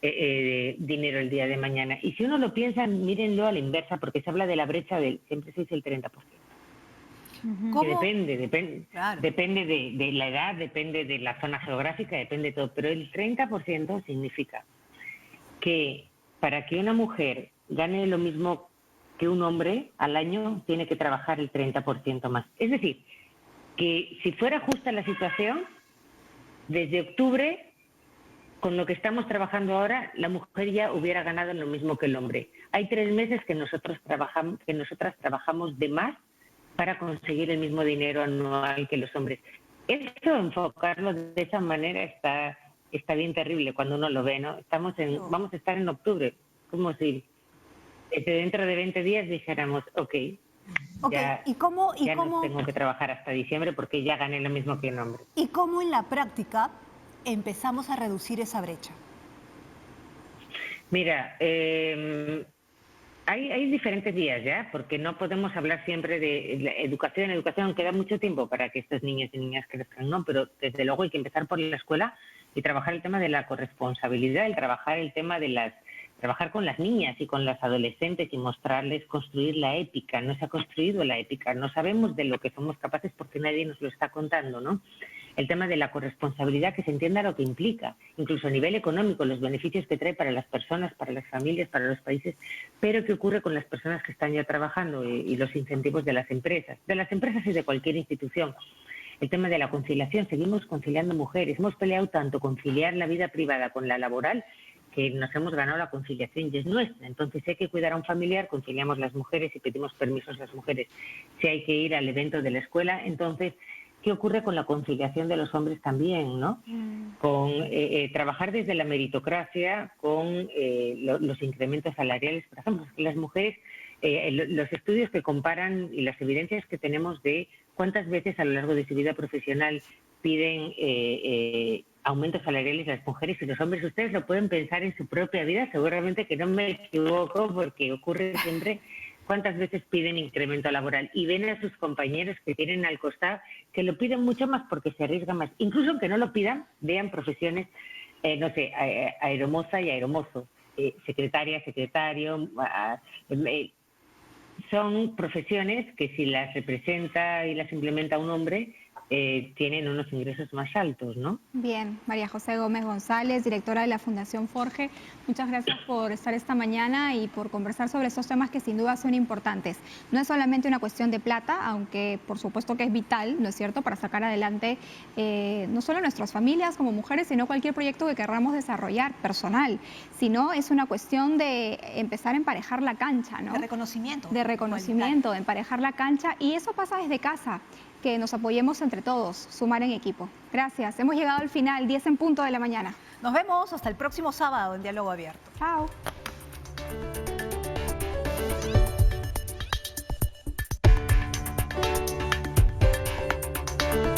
Speaker 8: dinero el día de mañana. Y si uno lo piensa, mírenlo a la inversa, porque se habla de la brecha siempre se dice el 30%.
Speaker 2: ¿Cómo?
Speaker 8: Que depende
Speaker 2: Claro.
Speaker 8: depende de la edad, depende de la zona geográfica, depende de todo. Pero el 30% significa que para que una mujer gane lo mismo que un hombre al año, tiene que trabajar el 30% más. Es decir, que si fuera justa la situación, desde octubre, con lo que estamos trabajando ahora, la mujer ya hubiera ganado lo mismo que el hombre. Hay 3 meses que nosotras trabajamos de más para conseguir el mismo dinero anual que los hombres. Esto, enfocarlo de esa manera está bien terrible cuando uno lo ve, ¿no? Vamos a estar en octubre, como si dentro de 20 días dijéramos, ok, ya,
Speaker 2: ¿Y cómo
Speaker 8: no tengo que trabajar hasta diciembre porque ya gané lo mismo que un hombre.
Speaker 2: ¿Y cómo en la práctica empezamos a reducir esa brecha?
Speaker 8: Mira, hay diferentes vías ya, porque no podemos hablar siempre de la educación. Educación queda mucho tiempo para que estos niños y niñas crezcan, ¿no? Pero desde luego hay que empezar por la escuela y trabajar el tema de la corresponsabilidad, trabajar el tema de trabajar con las niñas y con las adolescentes y mostrarles construir la ética. No se ha construido la ética, no sabemos de lo que somos capaces porque nadie nos lo está contando, ¿no? El tema de la corresponsabilidad, que se entienda lo que implica, incluso a nivel económico, los beneficios que trae para las personas, para las familias, para los países, pero qué ocurre con las personas que están ya trabajando y los incentivos de las empresas y de cualquier institución. El tema de la conciliación, seguimos conciliando mujeres, hemos peleado tanto conciliar la vida privada con la laboral que nos hemos ganado la conciliación y es nuestra. Entonces, si hay que cuidar a un familiar, conciliamos las mujeres y pedimos permisos a las mujeres. Si hay que ir al evento de la escuela, entonces, ¿qué ocurre con la conciliación de los hombres también, ¿no? Con trabajar desde la meritocracia, con los incrementos salariales, por ejemplo, que las mujeres, los estudios que comparan y las evidencias que tenemos de cuántas veces a lo largo de su vida profesional piden aumentos salariales a las mujeres y los hombres, ustedes lo pueden pensar en su propia vida, seguramente que no me equivoco porque ocurre siempre. ¿Cuántas veces piden incremento laboral? Y ven a sus compañeros que tienen al costado que lo piden mucho más porque se arriesgan más. Incluso aunque no lo pidan, vean profesiones, no sé, aeromoza y aeromozo, secretaria, secretario. Son profesiones que si las representa y las implementa un hombre, tienen unos ingresos más altos, ¿no?
Speaker 1: Bien, María José Gómez González, directora de la Fundación Forge, muchas gracias por estar esta mañana y por conversar sobre estos temas que sin duda son importantes. No es solamente una cuestión de plata, aunque por supuesto que es vital, ¿no es cierto?, para sacar adelante no solo nuestras familias como mujeres, sino cualquier proyecto que querramos desarrollar personal, sino es una cuestión de empezar a emparejar la cancha, ¿no?
Speaker 2: De reconocimiento.
Speaker 1: De reconocimiento, de emparejar la cancha, y eso pasa desde casa, que nos apoyemos entre todos, sumar en equipo. Gracias, hemos llegado al final, 10 en punto de la mañana.
Speaker 2: Nos vemos hasta el próximo sábado en Diálogo Abierto.
Speaker 1: Chao.